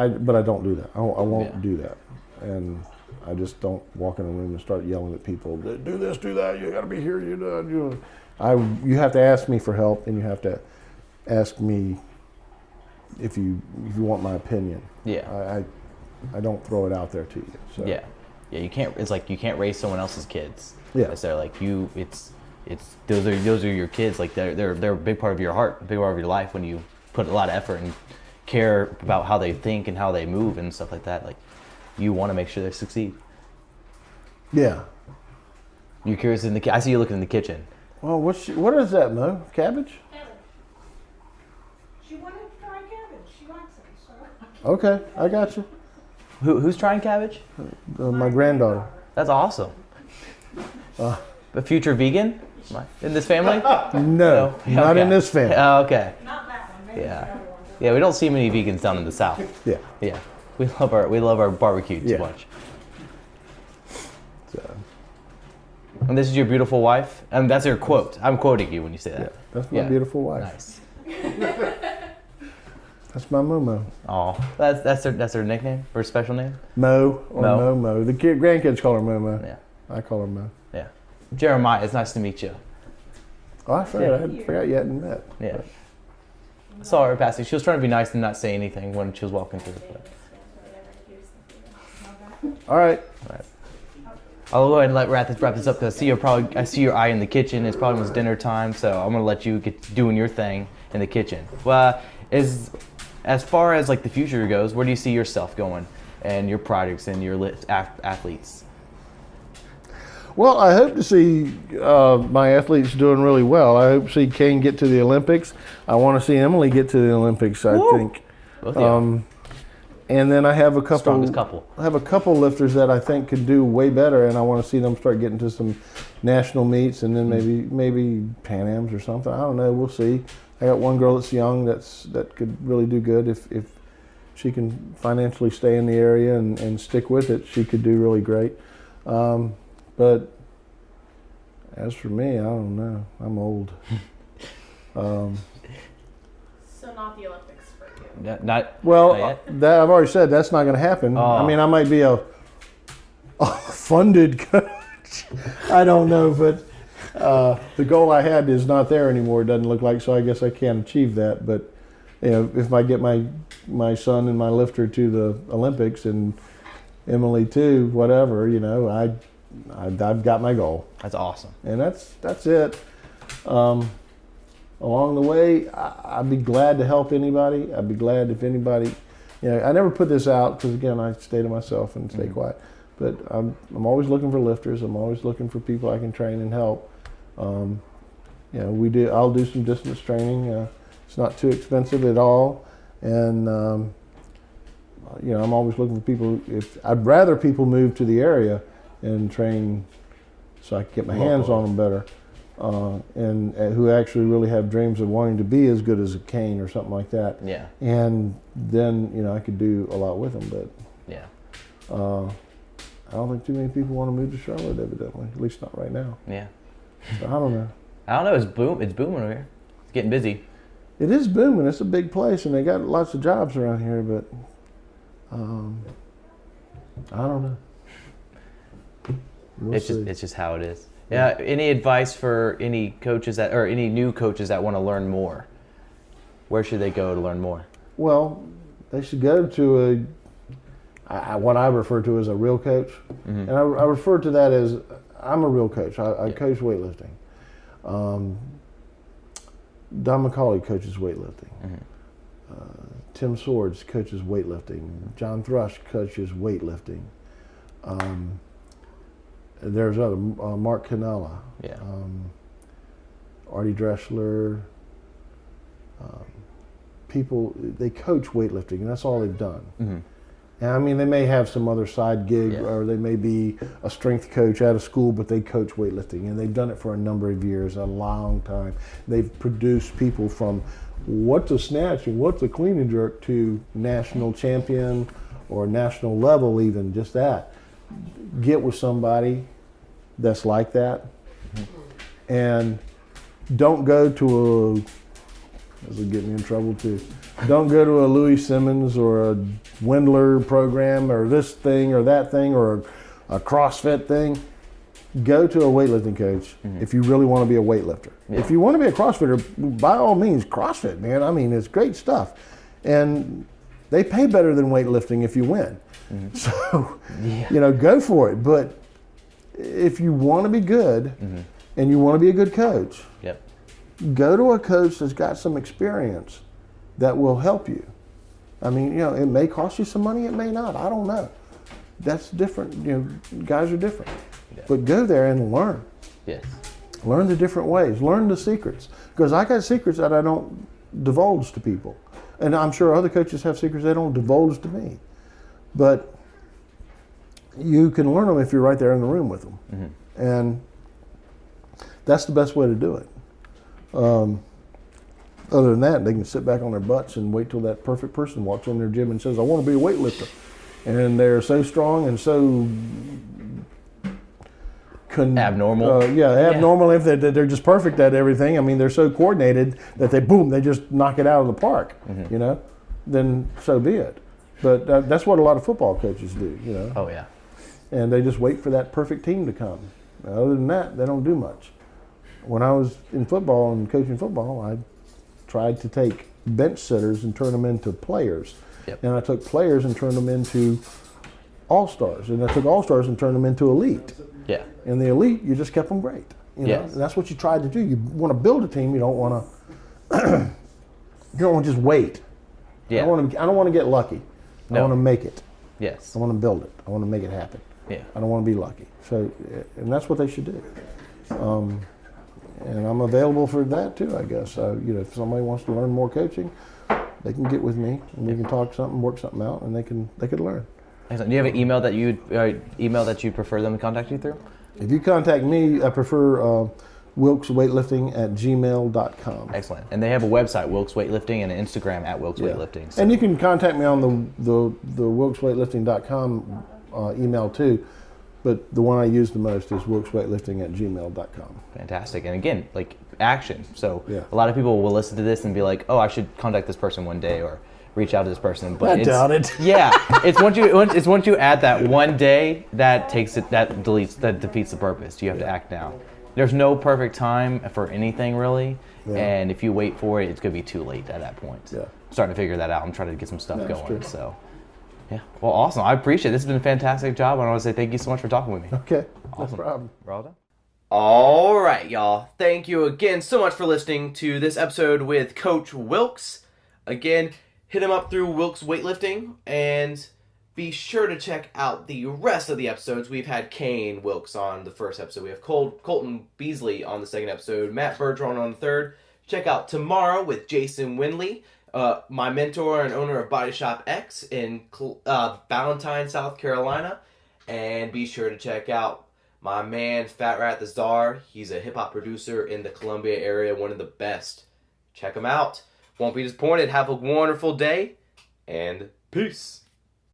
don't do that. I won't do that, and I just don't walk in a room and start yelling at people. Do this, do that. You got to be here. You have to ask me for help, and you have to ask me if you want my opinion. Yeah. I don't throw it out there to you. So. Yeah. Yeah. You can't. It's like you can't raise someone else's kids. Yeah. It's they're like you. It's those are your kids. Like they're a big part of your heart, a big part of your life when you put a lot of effort and care about how they think and how they move and stuff like that. Like you want to make sure they succeed. Yeah. You're curious I see you looking in the kitchen. Well, what is that, Mo? Cabbage? Cabbage. She wanted to try cabbage. She likes it. So. Okay, I got you. Who's trying cabbage? My granddaughter. That's awesome. A future vegan in this family? No, not Okay. in this family. Oh, okay. Not that one. Maybe Yeah. the other one. Yeah, we don't see many vegans down in the South. Yeah. Yeah. We love our barbecue too Yeah. much. So, And this is your beautiful wife? And that's your quote. I'm quoting you when you say that. Yeah, that's my beautiful wife. Nice. That's my Momo. Oh, that's her nickname or special name? Mo or Mo. Momo. The grandkids call her Momo. Yeah. I call her Mo. Yeah. Jeremiah, it's nice to meet you. Oh, I forgot you hadn't met. Yeah. I saw her passing. She was trying to be nice and not say anything when she was walking through. But. All right. I'll go ahead and wrap this up because I see your eye in the kitchen. It's probably almost dinner time, so I'm gonna let you get doing your thing in the kitchen. Well, as far as like the future goes, where do you see yourself going and your projects and your athletes? Well, I hope to see my athletes doing really well. I hope to see Kane get to the Olympics. I want to see Emily get to the Olympics. I think. Both of you. And then I have a couple. Strongest couple. I have a couple lifters that I think could do way better, and I want to see them start getting to some national meets, and then maybe Pan Ams or something. I don't know. We'll see. I got one girl that's young that could really do good if she can financially stay in the area and stick with it. She could do really great. But as for me, I don't know. I'm old. So not the Olympics for you. Not Well, that I've already said that's not going to happen. Oh. I mean, I might be a funded coach. I don't know, but the goal I had is not there anymore. It doesn't look like, so I guess I can't achieve that. But you know, if I get my son and my lifter to the Olympics and Emily too, whatever, you know, I've got my goal. That's awesome. And that's it. Along the way, I'd be glad to help anybody. I'd be glad if anybody, you know, I never put this out because again, I stay to myself and stay quiet. But I'm always looking for lifters. I'm always looking for people I can train and help. You know, I'll do some distance training. It's not too expensive at all, and you know, I'm always looking for people. I'd rather people move to the area and train, so I can get my hands on them better, and who actually really have dreams of wanting to be as good as a Kane or something like that. Yeah. And then you know I could do a lot with them, but yeah. I don't think too many people want to move to Charlotte, evidently. At least not right now. Yeah. So I don't know. I don't know. It's booming over here. It's getting busy. It is booming. It's a big place, and they got lots of jobs around here. But I don't know. We'll see. It's just how it is. Yeah. Any advice for any coaches any new coaches that want to learn more? Where should they go to learn more? Well, they should go to what I refer to as a real coach, and I refer to that as I'm a real coach. I coach weightlifting. Don McCauley coaches weightlifting. Tim Swords coaches weightlifting. John Thrush coaches weightlifting. There's other Mark Canella, Artie Dressler. People, they coach weightlifting, and that's all they've done. And I mean, they may have some other side gig, or they may be a strength coach out of school, but they coach weightlifting, and they've done it for a number of years, a long time. They've produced people from what's a snatch and what's a clean and jerk to national champion or national level, even just that. Get with somebody that's like that, and don't go to this will get me in trouble too. Don't go to a Louis Simmons or a Wendler program or this thing or that thing or a CrossFit thing. Go to a weightlifting coach if you really want to be a weightlifter. If you want to be a CrossFitter, by all means, CrossFit, man. I mean, it's great stuff. And they pay better than weightlifting if you win. So, you know, go for it. But if you want to be good and you want to be a good coach, go to a coach that's got some experience that will help you. I mean, you know, it may cost you some money, it may not. I don't know. That's different. You know, guys are different. But go there and learn. Yes. Learn the different ways. Learn the secrets. Because I got secrets that I don't divulge to people. And I'm sure other coaches have secrets they don't divulge to me. But you can learn them if you're right there in the room with them. And that's the best way to do it. Other than that, they can sit back on their butts and wait till that perfect person walks in their gym and says, I want to be a weightlifter. And they're so strong and so Abnormal. Abnormal. If they're just perfect at everything. I mean, they're so coordinated that they just knock it out of the park. You know, then so be it. But that's what a lot of football coaches do. You know. Oh yeah. And they just wait for that perfect team to come. Other than that, they don't do much. When I was in football and coaching football, I tried to take bench sitters and turn them into players. Yep. And I took players and turned them into all-stars. And I took all-stars and turned them into elite. Yeah. And the elite, you just kept them great. You know? Yes. And that's what you tried to do. You want to build a team. You don't want to. You don't want to just wait. Yeah. I don't want to get lucky. I want to make it. Yes. I want to build it. I want to make it happen. Yeah. I don't want to be lucky. So, and that's what they should do. And I'm available for that too, I guess. If somebody wants to learn more coaching, they can get with me and we can talk something, work something out, and they could learn. Excellent. Do you have an email that you prefer them to contact you through? If you contact me, I prefer wilkesweightlifting@gmail.com. Excellent. And they have a website, Wilkes Weightlifting, and an Instagram at Wilkes Weightlifting. So. And you can contact me on the wilkesweightlifting.com email too. But the one I use the most is wilkesweightlifting@gmail.com. Fantastic. And again, like action. So Yeah. a lot of people will listen to this and be like, oh, I should contact this person one day or reach out to this person. But I doubt it. Yeah. It's once you add that one day that defeats the purpose. You have to act now. There's no perfect time for anything really. Yeah. And if you wait for it, it's gonna be too late at that point. Yeah. I'm starting to figure that out. I'm trying to get some stuff That's going. true. So yeah. Well, awesome. I appreciate it. This has been a fantastic job. I want to say thank you so much for talking with me. Okay. Awesome. No problem. We're all done. All right, y'all. Thank you again so much for listening to this episode with Coach Wilkes. Again, hit him up through Wilkes Weightlifting, and be sure to check out the rest of the episodes. We've had Kane Wilkes on the first episode. We have Colton Beasley on the second episode. Matt Bergeron on the third. Check out Tomorrow with Jason Windley, my mentor and owner of Body Shop X in Valentine, South Carolina. And be sure to check out my man, Fat Rat the Czar. He's a hip-hop producer in the Columbia area, one of the best. Check him out. Won't be disappointed. Have a wonderful day, and peace.